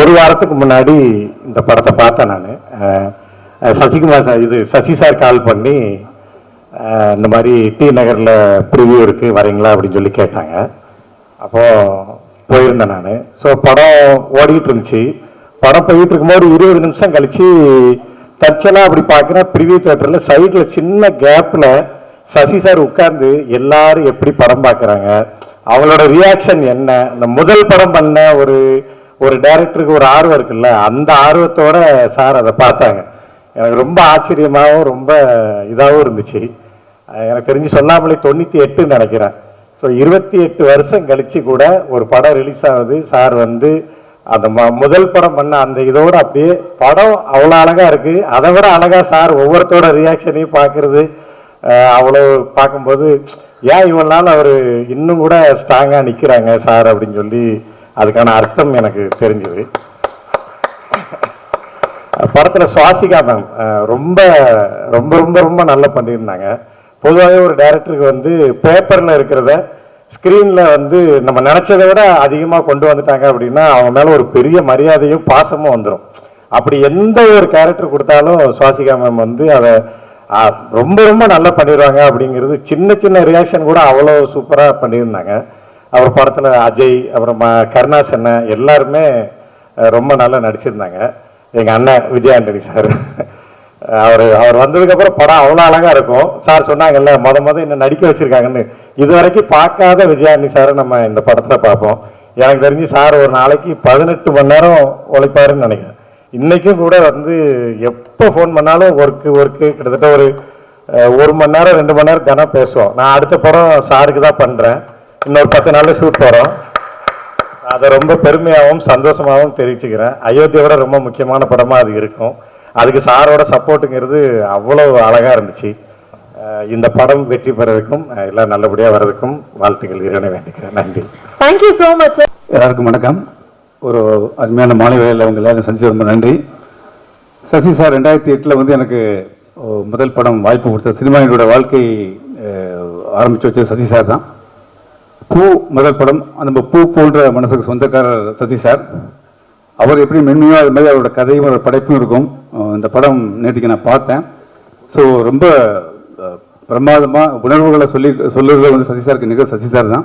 ஒரு வாரத்துக்கு முன்னாடி இந்த படத்தை பார்த்தேன் நான். Sasikumar sir Sasi sir call பண்ணி இந்த மாதிரி டி நகரில் ப்ரிவியூ இருக்குது வரீங்களா அப்படின்னு சொல்லி கேட்டாங்க. அப்போது போயிருந்தேன் நான். ஸோ படம் ஓடிக்கிட்டு இருந்துச்சு. படம் போயிட்டு இருக்கும்போது 20 நிமிஷம் கழித்து தற்செயலாக அப்படி பார்க்குறேன், ப்ரிவியூ தியேட்டரில் சைடில் சின்ன கேப்பில் சசி சார் உட்கார்ந்து எல்லாரும் எப்படி படம் பார்க்குறாங்க, அவங்களோட ரியாக்ஷன் என்ன, இந்த முதல் படம் பண்ண ஒரு டைரக்டருக்கு ஒரு ஆர்வம் இருக்குல்ல, அந்த ஆர்வத்தோட சார் அதை பார்த்தாங்க. எனக்கு ரொம்ப ஆச்சரியமாகவும் ரொம்ப இதாகவும் இருந்துச்சு. எனக்கு தெரிஞ்சு சொல்லாமலே 98 நினைக்கிறேன். ஸோ 28 வருஷம் கழிச்சு கூட ஒரு படம் ரிலீஸ் ஆகுது. சார் அந்த முதல் படம் பண்ண அந்த இதோட அப்படியே படம் அவ்வளோ அழகாக இருக்குது. அதை விட அழகாக சார் ஒவ்வொருத்தோட ரியாக்ஷனையும் பார்க்குறது அவ்வளோ பார்க்கும்போது ஏன் இவ்வளோ நாள் அவர் இன்னும் கூட ஸ்ட்ராங்காக நிற்கிறாங்க சார் அப்படின்னு சொல்லி அதுக்கான அர்த்தம் எனக்கு தெரிஞ்சுது. படத்தில் சுவாசிகா மேம் ரொம்ப ரொம்ப ரொம்ப ரொம்ப நல்லா பண்ணியிருந்தாங்க. பொதுவாகவே ஒரு டைரக்டருக்கு பேப்பரில் இருக்கிறத ஸ்க்ரீனில் நம்ம நினச்சதை விட அதிகமாக கொண்டு வந்துட்டாங்க அப்படின்னா அவங்க மேலே ஒரு பெரிய மரியாதையும் பாசமும் வந்துடும். அப்படி எந்த ஒரு கேரக்டர் கொடுத்தாலும் சுவாசிகா மேம் அதை ரொம்ப ரொம்ப நல்லா பண்ணிடுவாங்க. அப்படிங்கிறது சின்ன சின்ன ரியாக்ஷன் கூட அவ்வளோ சூப்பராக பண்ணியிருந்தாங்க. அவர் படத்தில் அஜய், அப்புறமா கருணாஸ் அண்ணன் எல்லாருமே ரொம்ப நல்லா நடிச்சிருந்தாங்க. எங்கள் அண்ணன் விஜய் ஆண்டனி சார் அவர் வந்ததுக்கப்புறம் படம் அவ்வளோ அழகாக இருக்கும். சார் சொன்னாங்கல்ல மொதல் என்ன நடிக்க வச்சுருக்காங்கன்னு, இது வரைக்கும் பார்க்காத விஜய் ஆண்டனி சாரை நம்ம இந்த படத்தில் பார்ப்போம். எனக்கு தெரிஞ்சு சார் ஒரு நாளைக்கு 18 மணி நேரம் உழைப்பாருன்னு நினைக்கிறேன். இன்றைக்கும் கூட எப்போ ஃபோன் பண்ணாலும் ஒர்க்கு கிட்டத்தட்ட ஒரு 1 மணி நேரம் 2 மணி நேரம் தினம் பேசுவோம். நான் அடுத்த படம் சாருக்கு தான் பண்ணுறேன், இன்னொரு 10 நாளில் ஷூட் போகிறோம். அதை ரொம்ப பெருமையாகவும் சந்தோஷமாகவும் தெரிவிச்சுக்கிறேன். அயோத்தியோட ரொம்ப முக்கியமான படமாக அது இருக்கும். அதுக்கு சாரோட சப்போர்ட்டுங்கிறது அவ்வளோ அழகாக இருந்துச்சு. இந்த படம் வெற்றி பெறதுக்கும் எல்லாம் நல்லபடியாக வர்றதுக்கும் வாழ்த்துக்கள் இறைவனை வேண்டிக்கிறேன். நன்றி. Thank you so much. எல்லாருக்கும் வணக்கம். ஒரு அருமையான மாலை வேளையில் அவங்க எல்லாரும் சந்திச்சு ரொம்ப நன்றி. சசி சார் 2008 எனக்கு முதல் படம் வாய்ப்பு கொடுத்த சினிமாவினோட வாழ்க்கை ஆரம்பித்து வச்சது சசி சார் தான். பூ முதல் படம், அந்த பூ போன்ற மனசுக்கு சொந்தக்காரர் சசி சார். அவர் எப்படி மென்மையோ அது மாதிரி அவரோட கதையும் ஒரு படைப்பும் இருக்கும். இந்த படம் நேற்றுக்கு நான் பார்த்தேன். ஸோ ரொம்ப பிரமாதமாக உணர்வுகளை சொல்லுறது சசி சாருக்கு நிகழ் சசி சார் தான்.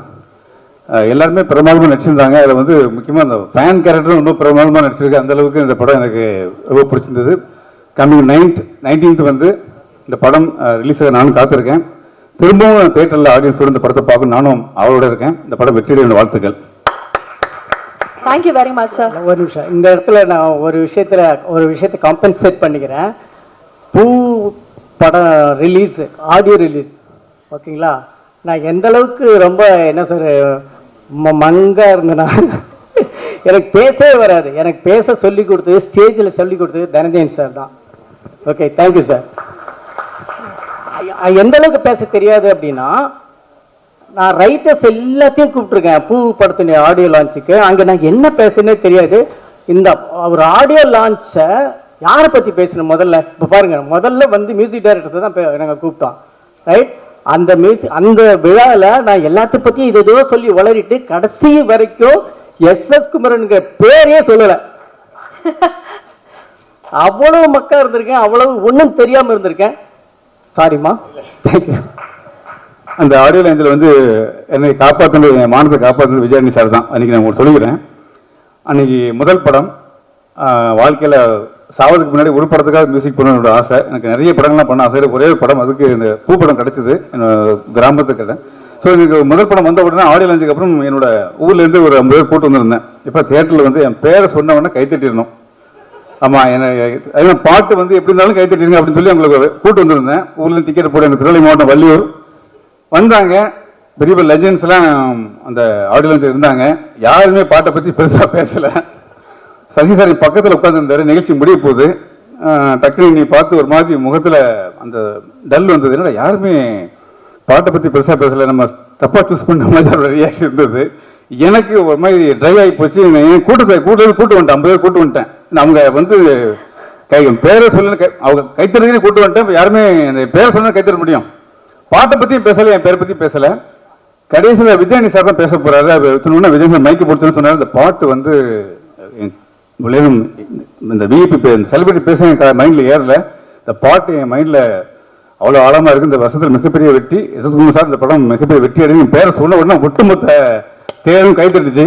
எல்லாருமே பிரமாதமாக நடிச்சிருந்தாங்க. அதில் முக்கியமாக அந்த ஃபேன் கேரக்டரும் ரொம்ப பிரமாதமாக நடிச்சிருக்கு. அந்தளவுக்கு இந்த படம் எனக்கு ரொம்ப பிடிச்சிருந்தது. கம்மிங் 19th இந்த படம் ரிலீஸ் ஆக நானும் காத்திருக்கேன். திரும்பவும் தியேட்டரில் ஆடியன்ஸோடு இந்த படத்தை பார்க்க நானும் அவளோட இருக்கேன். இந்த படம் வெற்றியுடைய வாழ்த்துக்கள். Thank you very much sir. ஒரு நிமிஷம், இந்த இடத்துல நான் ஒரு விஷயத்தை காம்பன்சேட் பண்ணிக்கிறேன். பூ படம் ரிலீஸ், ஆடியோ ரிலீஸ், ஓகேங்களா? நான் எந்த அளவுக்கு ரொம்ப என்ன சார் மங்கா இருந்தேன்னா எனக்கு பேசவே வராது. எனக்கு பேச சொல்லி கொடுத்தது, ஸ்டேஜில் சொல்லி கொடுத்தது தனஞ்சயன் சார் தான். Okay, thank you sir. எந்த அளவுக்கு பேச தெரியாது அப்படின்னா, நான் ரைட்டர்ஸ் எல்லாத்தையும் கூப்பிட்டுருக்கேன் பூ படத்தினுடைய ஆடியோ லான்ச்சுக்கு. அங்கே நான் என்ன பேசுனே தெரியாது. இந்த ஒரு ஆடியோ லான்ச்சை யாரை பற்றி பேசணும் முதல்ல? இப்போ பாருங்கள், முதல்ல மியூசிக் டைரக்டர்ஸ் தான் நாங்கள் கூப்பிட்டோம், ரைட்? அந்த விழாவில் நான் எல்லாத்த பற்றியும் இதோ சொல்லி வளரிட்டு கடைசி வரைக்கும் எஸ் குமரனுங்கிற பேரே சொல்லலை. அவ்வளவு மக்கா இருந்திருக்கேன், அவ்வளவு ஒன்றும் தெரியாமல் இருந்திருக்கேன். சாரிம்மா, தேங்க்யூ. அந்த ஆடியோ லைன்ஸில் என்னை காப்பாற்றுனது, என் மானத்தை காப்பாற்றுனது விஜயானி சார் தான். அன்றைக்கி நான் உங்களுக்கு சொல்லிக்கிறேன். அன்றைக்கி முதல் படம், வாழ்க்கையில் சாவதுக்கு முன்னாடி ஒரு படத்துக்காக மியூசிக் பண்ணணுன்ற ஆசை. எனக்கு நிறைய படங்கள்லாம் பண்ண ஆசை. ஒரே ஒரு படம், அதுக்கு இந்த பூ படம் கிடச்சிது கிராமத்துக்கிட்ட. ஸோ எனக்கு முதல் படம் வந்த உடனே ஆடியோ லான்ச்சுக்கு அப்புறம் என்னோட ஊர்லேருந்து ஒரு 50 பேர் கூட்டு வந்திருந்தேன். இப்போ தியேட்டரில் என் பேரை சொன்ன உடனே கைத்தட்டிடணும். ஆமாம், என்ன பாட்டு எப்படி இருந்தாலும் கைத்தட்டிருங்க அப்படின்னு சொல்லி அவங்களுக்கு கூட்டு வந்திருந்தேன். ஊர்லேருந்து டிக்கெட் போட்டு எனக்கு திருநெல்வேலி மாவட்டம் வள்ளியூர் வந்தாங்க. பெரிய பெரிய லெஜண்ட்ஸ்லாம் அந்த ஆடியன்ஸ் இருந்தாங்க. யாருமே பாட்டை பற்றி பெருசாக பேசலை. சசி சார் பக்கத்தில் உட்காந்துருந்தாரு. நிகழ்ச்சி முடிய போகுது. டக்குனு நீ பார்த்து ஒரு மாதிரி முகத்தில் அந்த டல் வந்தது. என்னடா யாருமே பாட்டை பற்றி பெருசாக பேசலை, நம்ம தப்பாக சூஸ் பண்ண மாதிரி அவரோட ரியாக்ஷன் இருந்தது. எனக்கு ஒரு மாதிரி ட்ரைவ் ஆகி போச்சு. கூட்டு வந்துட்டேன், 50 பேர் கூட்டு வந்துட்டேன். அவங்க பேரை சொல்லு, அவங்க கைத்தறியே கூட்டு வந்துட்டேன். யாருமே அந்த பேரை சொன்னா கைத்தற முடியும். பாட்டை பற்றியும் பேசலை, என் பேரை பற்றியும் பேசலை. கடைசியில் விஜயானி சார் தான் பேச போகிறாரு. அது சொன்னோன்னா விஜய் சார் மைக்கு போடுத்துன்னு சொன்னார். அந்த பாட்டு விளையும் இந்த விஐபி இந்த செலிபிரிட்டி பேச என் மைண்டில் ஏறல. இந்த பாட்டு என் மைண்டில் அவ்வளோ ஆழமாக இருக்குது. இந்த வருஷத்தில் மிகப்பெரிய வெற்றி எஸ்.எஸ். சார் இந்த படம் மிகப்பெரிய வெற்றி அடையும் பேரை சொன்ன உடனே ஒட்டுமொத்த தேரும் கைத்தட்டுச்சு.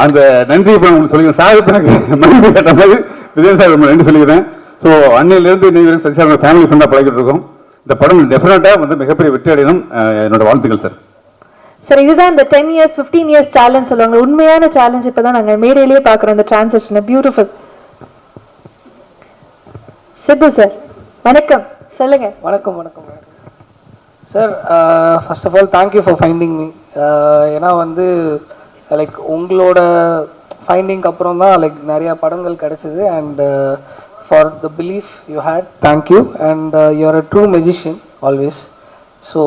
அந்த நன்றி இப்போ உங்களுக்கு சொல்லிக்கிறேன் சார். இப்போ எனக்கு மனைவி கேட்ட மாதிரி விஜய் சார் ரொம்ப நன்றி சொல்லிக்கிறேன். ஸோ அன்னையிலேருந்து இன்னைக்கு சசி சார் ஃபேமிலி ஃப்ரெண்டாக பழகிட்டு இருக்கோம். இந்த படம் டெஃபினட்டாக வந்து மிகப்பெரிய வெற்றி அடையணும். என்னோட வாழ்த்துக்கள் சார். சார் இதுதான் இந்த 10 இயர்ஸ் 15 இயர்ஸ் சேலஞ்ச் சொல்லுவாங்க. உண்மையான சேலஞ்ச் இப்பதான் நாங்க மேடையிலேயே பாக்குறோம். இந்த டிரான்சிஷன் பியூட்டிஃபுல். சித்து சார் வணக்கம், சொல்லுங்க. வணக்கம் வணக்கம் sir. First of all thank you for finding me. ஏன்னா வந்து லைக் உங்களோட ஃபைண்டிங்க்கு அப்புறம் தான் லைக் நிறையா படங்கள் கிடச்சிது. And for the belief you had thank you. And you are a true magician always. So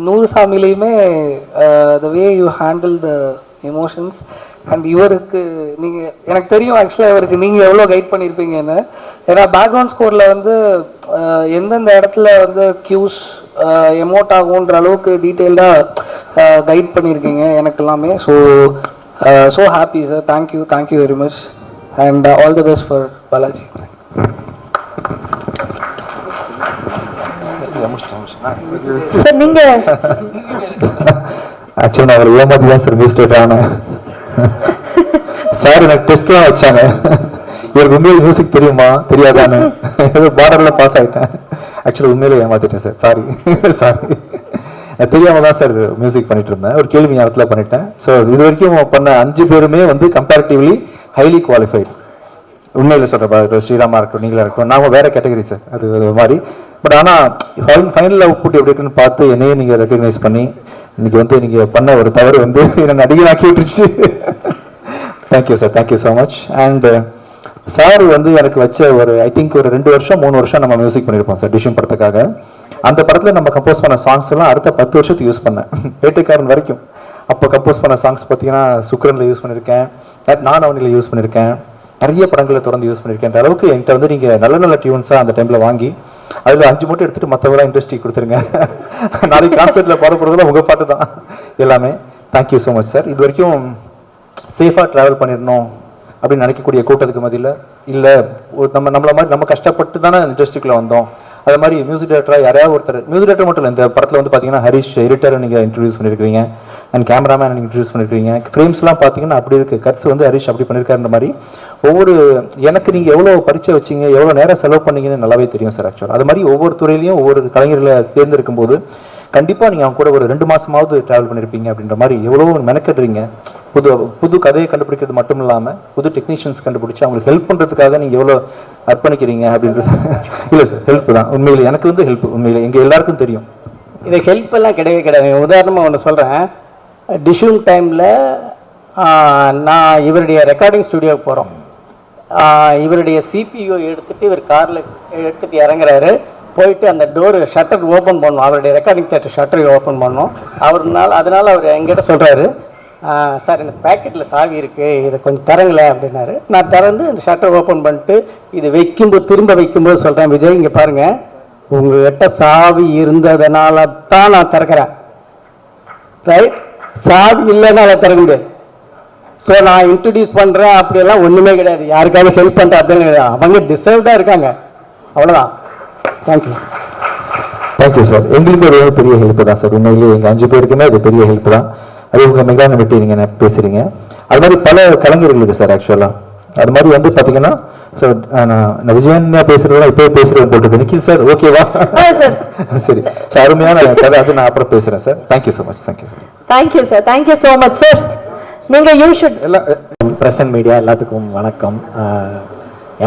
நூறு சாமிலையுமே the way you handle the emotions. And இவருக்கு நீங்கள் எனக்கு தெரியும் ஆக்சுவலாக இவருக்கு நீங்கள் எவ்வளோ கைட் பண்ணியிருப்பீங்கன்னு. ஏன்னா பேக்ரவுண்ட் ஸ்கோரில் வந்து எந்தெந்த இடத்துல வந்து கியூஸ் எமோட் ஆகுன்ற அளவுக்கு டீட்டெயில்டாக கைட் பண்ணியிருக்கீங்க எனக்கு எல்லாமே. So happy sir. Thank you very much. And all the best for Balaji. Sir நீங்க ஆக்சுவலி நான் அவர் ஏமாத்தி தான் சார் மிஸ்டேக் ஆனேன். சார் எனக்கு டெஸ்ட்லாம் வச்சாங்க. இவருக்கு உண்மையில மியூசிக் தெரியுமா தெரியாதான்னு ஏதோ பார்டர்ல பாஸ் ஆகிட்டேன். ஆக்சுவலி உண்மையில ஏமாத்திட்டேன் சார். சாரி தெரியாம தான் சார் மியூசிக் பண்ணிட்டு இருந்தேன். ஒரு கேள்வி நேரத்தில் பண்ணிட்டேன். ஸோ இது வரைக்கும் பண்ண 5 பேருமே வந்து கம்பேரிட்டிவ்லி ஹைலி குவாலிஃபைடு. உண்மையில் சொல்கிறேன். ஸ்ரீராமா இருக்கட்டும், நீங்களா இருக்கட்டும், நாங்கள் வேற கேட்டகரி சார். அது ஒரு மாதிரி. பட் ஆனால் ஃபைனல் அவுட்புட் எப்படி இருக்குன்னு பார்த்து என்னையே நீங்கள் ரெக்கக்னைஸ் பண்ணி இன்னைக்கு வந்து நீங்கள் பண்ண ஒரு தவறு வந்து என்னை நடிகனாக்கி விட்டுருச்சு. Thank you sir, thank you so much. And sir வந்து எனக்கு வச்ச ஒரு ஐ திங்க் ஒரு 2 வருஷம் 3 வருஷம் நம்ம மியூசிக் பண்ணியிருப்போம் சார் டிஷ்யூம் படத்துக்காக. அந்த படத்தில் நம்ம கம்போஸ் பண்ண சாங்ஸ் எல்லாம் அடுத்த 10 வருஷத்துக்கு யூஸ் பண்ணேன். வேட்டைக்காரன் வரைக்கும். அப்போ கம்போஸ் பண்ண சாங்ஸ் பார்த்தீங்கன்னா சுக்ரனில் யூஸ் பண்ணியிருக்கேன், நான் அவனில் யூஸ் பண்ணியிருக்கேன், நிறைய படங்களை தொடர்ந்து யூஸ் பண்ணியிருக்கேன். அளவுக்கு என்கிட்ட வந்து நீங்கள் நல்ல நல்ல டியூன்ஸாக அந்த டைமில் வாங்கி அதில் 5 மட்டும் எடுத்துகிட்டு மற்றவங்களாம் இண்டஸ்ட்ரி கொடுத்துருங்க. நாளைக்கு கான்சர்ட்டில் பாட போகிறதுல உங்கள் பாட்டு தான் எல்லாமே. Thank you so much sir. இது வரைக்கும் சேஃபாக ட்ராவல் பண்ணிடணும் அப்படின்னு நினைக்கக்கூடிய கூட்டத்துக்கு மத்தியில் இல்லை நம்மள மாதிரி நம்ம கஷ்டப்பட்டு தானே இண்டஸ்ட்ரிக்குள்ளே வந்தோம். அது மாதிரி மியூசிக் டைரக்டராக யாரையாவது ஒருத்தர், மியூசிக் டைரக்டர் மட்டும் இல்லை, இந்த படத்தில் வந்து பார்த்தீங்கன்னா ஹரிஷ் எடிட்டரை நீங்கள் இன்ட்ரடியூஸ் பண்ணியிருக்கீங்க, அண்ட் கேமராமேன் நீங்கள் இன்ட்ரடியூஸ் பண்ணியிருக்கீங்க. ஃப்ரேம்ஸ்லாம் பார்த்தீங்கன்னா அப்படி இருக்குது. கட்ஸ் வந்து ஹரிஷ் அப்படி பண்ணியிருக்காருன்ற மாதிரி ஒவ்வொரு எனக்கு நீங்கள் எவ்வளோ பரிச்சை வச்சிங்க, எவ்வளோ நேரம் செலவு பண்ணீங்கன்னு நல்லாவே தெரியும் சார். ஆக்சுவலாக அது மாதிரி ஒவ்வொரு துறையிலையும் ஒவ்வொரு கலைஞர்களை தேர்ந்தெடுக்கும் போது கண்டிப்பாக நீங்கள் அவங்க கூட ஒரு 2 மாதமாவது ட்ராவல் பண்ணியிருப்பீங்க அப்படின்ற மாதிரி எவ்வளோ மெனக்கடுறீங்க. புது கதையை கண்டுபிடிக்கிறது மட்டும் இல்லாமல் புது டெக்னீஷியன்ஸ் கண்டுபிடிச்சி அவங்களுக்கு ஹெல்ப் பண்ணுறதுக்காக நீங்கள் எவ்வளோ அர்ப்பணிக்கிறீங்க அப்படின்றது. இல்லை சார், ஹெல்ப் தான் உண்மையில். எனக்கு வந்து ஹெல்ப் உண்மையில் எங்கள் எல்லாருக்கும் தெரியும். இது ஹெல்ப் எல்லாம் கிடையவே கிடையாது. உதாரணமாக ஒன்று சொல்கிறேன். டிஷ்யூம் டைமில் நான் இவருடைய ரெக்கார்டிங் ஸ்டுடியோவுக்கு போகிறோம். இவருடைய சிபிஓ எடுத்துகிட்டு இவர் காரில் எடுத்துகிட்டு இறங்குறாரு. போயிட்டு அந்த டோரு ஷட்டர் ஓப்பன் பண்ணணும், அவருடைய ரெக்கார்டிங் தேட்டர் ஷட்டரை ஓப்பன் பண்ணணும். அதனால் அவர் என்கிட்ட சொல்கிறாரு, சார் இந்த பேக்கெட்டில் சாவி இருக்குது, இதை கொஞ்சம் தரங்களேன் அப்படின்னாரு. நான் திறந்து இந்த ஷட்டர் ஓப்பன் பண்ணிட்டு இது திரும்ப வைக்கும்போது சொல்கிறேன், விஜய் இங்கே பாருங்கள், உங்கள்கிட்ட சாவி இருந்ததுனால தான் நான் திறக்கிறேன், ரைட்? சாவி இல்லைன்னா அதை திறக்க முடியாது. ஸோ நான் இன்ட்ரடியூஸ் பண்ணுறேன் அப்படியெல்லாம் ஒன்றுமே கிடையாது. யாருக்காவது ஹெல்ப் பண்ணுறேன் அப்படின்னு கிடையாது. அவங்க டிசர்வ்டாக இருக்காங்க, அவ்வளோதான். Thank you sir. எங்களுக்கு ஒரு பெரிய ஹெல்ப் தான் சார். உண்மையிலேயே எங்கள் 5 பேருக்குமே அது பெரிய ஹெல்ப் தான். அது உங்கள் மெகான விட்டு நீங்கள் பேசுகிறீங்க. அது மாதிரி பல கலைஞர்களுக்கு சார். ஆக்சுவலாக அது மாதிரி வந்து பார்த்தீங்கன்னா ஸோ நான் விஜயன் பேசுகிறதெல்லாம் இப்போ பேசுகிறேன் போட்டுருக்கு. நிக்கில் சார் ஓகேவா? சரி ஸோ அருமையான கதை. அது நான் அப்புறம் பேசுகிறேன் sir. Thank you so much. Thank you sir. Thank you sir. Thank you so much sir. நீங்கள் யூ ஷுட் எல்லாம் பிரசன்ட் மீடியா எல்லாத்துக்கும் வணக்கம்.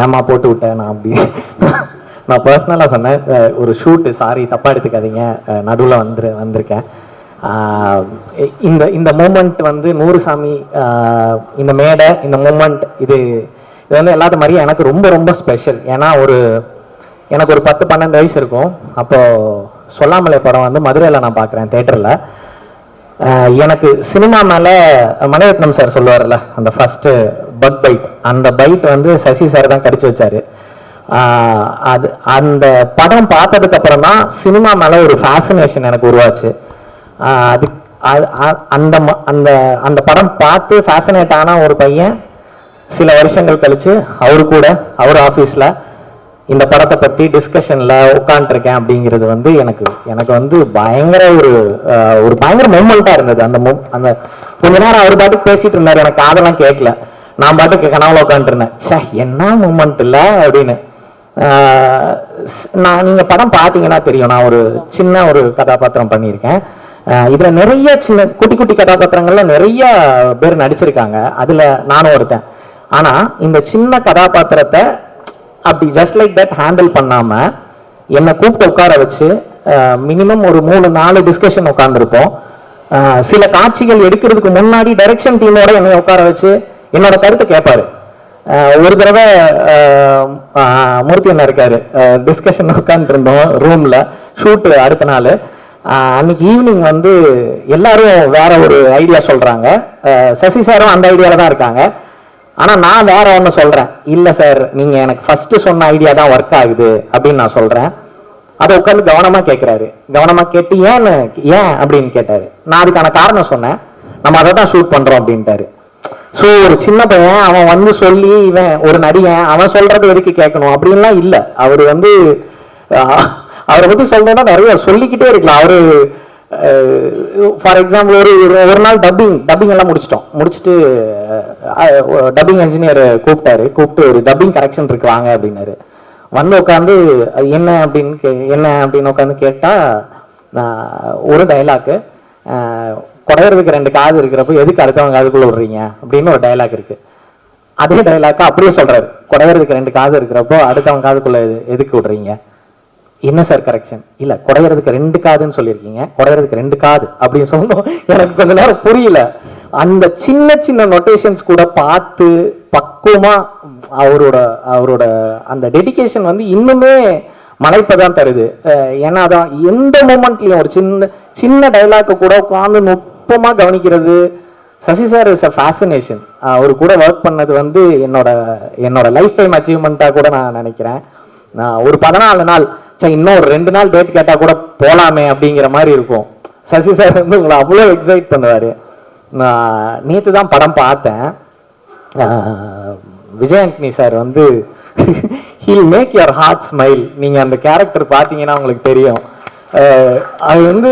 ஏமா போட்டு விட்டேன் நான் அப்படி நான் பர்சனலாக சொன்னேன். ஒரு ஷூட்டு, சாரி தப்பாக எடுத்துக்காதீங்க, நடுவில் வந்திருக்கேன். இந்த மூமெண்ட் வந்து 100 சாமி, இந்த மேடை, இந்த மூமெண்ட் இது வந்து எல்லாத்த மாதிரியும் எனக்கு ரொம்ப ரொம்ப ஸ்பெஷல். ஏன்னா எனக்கு ஒரு 10-12 வயசு இருக்கும். அப்போது சொல்லாமலே படம் வந்து மதுரையில் நான் பார்க்குறேன் தேட்டரில். எனக்கு சினிமா மேலே மணிரத்னம் சார் சொல்லுவார்ல, அந்த ஃபஸ்ட்டு பைட், அந்த பைட் வந்து சசி சார் தான் கடிச்சு வச்சாரு. அந்த படம் பார்த்ததுக்கு அப்புறம் தான் சினிமா மேலே ஒரு ஃபேசினேஷன் எனக்கு உருவாச்சு. அந்த அந்த அந்த படம் பார்த்து ஃபேசினேட் ஆன ஒரு பையன் சில வருஷங்கள் கழிச்சு அவர் ஆஃபீஸில் இந்த படத்தை பற்றி டிஸ்கஷனில் உட்காந்துருக்கேன் அப்படிங்கிறது வந்து எனக்கு வந்து பயங்கர ஒரு பயங்கர மூமெண்ட்டாக இருந்தது. அந்த கொஞ்ச நேரம் அவர் பாட்டுக்கு பேசிட்டு இருந்தார், எனக்கு அதெல்லாம் கேட்கல, நான் பாட்டுக்கு கனவுல உட்காந்துருந்தேன். சே என்ன மூமெண்ட் இல்லை அப்படின்னு. நீங்கள் படம் பார்த்தீங்கன்னா தெரியும், நான் ஒரு சின்ன ஒரு கதாபாத்திரம் பண்ணியிருக்கேன். இதில் நிறைய சின்ன குட்டி குட்டி கதாபாத்திரங்கள்ல நிறைய பேர் நடிச்சிருக்காங்க, அதில் நானும் ஒருத்தன். ஆனால் இந்த சின்ன கதாபாத்திரத்தை அப்படி ஜஸ்ட் லைக் தட் ஹேண்டில் பண்ணாமல் என்னை கூப்பிட்டு உட்கார வச்சு மினிமம் ஒரு 3-4 டிஸ்கஷன் உட்காந்துருப்போம். சில காட்சிகள் எடுக்கிறதுக்கு முன்னாடி டைரக்ஷன் டீமோட என்னை உட்கார வச்சு என்னோட கருத்தை கேட்பாரு. ஒரு தடவை மூர்த்தி என்ன இருக்காரு, டிஸ்கஷன் உட்காந்துட்டு இருந்தோம் ரூம்ல, ஷூட்டு அடுத்த நாள். அன்னைக்கு ஈவினிங் வந்து எல்லாரும் வேற ஒரு ஐடியா சொல்றாங்க, சசி சாரும் அந்த ஐடியால தான் இருக்காங்க. ஆனா நான் வேற ஒன்று சொல்றேன், இல்லை சார் நீங்க எனக்கு ஃபர்ஸ்ட் சொன்ன ஐடியா தான் ஒர்க் ஆகுது அப்படின்னு நான் சொல்றேன். அதை உட்காந்து கவனமா கேட்கிறாரு, கவனமா கேட்டு ஏன் அப்படின்னு கேட்டாரு. நான் அதுக்கான காரணம் சொன்னேன், நம்ம அதை தான் ஷூட் பண்றோம் அப்படின்ட்டாரு. ஸோ ஒரு சின்ன பையன் அவன் வந்து சொல்லி இவன் ஒரு நடிகன் அவன் சொல்றது எதுக்கு கேட்கணும் அப்படின்லாம் இல்லை. அவர் வந்து அவரை பத்தி சொல்லணும்னா நிறைய சொல்லிக்கிட்டே இருக்கலாம். அவரு ஃபார் எக்ஸாம்பிள் ஒரு நாள் டப்பிங் எல்லாம் முடிச்சுட்டு டப்பிங் இன்ஜினியர் கூப்பிட்டு ஒரு டப்பிங் கரெக்ஷன் இருக்கு வாங்க அப்படின்னாரு. வந்து உட்காந்து என்ன அப்படின்னு உட்காந்து கேட்டா ஒரு டைலாக்கு, குடையிறதுக்கு 2 காது இருக்கிறப்போ எதுக்கு அடுத்தவங்க காதுக்குள்ள விடுறீங்க அப்படின்னு ஒரு டைலாக் இருக்கு. அதே டைலாக்கா அப்படியே சொல்றாரு, குடையிறதுக்கு 2 காது இருக்கிறப்போ அடுத்தவங்க காதுக்குள்ள எதுக்கு விடுறீங்க, என்ன சார் கரெக்ஷன், இல்ல குடையிறதுக்கு 2 காதுன்னு சொல்லியிருக்கீங்க, குடையிறதுக்கு 2 காது அப்படின்னு சொன்னோம். எனக்கு கொஞ்ச நேரம் புரியல. அந்த சின்ன சின்ன நொட்டேஷன்ஸ் கூட பார்த்து பக்குவமா அவரோட அந்த டெடிகேஷன் வந்து இன்னுமே மலைப்பதான் தருது. ஏன்னா அதான் எந்த மூமெண்ட்லயும் ஒரு சின்ன டைலாக்கு கூட உட்காந்து நுட்பமா கவனிக்கிறது. Sasi sir is a fascination. அவர் கூட ஒர்க் பண்ணது வந்து என்னோட லைஃப் டைம் அச்சீவ்மெண்ட்டா கூட நான் நினைக்கிறேன். நான் ஒரு 14 நாள் இன்னும் ஒரு 2 நாள் டேட் கேட்டா கூட போலாமே அப்படிங்கிற மாதிரி இருக்கும். சசி சார் வந்து உங்களை அவ்வளோ எக்ஸைட் பண்ணுவாரு. நான் நேற்று தான் படம் பார்த்தேன். விஜய் ஆண்டனி சார் வந்து heal make your heart smile. நீங்க அந்த கேரக்டர் பார்த்தீங்கன்னா உங்களுக்கு தெரியும். அது வந்து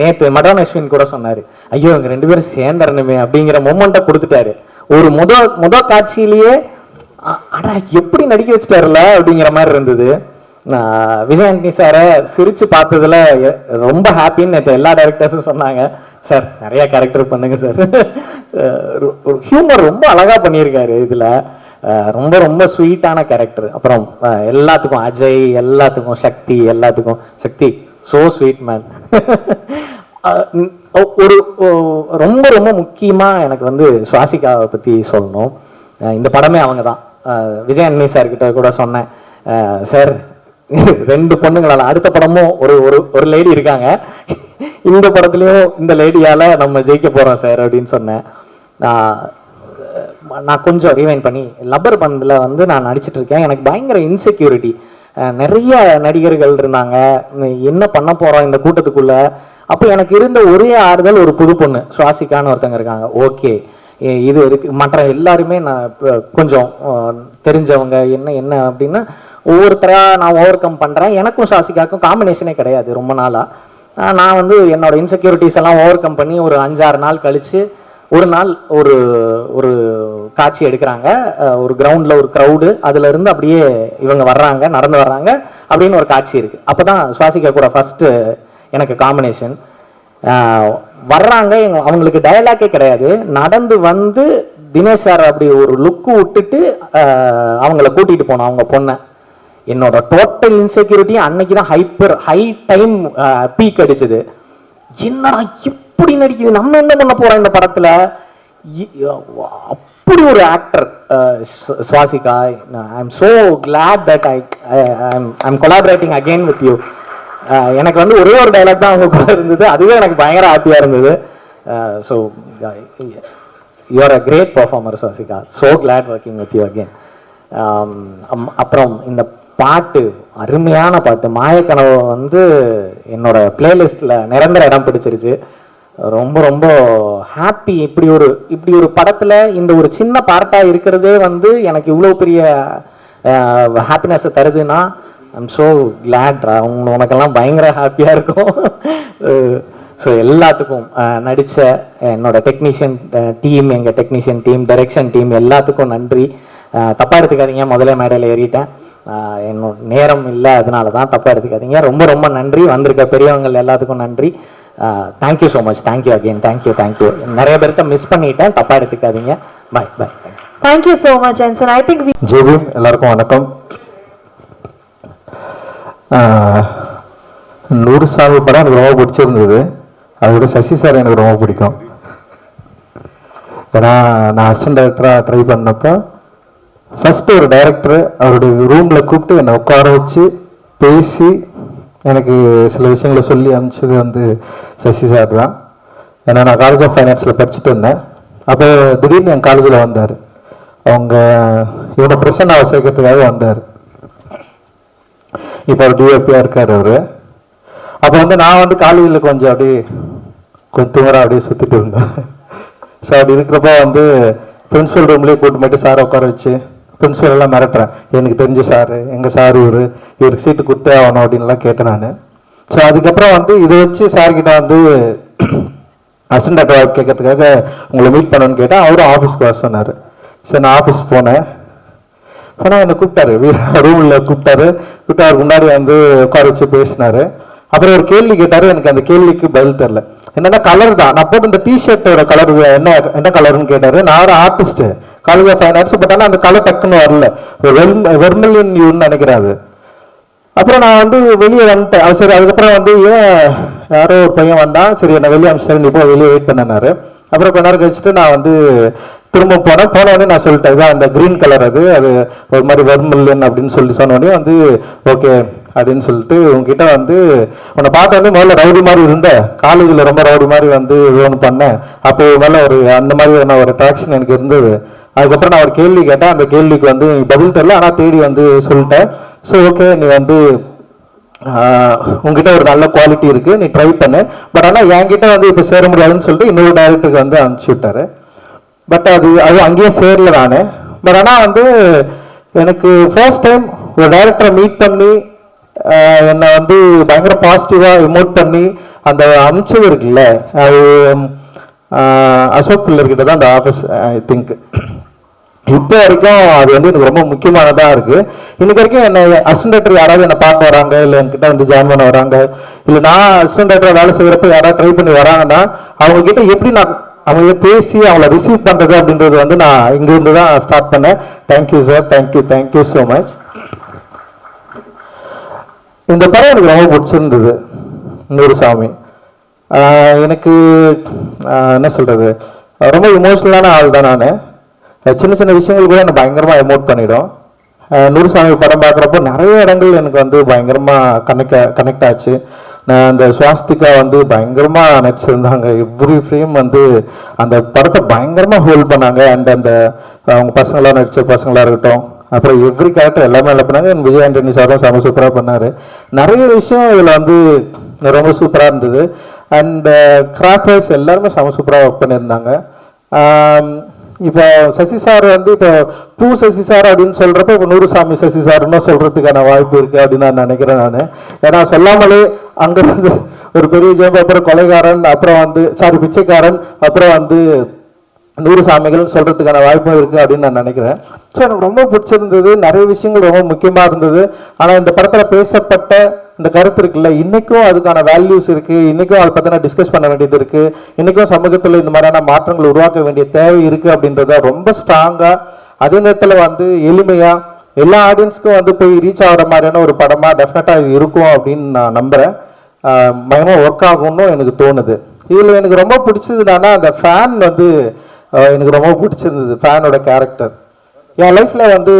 நேற்று மடான் அஸ்வின் கூட சொன்னாரு, ஐயோ இவங்க 2 பேரும் சேர்ந்துடணுமே அப்படிங்கிற மொமெண்ட்டை கொடுத்துட்டாரு. ஒரு முத காட்சியிலேயே அடா எப்படி நடிக்க வச்சுட்டாருல அப்படிங்கிற மாதிரி இருந்தது. விஜய் ஆண்டனி சாரை சிரிச்சு பார்த்ததுல ரொம்ப ஹாப்பின்னு நேற்று எல்லா டைரக்டர்ஸும் சொன்னாங்க. சார் நிறைய கேரக்டர் பண்ணுங்க சார், ஹியூமர் ரொம்ப அழகா பண்ணியிருக்காரு இதுல, ரொம்ப ரொம்ப ஸ்வீட்டான கேரக்டர். அப்புறம் எல்லாத்துக்கும் அஜய், எல்லாத்துக்கும் சக்தி சோ ஸ்வீட் மேன். ஒரு ரொம்ப ரொம்ப முக்கியமா எனக்கு வந்து சுவாசிகாவை பத்தி சொல்லணும். இந்த படமே அவங்க தான். விஜய் ஆண்டனி சார் கிட்ட கூட சொன்னேன், சார் 2 பொண்ணுங்களால அடுத்த படமும் ஒரு லேடி இருக்காங்க, இந்த படத்துலயும் இந்த லேடியால நம்ம ஜெயிக்க போறோம் சார் அப்படின்னு சொன்னேன். நான் கொஞ்சம் ரீவைண்ட் பண்ணி லப்பர் பந்தில் வந்து நான் நடிச்சிட்டு இருக்கேன். எனக்கு பயங்கர இன்செக்யூரிட்டி. நிறைய நடிகர்கள் இருந்தாங்க, என்ன பண்ண போறோம் இந்த கூட்டத்துக்குள்ள. அப்போ எனக்கு இருந்த ஒரே ஆறுதல் ஒரு புது பொண்ணு சுவாசிகான்னு ஒருத்தங்க இருக்காங்க. ஓகே இது இருக்கு, மற்ற எல்லாருமே நான் கொஞ்சம் தெரிஞ்சவங்க என்ன அப்படின்னா ஒவ்வொருத்தரா நான் ஓவர் கம் பண்றேன். எனக்கும் சுவாசிகாக்கும் காம்பினேஷனே கிடையாது ரொம்ப நாளா. நான் வந்து என்னோட இன்செக்யூரிட்டிஸ் எல்லாம் ஓவர் கம் பண்ணி ஒரு 5-6 நாள் கழிச்சு ஒரு நாள் ஒரு காட்சி எடுக்கிறாங்க. ஒரு கிரவுண்ட்ல ஒரு க்ரௌடு, அதுல இருந்து அப்படியே இவங்க நடந்து வர்றாங்க அப்படின்னு ஒரு காட்சி இருக்கு. அப்பதான் சுவாசிகா கூட ஃபர்ஸ்ட் எனக்கு காம்பினேஷன். வர்றாங்க, அவங்களுக்கு டயலாக்கே கிடையாது, நடந்து வந்து தினேஷ் சார் அப்படி ஒரு லுக்கு விட்டுட்டு அவங்கள கூட்டிட்டு போனோம் அவங்க பொண்ணை. என்னோட டோட்டல் இன்செக்யூரிட்டி அன்னைக்கு தான் ஹை டைம் பீக் அடிச்சது. என்னடா இப்படி நடிக்குது, நம்ம என்ன பண்ண போறோம் இந்த படத்துல, அப்படி ஒரு actor Swasika. I am so glad that I am collaborating again with you. எனக்கு வந்து ஒரே ஒரு டைலாக் தான் அவங்க கூட இருந்தது, அதுவே எனக்கு பயங்கர ஹாப்பியா இருந்தது. So you are a great performer Swasika, so glad working with you again. அப்புறம் இந்த பாட்டு, அருமையான பாட்டு மாயக்கனவு வந்து என்னோட பிளேலிஸ்ட்ல நிரந்தர இடம் பிடிச்சிருச்சு. ரொம்ப ரொம்ப ஹாப்பி. இப்படி ஒரு படத்தில் இந்த ஒரு சின்ன பார்ட்டாக இருக்கிறதே வந்து எனக்கு இவ்வளோ பெரிய ஹாப்பினஸை தருதுன்னா ஐம் ஸோ கிளாட்ரா. உனக்கெல்லாம் பயங்கர ஹாப்பியாக இருக்கும். ஸோ எல்லாத்துக்கும் நடித்த என்னோட டெக்னீஷியன் டீம், எங்கள் டெக்னீஷியன் டீம், டைரக்ஷன் டீம் எல்லாத்துக்கும் நன்றி. தப்பாக எடுத்துக்காதீங்க, முதல்ல மேடையில் ஏறிட்டேன், என்னோட நேரம் இல்லை, அதனால தான் தப்பாக எடுத்துக்காதீங்க. ரொம்ப ரொம்ப நன்றி. வந்திருக்க பெரியவங்க எல்லாத்துக்கும் நன்றி. Thank you so much. Thank you again. Thank you. நிறைய பேர்த்த மிஸ் பண்ணிட்டேன், தப்பாக எடுத்துக்காதீங்க. Bye. Thank you so much Jenson. I think ஜெபிம் எல்லாருக்கும் வணக்கம். 100 சாமி படம் எனக்கு ரொம்ப பிடிச்சிருந்தது. அதை விட சசி சார் எனக்கு ரொம்ப பிடிக்கும். ஏன்னா நான் அசிஸ்டன்ட் டைரக்டராக ட்ரை பண்ணப்போ ஃபஸ்ட்டு ஒரு டைரக்டர் அவருடைய ரூமில் கூப்பிட்டு என்னை உட்கார வச்சு பேசி எனக்கு சில விஷயங்களை சொல்லி அனுப்பிச்சது வந்து சசி சார் தான். ஏன்னா நான் காலேஜ் ஆஃப் ஃபைனான்ஸில் படிச்சுட்டு இருந்தேன். அப்போ திடீர்னு என் காலேஜில் வந்தார். அவங்க இவனை பிரசன்னாவை சேர்க்கறதுக்காக வந்தார். இப்போ அவர் டிஓபியாக இருக்கார் அவர். அப்போ வந்து நான் வந்து காலேஜில் கொஞ்சம் திமிரா அப்படியே சுற்றிட்டு இருந்தேன். ஸோ அப்படி இருக்கிறப்ப வந்து பிரின்ஸிபல் ரூம்லேயே கூட்டு போய்ட்டு சாரை உட்கார வச்சு பிரின்ஸிபல் எல்லாம் மிரட்டுறேன். எனக்கு தெரிஞ்ச சார், எங்கள் சார் இவருக்கு சீட்டு கொடுத்தே ஆகணும் அப்படின்லாம் கேட்டேன் நான். ஸோ அதுக்கப்புறம் வந்து இதை வச்சு சார்கிட்ட வந்து அசிஸ்டன்ட் டைரக்டர் கேட்கறதுக்காக உங்களை மீட் பண்ணணும்னு கேட்டேன். அவரும் ஆஃபீஸ்க்கு வர சொன்னார். சரி நான் ஆஃபீஸ் போனேன். ஆனால் என்னை கூப்பிட்டாரு, ரூமில் கூப்பிட்டாரு. அவருக்கு முன்னாடி வந்து உட்கார வச்சு பேசினார். அப்புறம் ஒரு கேள்வி கேட்டார். எனக்கு அந்த கேள்விக்கு பதில் தெரில. என்னன்னா கலர் தான். நான் போட்டு இந்த டிஷர்ட்டோட கலர் என்ன கலர்னு கேட்டார். நான் ஒரு artist, college of fine arts. But ஆனால் அந்த கலர் டக்குன்னு வரல. வெர்மிலியன் யூன்னு நினைக்கிறாரு. அப்புறம் நான் வந்து வெளியே வந்துட்டேன். சரி அதுக்கப்புறம் வந்து யாரோ ஒரு பையன் வந்தான். சரி என்னை வெளியே அமிச்சாரு, நீ இப்போ வெளியே வெயிட் பண்ணனாரு. அப்புறம் கொஞ்ச நேரம் கழிச்சுட்டு நான் வந்து திரும்ப போனோடனே நான் சொல்லிட்டேன், இதான் அந்த க்ரீன் கலர், அது ஒரு மாதிரி வெர்மிலியன் அப்படின்னு சொன்னோடனே வந்து ஓகே அப்படின்னு சொல்லிட்டு உங்ககிட்ட வந்து உன்னை பார்த்த வந்து முதல்ல ரவுடி மாதிரி இருந்த, காலேஜில் ரொம்ப ரவுடி மாதிரி வந்து ஒன்று பண்ணேன். அப்போ மேலே அந்த மாதிரி ஒரு அட்ராக்ஷன் எனக்கு இருந்தது. அதுக்கப்புறம் நான் ஒரு கேள்வி கேட்டேன். அந்த கேள்விக்கு வந்து பதில் தெரியல, ஆனால் தேடி வந்து சொல்லிட்டேன். ஸோ ஓகே நீ வந்து உங்ககிட்ட ஒரு நல்ல குவாலிட்டி இருக்குது, நீ ட்ரை பண்ணு. பட் ஆனால் என்கிட்ட வந்து இப்போ சேர முடியாதுன்னு சொல்லிட்டு இன்னொரு டைரக்டருக்கு வந்து அனுப்பிச்சி விட்டாரு. பட் அது அங்கேயே சேரல நான். பட் ஆனால் வந்து எனக்கு ஃபர்ஸ்ட் டைம் ஒரு டைரக்டரை மீட் பண்ணி என்னை வந்து பயங்கர பாசிட்டிவாக எமோட் பண்ணி அந்த அமிச்சது இருக்குல்ல, அது அசோக் பிள்ளர்கிட்ட தான் அந்த ஆஃபீஸ். ஐ திங்க் இப்போ வரைக்கும் அது வந்து எனக்கு ரொம்ப முக்கியமானதாக இருக்குது. இன்னைக்கு வரைக்கும் என்னை அசிஸ்டன்ட் டைரக்டர் யாராவது என்னை பார்க்க வராங்க, இல்லை என்கிட்ட வந்து ஜாயின் பண்ண வராங்க, இல்லை நான் அசிஸ்டன்ட் டைரக்டர் வேலை செய்கிறப்ப யாராவது ட்ரை பண்ணி வராங்கன்னா அவங்கக்கிட்ட எப்படி நான் அவங்க பேசி அவங்கள ரிசீவ் பண்ணுறது அப்படின்றது வந்து நான் இங்கிருந்து தான் ஸ்டார்ட் பண்ணேன். Thank you sir, thank you so much. இந்த படம் எனக்கு ரொம்ப பிடிச்சிருந்தது. 100 சாமி எனக்கு என்ன சொல்கிறது, ரொம்ப இமோஷ்னலான ஆள் தான் நான். சின்ன சின்ன விஷயங்கள் கூட எனக்கு பயங்கரமாக எமோட் பண்ணிடும். 100 சாமி படம் பார்க்குறப்போ நிறைய இடங்கள் எனக்கு வந்து பயங்கரமாக கனெக்ட் ஆச்சு. நான் அந்த சுவாஸ்திகா வந்து பயங்கரமாக நடிச்சிருந்தாங்க. எவ்ரி ஃப்ரேம் வந்து அந்த படத்தை பயங்கரமாக ஹோல்ட் பண்ணாங்க. அண்ட் அந்த அவங்க பசங்களாக நடித்த பசங்களாக இருக்கட்டும், அப்புறம் எவ்ரி கேரக்டர் எல்லாமே நல்லா பண்ணாங்க. விஜய் ஆண்டனி சாரும் செம சூப்பராக பண்ணார். நிறைய விஷயம் இதில் வந்து ரொம்ப சூப்பராக இருந்தது. அண்ட் கிராஃப்டர்ஸ் எல்லாருமே செம சூப்பராக ஒர்க் பண்ணியிருந்தாங்க. இப்போ சசி சார் வந்து இப்போ பூ சசி சார் அப்படின்னு சொல்கிறப்ப இப்போ 100 சாமி சசி சார்னு சொல்கிறதுக்கான வாய்ப்பு இருக்குது அப்படின்னு நான் நினைக்கிறேன் நான். ஏன்னா சொல்லாமலே அங்கே வந்து ஒரு பெரிய ஜெயம், அப்புறம் கொலைகாரன், அப்புறம் வந்து பிச்சைக்காரன், அப்புறம் வந்து 100 சாமிகள் சொல்கிறதுக்கான வாய்ப்பும் இருக்குது அப்படின்னு நான் நினைக்கிறேன். ஸோ எனக்கு ரொம்ப பிடிச்சிருந்தது. நிறைய விஷயங்கள் ரொம்ப முக்கியமாக இருந்தது. ஆனால் இந்த படத்தில் பேசப்பட்ட இந்த கருத்து இருக்குல்ல, இன்றைக்கும் அதுக்கான வேல்யூஸ் இருக்குது. இன்றைக்கும் அதை பற்றின டிஸ்கஸ் பண்ண வேண்டியது இருக்குது. இன்றைக்கும் சமூகத்தில் இந்த மாதிரியான மாற்றங்கள் உருவாக்க வேண்டிய தேவை இருக்குது அப்படின்றத ரொம்ப ஸ்ட்ராங்காக, அதே நேரத்தில் வந்து எளிமையாக எல்லா ஆடியன்ஸ்க்கும் வந்து போய் ரீச் ஆகிற மாதிரியான ஒரு படமாக டெஃபினட்டாக இது இருக்கும் அப்படின்னு நான் நம்புகிறேன். பயங்கரமாக ஒர்க் ஆகும்னு எனக்கு தோணுது. இதில் எனக்கு ரொம்ப பிடிச்சதுனா அந்த ஃபேன் வந்து எனக்கு ரொம்ப பிடிச்சிருந்தது. ஃபேனோட கேரக்டர் என் லைஃப்பில் வந்து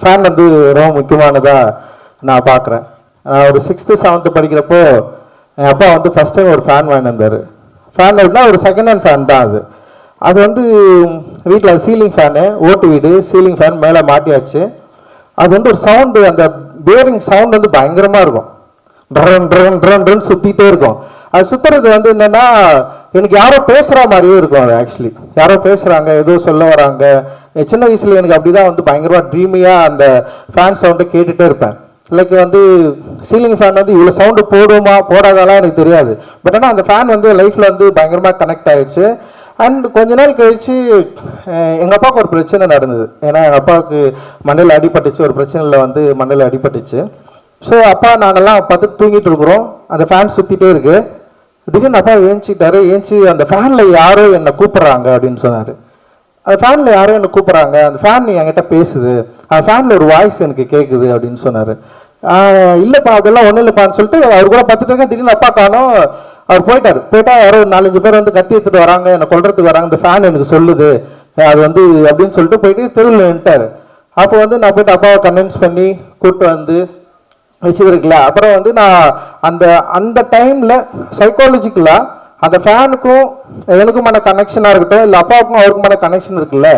ஃபேன் வந்து ரொம்ப முக்கியமானதாக நான் பார்க்குறேன். நான் ஒரு 6th 7th படிக்கிறப்போ என் அப்பா வந்து ஃபஸ்ட் டைம் ஒரு ஃபேன் வாங்கியிருந்தார். ஃபேன் எப்படின்னா ஒரு செகண்ட் ஹேண்ட் ஃபேன் தான் அது. அது வந்து வீட்டில் சீலிங் ஃபேனு, ஓட்டு வீடு, சீலிங் ஃபேன் மேலே மாட்டியாச்சு. அது வந்து ஒரு சவுண்டு, அந்த பேரிங் சவுண்ட் வந்து பயங்கரமாக இருக்கும். ட்ரன் ட்ரன் ட்ரன் ட்ரன் சுற்றிட்டே இருக்கும். அது சுற்றுறது வந்து என்னென்னா எனக்கு யாரோ பேசுகிற மாதிரியே இருக்கும். அது ஆக்சுவலி யாரோ பேசுகிறாங்க, ஏதோ சொல்ல வராங்க. சின்ன வயசில் எனக்கு அப்படி தான் வந்து பயங்கரமாக ட்ரீமியாக அந்த ஃபேன் சவுண்டை கேட்டுகிட்டே இருப்பேன். லைக் வந்து சீலிங் ஃபேன் வந்து இவ்வளோ சவுண்டு போடுமா போடாதாலாம் எனக்கு தெரியாது. பட் ஆனால் அந்த ஃபேன் வந்து லைஃப்பில் வந்து பயங்கரமாக கனெக்ட் ஆகிடுச்சு. அண்ட் கொஞ்ச நாள் கழித்து எங்கள் அப்பாவுக்கு ஒரு பிரச்சனை நடந்தது. ஏன்னா எங்கள் அப்பாவுக்கு மண்டையில் அடிபட்டுச்சு, ஒரு பிரச்சனையில் வந்து மண்டையில் அடிபட்டுச்சு. ஸோ அப்பா நாங்கள்லாம் பார்த்து தூங்கிட்டு இருக்கிறோம், அந்த ஃபேன் சுற்றிட்டே இருக்கு. திடீர்னு அப்பா ஏஞ்சிட்டாரு. ஏஞ்சி அந்த ஃபேனில் யாரோ என்னை கூப்பிட்றாங்க அப்படின்னு சொன்னார். அந்த ஃபேனில் யாரோ என்னை கூப்பிட்றாங்க, அந்த ஃபேன் என்கிட்ட பேசுது, அந்த ஃபேனில் ஒரு வாய்ஸ் எனக்கு கேட்குது அப்படின்னு சொன்னார். இல்லைப்பா அதெல்லாம் ஒன்றும் இல்லைப்பான்னு சொல்லிட்டு அவர் கூட பார்த்துட்டு இருக்கேன். திடீர்னு அப்பா காணோம். அவர் போயிட்டா யாரோ ஒரு 4-5 பேர் வந்து கத்தி எடுத்துட்டு வராங்க, என்னை கொல்றதுக்கு வராங்க, இந்த ஃபேன் எனக்கு சொல்லுது அது வந்து அப்படின்னு சொல்லிட்டு போயிட்டு தெருவில் நின்ட்டார். அப்போ வந்து நான் போயிட்டு அப்பாவை கன்வின்ஸ் பண்ணி கூப்பிட்டு வந்து வச்சுருக்கல. அப்புறம் வந்து நான் அந்த டைமில் சைக்காலஜிக்கலாக அந்த ஃபேனுக்கும் எனக்குமான கனெக்ஷனாக இருக்கட்டும், இல்லை அப்பாவுக்கும் அவருக்குமான கனெக்ஷன் இருக்குல்ல,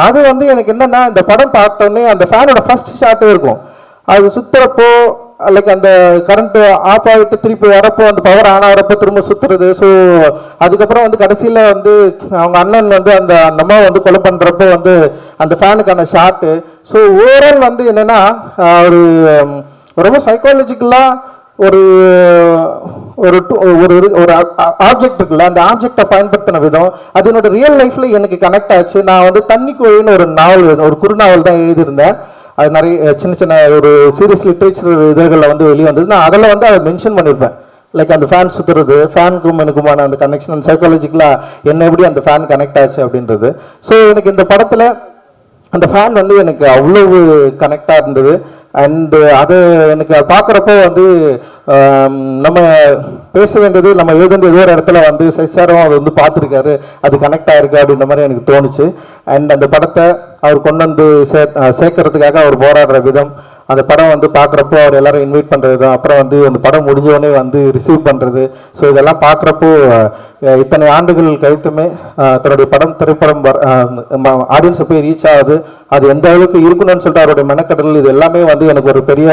அது வந்து எனக்கு என்னென்னா இந்த படம் பார்த்தோன்னே அந்த ஃபேனோட ஃபர்ஸ்ட் ஷாட்டே இருக்கும். அது சுற்றுறப்போ லைக் அந்த கரண்ட்டு ஆஃப் ஆகிட்டு திருப்பி வரப்போ அந்த பவர் ஆன் ஆகிறப்போ திரும்ப சுற்றுறது. ஸோ அதுக்கப்புறம் வந்து கடைசியில் வந்து அவங்க அண்ணன் வந்து அந்த அம்மா வந்து கொலை பண்ணுறப்போ வந்து அந்த ஃபேனுக்கான ஷாட்டு. ஸோ ஓவரால் வந்து என்னென்னா ஒரு ரொம்ப சைக்காலஜிக்கலாக ஒரு ஒரு ஒரு ஆப்ஜெக்ட் இருக்குல்ல, அந்த ஆப்ஜெக்டை பயன்படுத்தின விதம் அது என்னோட ரியல் லைஃப்பில் எனக்கு கனெக்ட் ஆச்சு. நான் வந்து தண்ணி கோயில்னு ஒரு நாவல், ஒரு குறுநாவல் தான் எழுதியிருந்தேன். அது நிறைய சின்ன சின்ன ஒரு சீரியஸ் லிட்ரேச்சர் இதழ்களில் வந்து வெளியே வந்தது. நான் அதில் வந்து அதை மென்ஷன் பண்ணியிருப்பேன். லைக் அந்த ஃபேன் சுற்றுறது, ஃபேனுக்கும் எனக்குமான அந்த கனெக்ஷன் சைக்காலஜிக்கலாக என்ன எப்படி அந்த ஃபேன் கனெக்ட் ஆச்சு அப்படின்றது. ஸோ எனக்கு இந்த படத்தில் அந்த ஃபேன் வந்து எனக்கு அவ்வளவு கனெக்டாக இருந்தது. அண்டு அது எனக்கு பார்க்குறப்போ வந்து நம்ம பேச வேண்டியது நம்ம எழுதுன்ற ஏதோ ஒரு இடத்துல வந்து சைசாரம் அவர் வந்து பார்த்துருக்காரு, அது கனெக்ட் ஆகிருக்கு அப்படின்ற மாதிரி எனக்கு தோணுச்சு. அண்ட் அந்த படத்தை அவர் கொண்டு வந்து சேர்க்கறதுக்காக அவர் போராடுற விதம், அந்த படம் வந்து பார்க்குறப்போ அவர் எல்லாரும் இன்வைட் பண்ணுறது தான், அப்புறம் வந்து அந்த படம் முடிஞ்சோடனே வந்து ரிசீவ் பண்ணுறது. ஸோ இதெல்லாம் பார்க்குறப்போ இத்தனை ஆண்டுகள் கழித்துமே தன்னுடைய திரைப்படம் ஆடியன்ஸை போய் ரீச் ஆகுது, அது எந்த அளவுக்கு இருக்கணும்னு சொல்லிட்டு அவருடைய மெனக்கடல், இது எல்லாமே வந்து எனக்கு ஒரு பெரிய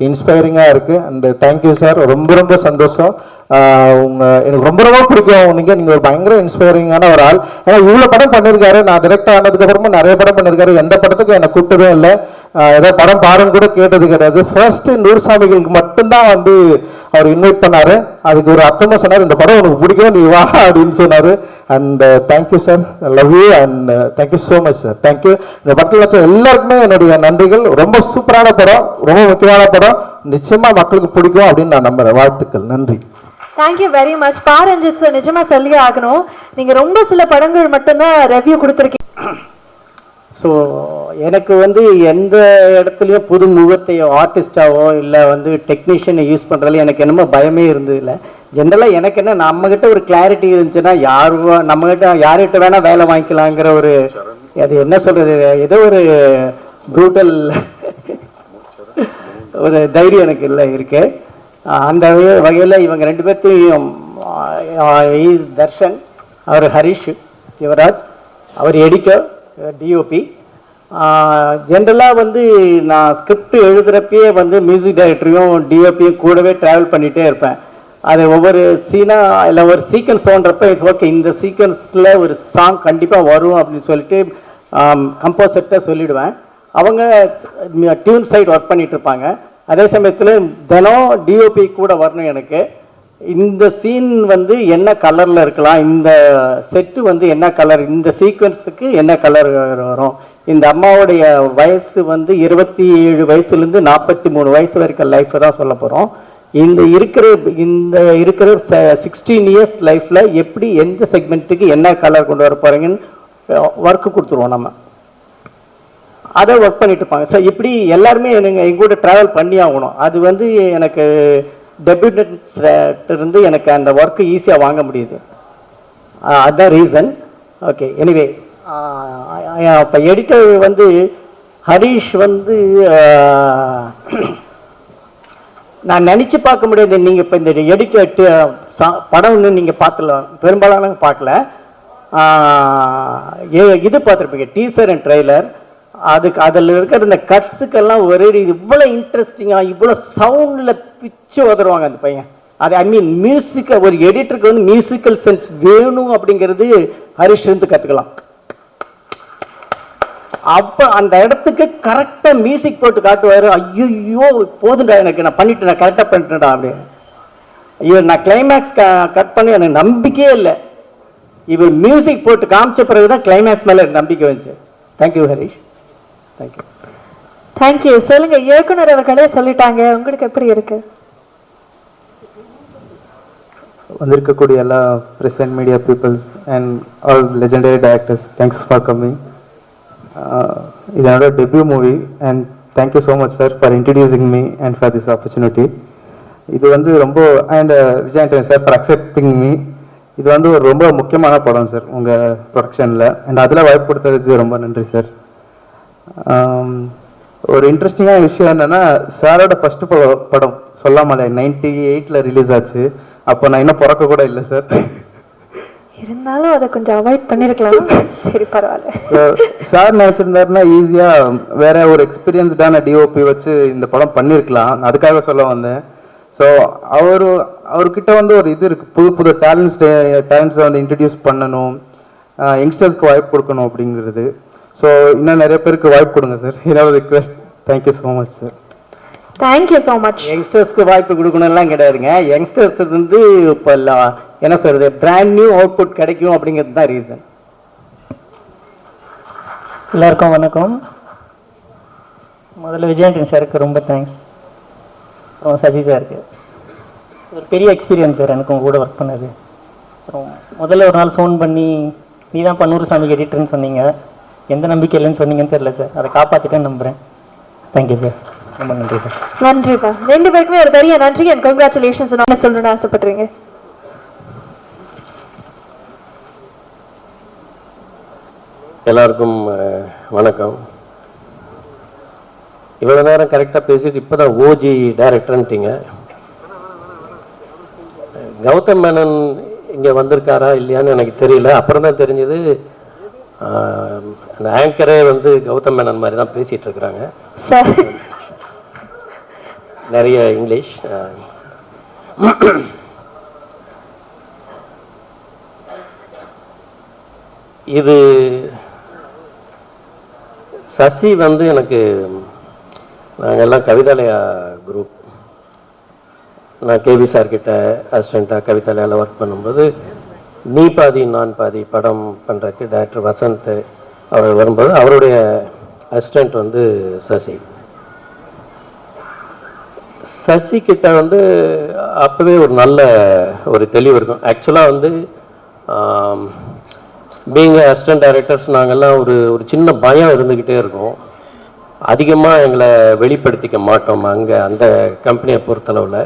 இன்ஸ்பைரிங்காக இருக்குது. அண்ட் தேங்க்யூ சார், ரொம்ப ரொம்ப சந்தோஷம். எனக்கு ரொம்ப ரொம்ப பிடிக்கும். நீங்கள் ஒரு பயங்கர இன்ஸ்பைரிங்கான ஒரு ஆள். ஏன்னா இவ்வளோ படம் பண்ணியிருக்காரு. நான் டிரெக்டாக ஆனதுக்கப்புறமா நிறைய படம் பண்ணியிருக்காரு. எந்த படத்துக்கும் என்னை கூப்பிட்டதே இல்லை, ஏதாவது படம் பாருன்னு கூட கேட்டது கிடையாது. ஃபர்ஸ்ட் நூறுசாமிகளுக்கு மட்டும்தான் வந்து அவர் இன்வைட் பண்ணாரு. அதுக்கு ஒரு அர்த்தமாக சொன்னார், இந்த படம் உனக்கு பிடிக்கும் நீ வா அப்படின்னு சொன்னார். And thank you sir, love you and thank you so much sir. Thank you. இந்த படத்தில் வச்ச எல்லாருக்குமே என்னுடைய நன்றிகள். ரொம்ப சூப்பரான படம், ரொம்ப முக்கியமான படம், நிச்சயமாக மக்களுக்கு பிடிக்கும் அப்படின்னு நான் நம்புறேன். வாழ்த்துக்கள், நன்றி. Thank you very much. Ranjith sir, நிஜமா சொல்லியே ஆகணும், நீங்க ரொம்ப சில படங்கள் மட்டும்தான் ரெவ்யூ கொடுத்துருக்கீங்க. ஸோ எனக்கு வந்து எந்த இடத்துலையும் புது முகத்தையோ ஆர்டிஸ்டாவோ இல்லை வந்து டெக்னீஷியனை யூஸ் பண்ணுறதுல எனக்கு என்னமோ பயமே இருந்ததில்லை. ஜென்ரலாக எனக்கு என்ன, நம்மக்கிட்ட ஒரு கிளாரிட்டி இருந்துச்சுன்னா நம்மக்கிட்ட யார்கிட்ட வேணால் வேலை வாங்கிக்கலாங்கிற ஒரு, அது என்ன சொல்கிறது, ஏதோ ஒரு ப்ரூட்டல் ஒரு தைரியம் எனக்கு இல்லை இருக்கு. அந்த வகையில் இவங்க 2 பேர்த்தையும் இஸ் தர்ஷன், அவர் ஹரிஷ் யுவராஜ், அவர் எடிட்டர் டிஓபி. ஜென்ரலாக வந்து நான் ஸ்கிரிப்ட் எழுதுகிறப்பயே வந்து மியூசிக் டைரக்டரையும் டிஓபியும் கூடவே ட்ராவல் பண்ணிகிட்டே இருப்பேன். அது ஒவ்வொரு சீனாக இல்லை ஒரு சீக்வன்ஸ் தோன்றப்ப இட்ஸ் ஓகே, இந்த சீக்வன்ஸில் ஒரு சாங் கண்டிப்பாக வரும் அப்படின்னு சொல்லிட்டு கம்போசர்கிட்ட சொல்லிவிடுவேன். அவங்க டியூன் சைடு ஒர்க் பண்ணிகிட்டு இருப்பாங்க. அதே சமயத்தில் தினம் டிஓபி கூட வரணும். எனக்கு இந்த சீன் வந்து என்ன கலரில் இருக்கலாம், இந்த செட்டு வந்து என்ன கலர், இந்த சீக்வன்ஸுக்கு என்ன கலர் வரும், இந்த அம்மாவுடைய வயசு வந்து 27 வயசுலேருந்து 43 வயசு வரைக்கும் லைஃப்பை தான் சொல்ல போகிறோம். இந்த இருக்கிற 16 இயர்ஸ் லைஃப்பில் எப்படி எந்த செக்மெண்ட்டுக்கு என்ன கலர் கொண்டு வர போகிறீங்கன்னு ஒர்க்கு கொடுத்துருவோம். நம்ம அதை ஒர்க் பண்ணிட்டு இருப்பாங்க. ஸோ இப்படி எல்லாருமே எங்கள் கூட ட்ராவல் பண்ணி ஆகணும். அது வந்து எனக்கு டெபியூட்டன்ஸ்லேருந்து எனக்கு அந்த ஒர்க்கு ஈஸியாக வாங்க முடியுது. அதுதான் ரீசன். ஓகே, எனிவே இப்போ எடிட்டர் வந்து ஹரிஷ் வந்து நான் நினச்சி பார்க்க முடியாது. நீங்கள் இப்போ இந்த எடிட்டர் படம்னு நீங்கள் பார்த்துல பெரும்பாலான பார்க்கல, இது பார்த்துருப்பீங்க டீசர் அண்ட் ட்ரெய்லர். அதுக்கு அதில் இருக்கிற இந்த கட்ஸுக்கெல்லாம் ஒரே இவ்வளோ இன்ட்ரெஸ்டிங்காக இவ்வளோ சவுண்டில் பிச்சு உதருவாங்க அந்த பையன். அது ஐ மீன் மியூசிக்கை ஒரு எடிட்டருக்கு வந்து மியூசிக்கல் சென்ஸ் வேணும் அப்படிங்கிறது ஹரிஷ்லேருந்து கற்றுக்கலாம். அப்போ அந்த இடத்துக்கு கரெக்டாக மியூசிக் போட்டு காட்டுவார். ஐயோ போதுண்டா, எனக்கு நான் பண்ணிட்டேன், நான் கரெக்டாக பண்ணிட்டேன்டா அப்படி. ஐயோ நான் கிளைமேக்ஸ் கட் பண்ணி எனக்கு நம்பிக்கையே இல்லை. இவர் மியூசிக் போட்டு காமிச்ச பிறகு தான் கிளைமேக்ஸ் மேலே நம்பிக்கை வந்துச்சு. Thank you Harish, thank you. தேங்க்யூ. சொல்லுங்க, இயக்குனர் அவர்களே சொல்லிட்டாங்க, உங்களுக்கு எப்படி இருக்கு? வந்திருக்கக்கூடிய எல்லா press and media peoples and all legendary directors, thanks for coming. இது என்னோட debut movie and thank you so much sir for introducing me and for this opportunity. இது வந்து ரொம்ப and Vijay Antony sir for accepting me. இது வந்து ஒரு ரொம்ப முக்கியமான படம் சார் உங்கள் ப்ரொடக்ஷனில், அண்ட் அதில் வாய்ப்பு கொடுத்ததுக்கு ரொம்ப நன்றி சார். ஒரு இன்ட்ரெஸ்டிங்கான விஷயம் என்னென்னா, சாரோட ஃபஸ்ட்டு படம் சொல்லாமலே 98ல் ரிலீஸ் ஆச்சு. அப்போ நான் இன்னும் பிறக்க கூட இல்லை சார். இருந்தாலும் அதை கொஞ்சம் அவாய்ட் பண்ணிருக்கலாம். சரி பரவாயில்ல. சார் நினச்சிருந்தாருன்னா ஈஸியாக வேற ஒரு எக்ஸ்பீரியன்ஸ்டான டிஓபி வச்சு இந்த படம் பண்ணியிருக்கலாம். அதுக்காக சொல்ல வந்தேன். ஸோ அவர்கிட்ட வந்து ஒரு இது இருக்குது, புது புது டேலண்ட்ஸை வந்து இன்ட்ரடியூஸ் பண்ணணும், யங்ஸ்டர்ஸ்க்கு வாய்ப்பு கொடுக்கணும் அப்படிங்கிறது. ஸோ இன்னும் நிறைய பேருக்கு வாய்ப்பு கொடுங்க சார். என்னோட request. Thank you so much sir. Thank you so much. யங்ஸ்டர்ஸ்க்கு வாய்ப்பு கொடுக்கணும்லாம் கிடையாதுங்க. யங்ஸ்டர்ஸ் வந்து இப்போ என்ன சொல்றது, பிராண்ட் நியூ அவுட்புட் கிடைக்கும் அப்படிங்கிறது தான் ரீசன். எல்லாருக்கும் வணக்கம். முதல்ல விஜய் ஆண்டனி சாருக்கு ரொம்ப தேங்க்ஸ். அப்புறம் சசி சாருக்கு ஒரு பெரிய எக்ஸ்பீரியன்ஸ் சார் எனக்கு உங்க கூட ஒர்க் பண்ணது. அப்புறம் முதல்ல ஒரு நாள் ஃபோன் பண்ணி நீ தான் பன்னூறு சாமிக்கு எடிட்டர்னு சொன்னீங்க. எந்த நம்பிக்கை இல்லைன்னு சொன்னீங்கன்னு தெரியல சார், அதை காப்பாற்றிட்டேன்னு நம்புகிறேன். தேங்க்யூ சார், ரொம்ப நன்றி சார். நன்றிப்பா. ரெண்டு பேருக்குமே ஒரு பெரிய நன்றி அண்ட் கங்க்ராச்சுலேஷன்ஸ். என்ன சொல்லணும்னு ஆசைப்படுறீங்க? எல்லாருக்கும் வணக்கம். இவ்வளோ நேரம் கரெக்டாக பேசிட்டு இப்போ தான் ஓஜி டைரக்டர்ன்ட்டீங்க. கௌதம் மேனன் இங்கே வந்திருக்காரா இல்லையான்னு எனக்கு தெரியல. அப்புறம் தான் தெரிஞ்சது அந்த ஆங்கரே வந்து கௌதம் மேனன் மாதிரி தான் பேசிகிட்டு இருக்கிறாங்க. நிறைய இங்கிலீஷ். இது சசி வந்து எனக்கு, நாங்கள் எல்லாம் கவிதாலயா குரூப், நான் கேவி சார்கிட்ட அசிஸ்டண்ட்டாக கவிதாலயாவில் ஒர்க் பண்ணும்போது நீ பாதி நான் பாதி படம் பண்ணுறதுக்கு டைரக்டர் வசந்த் அவர் வரும்போது அவருடைய அசிஸ்டண்ட் வந்து சசி. சசி கிட்ட வந்து அப்போவே ஒரு நல்ல ஒரு தெளிவு இருக்கும். ஆக்சுவலாக வந்து பீயிங் அசிஸ்டன்ட் டைரக்டர்ஸ் நாங்கள்லாம் ஒரு சின்ன பயம் இருந்துக்கிட்டே இருக்கும். அதிகமாக எங்களை வெளிப்படுத்திக்க மாட்டோம். அங்கே அந்த கம்பெனியை பொறுத்தளவில்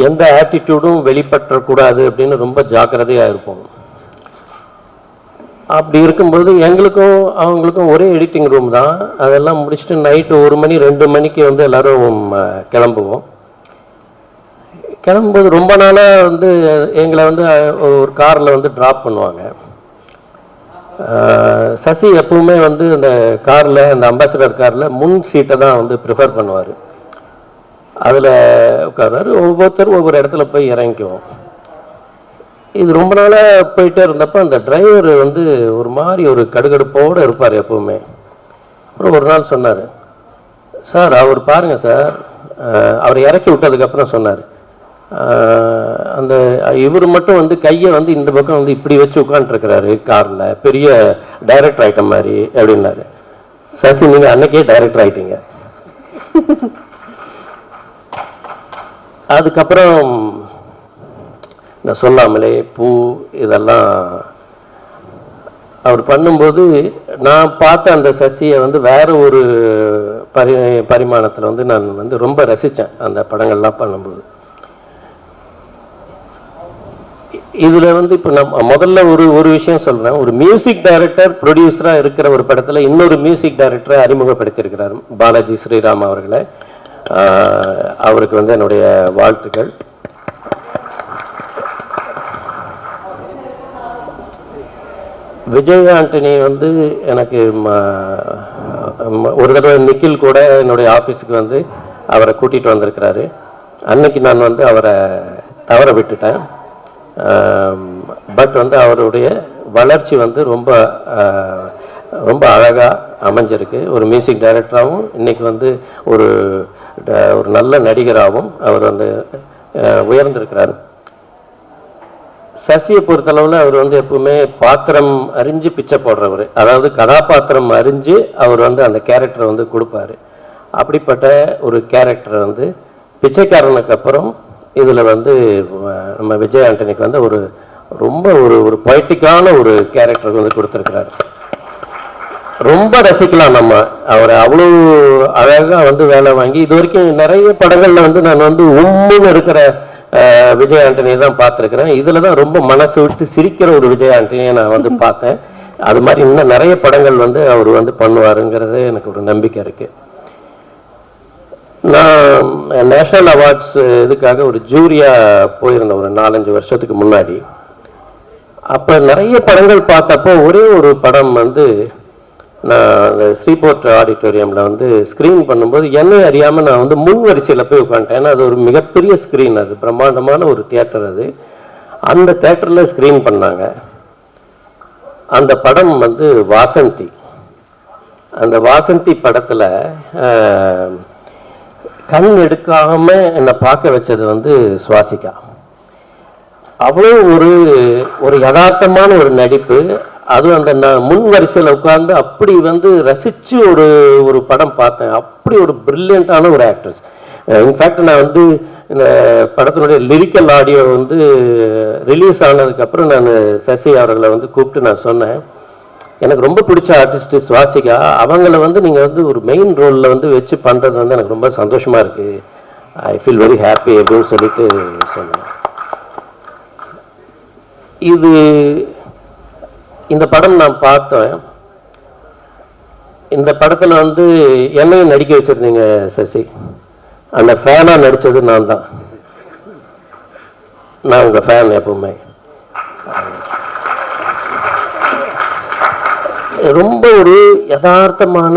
எந்த ஆட்டிடியூடும் வெளிப்பற்றக்கூடாது அப்படின்னு ரொம்ப ஜாக்கிரதையாக இருப்போம். அப்படி இருக்கும்போது எங்களுக்கும் அவங்களுக்கும் ஒரே எடிட்டிங் ரூம் தான். அதெல்லாம் முடிச்சுட்டு நைட்டு 1 மணி 2 மணிக்கு வந்து எல்லோரும் கிளம்புவோம். கிளம்பும்போது ரொம்ப நாளாக வந்து எங்களை வந்து ஒரு காரில் வந்து ட்ராப் பண்ணுவாங்க. சசி எப்பவுமே வந்து அந்த காரில், அந்த அம்பாசிடர் காரில் முன் சீட்டை தான் வந்து ப்ரிஃபர் பண்ணுவார். அதில் உட்கார்றாரு. ஒவ்வொருத்தரும் ஒவ்வொரு இடத்துல போய் இறங்கிக்குவோம். இது ரொம்ப நாளாக போயிட்டே இருந்தப்போ அந்த டிரைவர் வந்து ஒரு மாதிரி ஒரு கடுகடுப்போடு இருப்பார் எப்பவுமே. அப்புறம் ஒரு நாள் சொன்னார், சார் அவர் பாருங்கள் சார், அவரை இறக்கி விட்டதுக்கப்புறம் சொன்னார், அந்த இவர் மட்டும் வந்து கையை வந்து இந்த பக்கம் வந்து இப்படி வச்சு உட்காந்துருக்கிறாரு காரில், பெரிய டைரக்டர் ஐட்டம் மாதிரி அப்படின்னாரு. சசி, நீங்கள் அன்னைக்கே டைரக்டர் ஆகிட்டீங்க. அதுக்கப்புறம் இந்த சொல்லாமலே பூ இதெல்லாம் அவர் பண்ணும்போது நான் பார்த்த அந்த சசியை வந்து வேற ஒரு பரிமாணத்தில் வந்து நான் வந்து ரொம்ப ரசித்தேன் அந்த படங்கள்லாம் பண்ணும்போது. இதில் வந்து இப்போ நம்ம முதல்ல ஒரு விஷயம் சொல்கிறேன். ஒரு மியூசிக் டைரக்டர் ப்ரொடியூசராக இருக்கிற ஒரு படத்தில் இன்னொரு மியூசிக் டைரக்டரை அறிமுகப்படுத்தியிருக்கிறார் பாலாஜி ஸ்ரீராம் அவர்களை. அவருக்கு வந்து என்னுடைய வாழ்த்துக்கள். விஜய் ஆண்டனி வந்து எனக்கு ஒரு தடவை நிக்கில் கூட என்னுடைய ஆஃபீஸுக்கு வந்து அவரை கூட்டிகிட்டு வந்திருக்கிறாரு. அன்னைக்கு நான் வந்து அவரை தவற விட்டுட்டேன். பட் வந்து அவருடைய வளர்ச்சி வந்து ரொம்ப ரொம்ப அழகாக அமைஞ்சிருக்கு. ஒரு மியூசிக் டைரக்டராகவும் இன்றைக்கி வந்து ஒரு ஒரு நல்ல நடிகராகவும் அவர் வந்து உயர்ந்திருக்கிறார். சசியை பொறுத்தளவில் அவர் வந்து எப்பவுமே பாத்திரம் அறிஞ்சு பிச்சை போடுறவர். அதாவது கதாபாத்திரம் அறிஞ்சு அவர் வந்து அந்த கேரக்டரை வந்து கொடுப்பாரு. அப்படிப்பட்ட ஒரு கேரக்டரை வந்து பிச்சைக்காரனுக்கு அப்புறம் இதில் வந்து நம்ம விஜய் ஆண்டனிக்கு வந்து ஒரு ரொம்ப ஒரு பொய்டிக்கான ஒரு கேரக்டர் வந்து கொடுத்துருக்கிறாரு. ரொம்ப ரசிக்கலாம் நம்ம அவரை. அவ்வளோ அழகாக வந்து வேலை வாங்கி இது வரைக்கும் நிறைய படங்களில் வந்து நான் வந்து உம்முன்னு இருக்கிற விஜய் ஆண்டனியை தான் பார்த்துருக்கிறேன். இதில் தான் ரொம்ப மனசு விட்டு சிரிக்கிற ஒரு விஜய் ஆண்டனியை நான் வந்து பார்த்தேன். அது மாதிரி இன்னும் நிறைய படங்கள் வந்து அவர் வந்து பண்ணுவாருங்கிறது எனக்கு ஒரு நம்பிக்கை இருக்குது. நான் நேஷ்னல் அவார்ட்ஸ் இதுக்காக ஒரு ஜூரியாக போயிருந்தேன் ஒரு 4-5 வருஷத்துக்கு முன்னாடி. அப்போ நிறைய படங்கள் பார்த்தப்போ ஒரே ஒரு படம் வந்து நான் அந்த ஸ்ரீபோர்ட் ஆடிட்டோரியமில் வந்து ஸ்க்ரீன் பண்ணும்போது என்னை அறியாமல் நான் வந்து முன் வரிசையில் போய் உட்காந்துட்டேன். ஏன்னா அது ஒரு மிகப்பெரிய ஸ்க்ரீன், அது பிரம்மாண்டமான ஒரு தியேட்டர். அது அந்த தியேட்டரில் ஸ்க்ரீன் பண்ணாங்க. அந்த படம் வந்து வாசந்தி. அந்த வாசந்தி படத்தில் கண் எடுக்காமல் என்னை பார்க்க வச்சது வந்து சுவாசிகா. அவ்வளோ ஒரு யதார்த்தமான ஒரு நடிப்பு. அதுவும் அந்த நான் முன் வரிசையில் உட்கார்ந்து அப்படி வந்து ரசித்து ஒரு படம் பார்த்தேன். அப்படி ஒரு பிரில்லியண்ட்டான ஒரு ஆக்ட்ரஸ். இன்ஃபேக்ட் நான் வந்து இந்த படத்தினுடைய லிரிக்கல் ஆடியோ வந்து ரிலீஸ் ஆனதுக்கப்புறம் நான் சசி அவர்களை வந்து கூப்பிட்டு நான் சொன்னேன், எனக்கு ரொம்ப பிடிச்ச ஆர்டிஸ்ட்டு சுவாசிகா, அவங்கள வந்து நீங்கள் வந்து ஒரு மெயின் ரோலில் வந்து வச்சு பண்ணுறது வந்து எனக்கு ரொம்ப சந்தோஷமாக இருக்குது, ஐ ஃபீல் வெரி ஹாப்பி அப்படின்னு சொல்லிட்டு சொன்னேன். இந்த படம் நான் பார்த்தேன். இந்த படத்தில் வந்து என்னையும் நடிக்க வச்சுருந்தீங்க சசி. அந்த ஃபேனாக நடித்தது நான் தான். நான் உங்கள் ஃபேன் எப்பவுமே. ரொம்ப ஒரு யதார்த்தமான,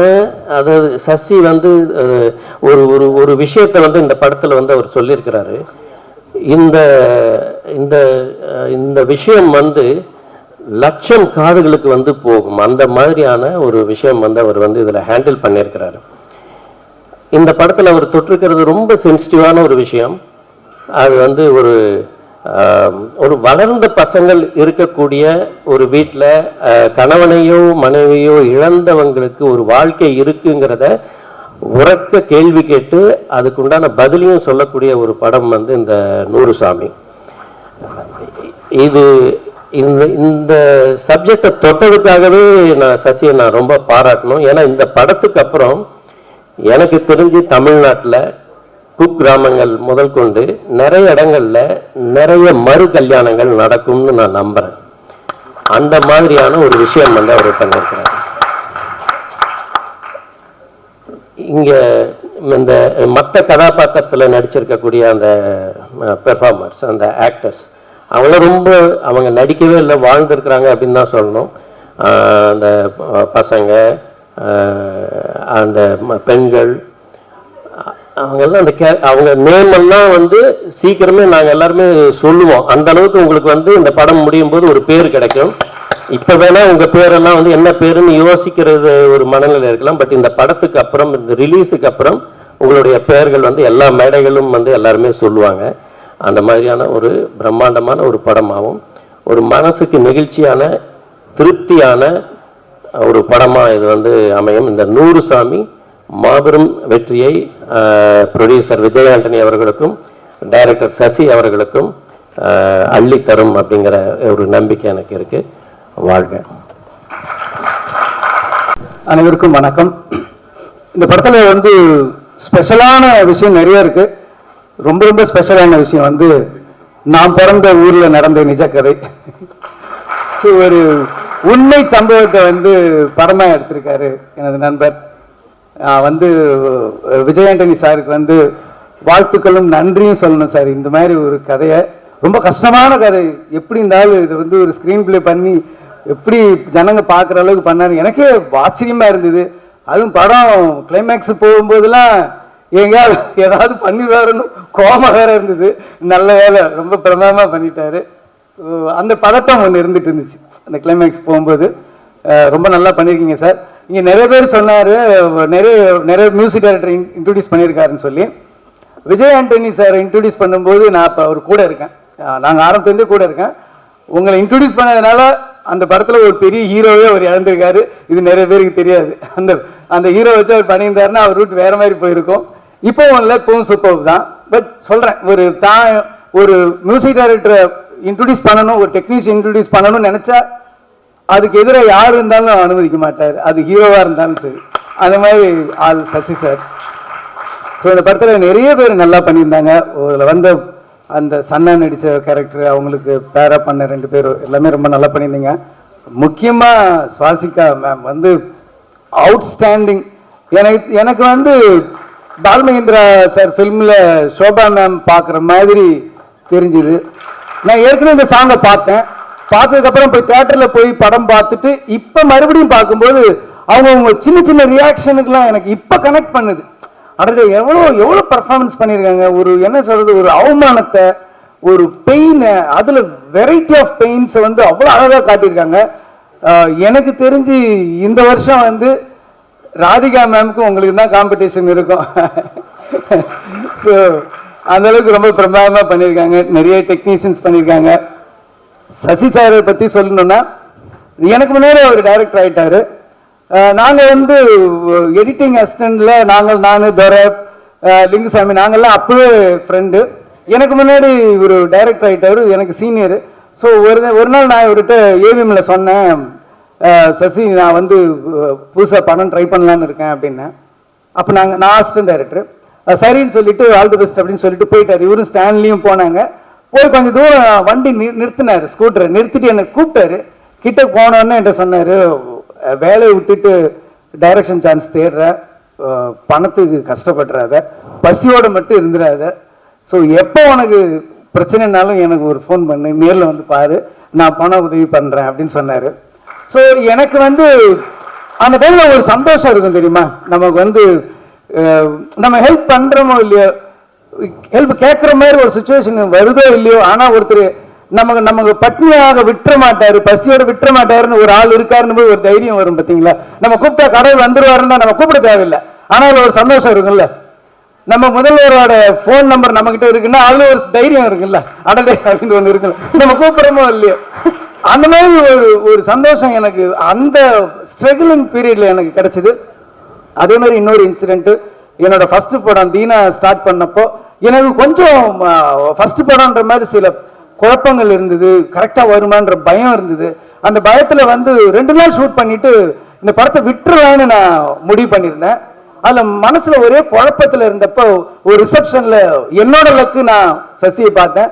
அதாவது சசி வந்து ஒரு விஷயத்தை வந்து இந்த படத்தில் வந்து அவர் சொல்லியிருக்கிறாரு. இந்த விஷயம் வந்து லட்சம் காதுகளுக்கு வந்து போகும். அந்த மாதிரியான ஒரு விஷயம் வந்து அவர் வந்து இதில் ஹேண்டில் பண்ணியிருக்கிறாரு. இந்த படத்தில் அவர் தொட்டிருக்கிறது ரொம்ப சென்சிட்டிவான ஒரு விஷயம். அது வந்து ஒரு வளர்ந்த பசங்கள் இருக்கக்கூடிய ஒரு வீட்டில் கணவனையோ மனைவியோ இழந்தவங்களுக்கு ஒரு வாழ்க்கை இருக்குங்கிறத உறக்க கேள்வி கேட்டு அதுக்குண்டான பதிலையும் சொல்லக்கூடிய ஒரு படம் வந்து இந்த 100 சாமி. இந்த சப்ஜெக்டை தொட்டதுக்காகவே நான் சசியை நான் ரொம்ப பாராட்டணும். ஏன்னா இந்த படத்துக்கு அப்புறம் எனக்கு தெரிஞ்சு தமிழ்நாட்டில் குக்கிராமங்கள் முதல் கொண்டு நிறைய இடங்கள்ல நிறைய மறு கல்யாணங்கள் நடக்கும்னு நான் நம்புறேன். அந்த மாதிரியான ஒரு விஷயம் வந்து அவர் பண்ணியிருக்கிறார். இங்க இந்த மற்ற கதாபாத்திரத்தில் நடிச்சிருக்கக்கூடிய அந்த பெர்ஃபார்மர்ஸ், அந்த ஆக்டர்ஸ், அவங்க நடிக்கவே இல்லை, வாழ்ந்துருக்குறாங்க அப்படின்னு தான் சொல்லணும். அந்த பசங்க, அந்த பெண்கள், அவங்கெல்லாம் அவங்க நேமெல்லாம் வந்து சீக்கிரமே நாங்கள் எல்லாருமே சொல்லுவோம். அந்த அளவுக்கு உங்களுக்கு வந்து இந்த படம் முடியும் போது ஒரு பேர் கிடைக்கும். இப்போ வேணா உங்கள் பேரெல்லாம் வந்து என்ன பேருன்னு யோசிக்கிறது ஒரு மனநிலை இருக்கலாம். பட் இந்த படத்துக்கு அப்புறம், இந்த ரிலீஸுக்கு அப்புறம் உங்களுடைய பெயர்கள் வந்து எல்லா மேடைகளும் வந்து எல்லாருமே சொல்லுவாங்க. அந்த மாதிரியான ஒரு பிரம்மாண்டமான ஒரு படமாகவும் ஒரு மனசுக்கு நெகிழ்ச்சியான திருப்தியான ஒரு படமாக இது வந்து அமையும். இந்த 100 சாமி மாபெரும் வெற்றியை ப்ரொடியூசர் விஜய் ஆண்டனி அவர்களுக்கும் டைரக்டர் சசி அவர்களுக்கும் அள்ளி தரும் அப்படிங்கிற ஒரு நம்பிக்கை எனக்கு இருக்கு. வாழ்க. அனைவருக்கும் வணக்கம். இந்த படத்தில் வந்து ஸ்பெஷலான விஷயம் நிறைய இருக்கு. ரொம்ப ரொம்ப ஸ்பெஷலான விஷயம் வந்து நான் பிறந்த ஊரில் நடந்த நிஜ கதை. ஸோ ஒரு உண்மை சம்பவத்தை வந்து படமாக எடுத்திருக்காரு எனது நண்பர். வந்து விஜய் ஆண்டனி சாருக்கு வந்து வாழ்த்துக்களும் நன்றியும் சொல்லணும் சார். இந்த மாதிரி ஒரு கதையை, ரொம்ப கஷ்டமான கதை, எப்படி இருந்தாலும் இது வந்து ஒரு ஸ்க்ரீன் பிளே பண்ணி எப்படி ஜனங்க பார்க்குற அளவுக்கு பண்ணாரு, எனக்கே ஆச்சரியமா இருந்தது. அதுவும் படம் கிளைமேக்ஸ் போகும்போதெல்லாம் எங்கேயாவது ஏதாவது பண்ணிடுவாருன்னு கோபம் வேற இருந்தது. நல்ல வேலை, ரொம்ப பிரமாதமாக பண்ணிட்டாரு. ஸோ அந்த பதட்டம் ஒன்று இருந்துட்டு இருந்துச்சு அந்த கிளைமேக்ஸ் போகும்போது. ரொம்ப நல்லா பண்ணியிருக்கீங்க சார். இங்கே நிறைய பேர் சொன்னார், நிறைய மியூசிக் டைரக்டர் இன்ட்ரடியூஸ் பண்ணியிருக்காருன்னு சொல்லி. விஜய் ஆண்டனி சார் இன்ட்ரடியூஸ் பண்ணும்போது நான் இப்போ அவர் கூட இருக்கேன், நாங்கள் ஆரம்பத்துலேருந்தே கூட இருக்கேன். உங்களை இன்ட்ரடியூஸ் பண்ணதுனால அந்த படத்தில் ஒரு பெரிய ஹீரோவே அவர் இழந்திருக்காரு. இது நிறைய பேருக்கு தெரியாது. அந்த ஹீரோ வச்சு அவர் பண்ணியிருந்தாருன்னா அவர் ரூட் வேற மாதிரி போயிருக்கும். இப்போவும் இல்லை, இப்போவும் சூப்பர் தான். பட் சொல்கிறேன், ஒரு மியூசிக் டைரக்டரை இன்ட்ரடியூஸ் பண்ணணும், ஒரு டெக்னீஷியன் இன்ட்ரடியூஸ் பண்ணணும்னு நினச்சா அதுக்கு எதிராக யார் இருந்தாலும் அனுமதிக்க மாட்டார், அது ஹீரோவாக இருந்தாலும் சரி. அந்த மாதிரி ஆள் சசி சார். ஸோ இந்த படத்தில் நிறைய பேர் நல்லா பண்ணியிருந்தாங்க. அதில் வந்த அந்த சன்னா நடித்த கேரக்டர், அவங்களுக்கு பேரா பண்ண 2 பேர் எல்லாமே ரொம்ப நல்லா பண்ணியிருந்தீங்க. முக்கியமாக சுவாசிகா மேம் வந்து அவுட்ஸ்டாண்டிங். எனக்கு வந்து பால்மகேந்திரா சார் ஃபிலிமில் சோபா மேம் பார்க்குற மாதிரி தெரிஞ்சுது. நான் ஏற்கனவே இந்த சாங்கை பார்த்ததுக்கப்புறம் போய் தியேட்டரில் போய் படம் பார்த்துட்டு இப்போ மறுபடியும் பார்க்கும்போது அவங்க சின்ன சின்ன ரியாக்ஷனுக்கெல்லாம் எனக்கு இப்போ கனெக்ட் பண்ணுது. அடடே, எவ்வளோ பர்ஃபார்மன்ஸ் பண்ணியிருக்காங்க. ஒரு என்ன சொல்கிறது, ஒரு அவமானத்தை, ஒரு பெயினை, அதில் வெரைட்டி ஆஃப் பெயின்ஸை வந்து அவ்வளோ அழகாக காட்டியிருக்காங்க. எனக்கு தெரிஞ்சு இந்த வருஷம் வந்து ராதிகா மேம்க்கும் உங்களுக்கு தான் காம்படிஷன் இருக்கும். ஸோ அந்தளவுக்கு ரொம்ப பிரமாதமாக பண்ணியிருக்காங்க. நிறைய டெக்னீஷியன்ஸ் பண்ணியிருக்காங்க. சசி சாரை பற்றி சொல்லணுன்னா, எனக்கு முன்னாடி அவர் டைரக்டர் ஆகிட்டார். நாங்கள் வந்து எடிட்டிங் அசிஸ்டண்டில் நான் துரை, லிங்குசாமி, நாங்கள்லாம் அப்போவே ஃப்ரெண்டு. எனக்கு முன்னாடி ஒரு டைரக்டர் ஆகிட்டார், எனக்கு சீனியரு. ஸோ ஒரு நாள் நான் இவர்கிட்ட ஏவிஎம்மில் சொன்னேன், சசி நான் வந்து புதுசாக படம் ட்ரை பண்ணலான்னு இருக்கேன் அப்படின்னேன். அப்போ நான் அசிஸ்டன்ட் டைரக்டர். சரின்னு சொல்லிட்டு ஆல் தி பெஸ்ட் அப்படின்னு சொல்லிட்டு போயிட்டார். இவரும் ஸ்டான்லியும் போனாங்க. போய் கொஞ்சம் தூரம் வண்டி நிறுத்தினார், ஸ்கூட்டரை நிறுத்திட்டு என்னை கூப்பிட்டாரு. கிட்ட போனோன்னு என்கிட்ட சொன்னார், வேலையை விட்டுட்டு டைரக்ஷன் சான்ஸ் தேடுற, பணத்துக்கு கஷ்டப்படுறாத, பசியோடு மட்டும் இருந்துடாத. ஸோ எப்போ உனக்கு பிரச்சனைனாலும் எனக்கு ஒரு ஃபோன் பண்ணு, நேரில் வந்து பாரு, நான் பண உதவி பண்ணுறேன் அப்படின்னு சொன்னார். ஸோ எனக்கு வந்து அந்த டைமில் ஒரு சந்தோஷம் இருக்கும் தெரியுமா. நமக்கு வந்து நம்ம ஹெல்ப் பண்ணுறோமோ இல்லையோ, ஹெல்ப் கேட்குற மாதிரி ஒரு சுச்சுவேஷன் வருதோ இல்லையோ, ஆனால் ஒருத்தர் நமக்கு பட்னியாக விட்டுற மாட்டாரு, பசியோட விட்டுற மாட்டாருன்னு ஒரு ஆள் இருக்காருன்னு போய் ஒரு தைரியம் வரும் பார்த்தீங்களா. நம்ம கூப்பிட்டா கடவுள் வந்துருவாருன்னா நம்ம கூப்பிட தேவையில்லை, ஆனால் ஒரு சந்தோஷம் இருக்குல்ல. நம்ம முதல்வரோட ஃபோன் நம்பர் நம்ம கிட்ட இருக்குன்னா அதுல ஒரு தைரியம் இருக்குல்ல, அடடே அப்படின்னு ஒன்று இருக்குல்ல, நம்ம கூப்பிடுறோமோ இல்லையோ. அந்த மாதிரி ஒரு சந்தோஷம் எனக்கு அந்த ஸ்ட்ரகிளிங் பீரியட்ல எனக்கு கிடைச்சது. அதே மாதிரி இன்னொரு இன்சிடென்ட், என்னோட ஃபர்ஸ்ட் படம் தீனா ஸ்டார்ட் பண்ணப்போ எனக்கு கொஞ்சம் ஃபர்ஸ்ட் படம்ன்ற மாதிரி சில குழப்பங்கள் இருந்தது, கரெக்டா வருமான்ற பயம் இருந்தது. அந்த பயத்துல வந்து 2 நாள் ஷூட் பண்ணிட்டு இந்த படத்தை விட்டுறலான்னு நான் முடிவு பண்ணியிருந்தேன். அதுல மனசுல ஒரே குழப்பத்துல இருந்தப்போ ஒரு ரிசப்ஷன்ல என்னோட லக்கு நான் சசியை பார்த்தேன்.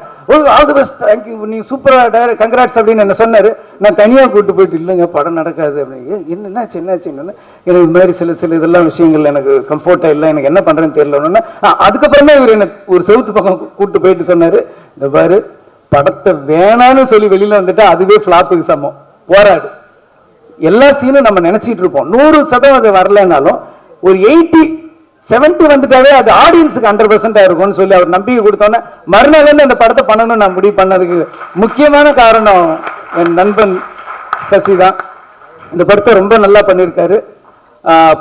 ஆல் தி பெஸ்ட், தேங்க்யூ, நீ சூப்பரா டைரக்ட், கங்க்ராட்ஸ் அப்படின்னு என்ன சொன்னாரு. நான் தனியா கூப்பிட்டு போயிட்டு இல்லைங்க படம் நடக்காது அப்படின்னு. என்னாச்சு எனக்கு இது மாதிரி சில இதெல்லாம் விஷயங்கள் எனக்கு கம்ஃபர்ட்டா இல்லை, எனக்கு என்ன பண்றேன்னு தெரியல. அதுக்கப்புறமே இவர் என்ன ஒரு செவுத்து பக்கம் கூப்பிட்டு போயிட்டு சொன்னாரு, இந்த பாரு படத்தை வேணான்னு சொல்லி வெளியில வந்துட்டா அதுவே ஃபிளாப்புக்கு சமம், போராடு. எல்லா சீனும் நம்ம நினைச்சிட்டு இருப்போம் 100% வரலனாலும் ஒரு 80-70 வந்துட்டாவே அது ஆடியன்ஸுக்கு 100% இருக்கும்னு சொல்லி அவர் நம்பிக்கை கொடுத்தோன்னே மறுநாள் அந்த படத்தை பண்ணணும்னு நான் முடிவு பண்ணதுக்கு முக்கியமான காரணம் என் நண்பன் சசி தான். இந்த படத்தை ரொம்ப நல்லா பண்ணியிருக்காரு.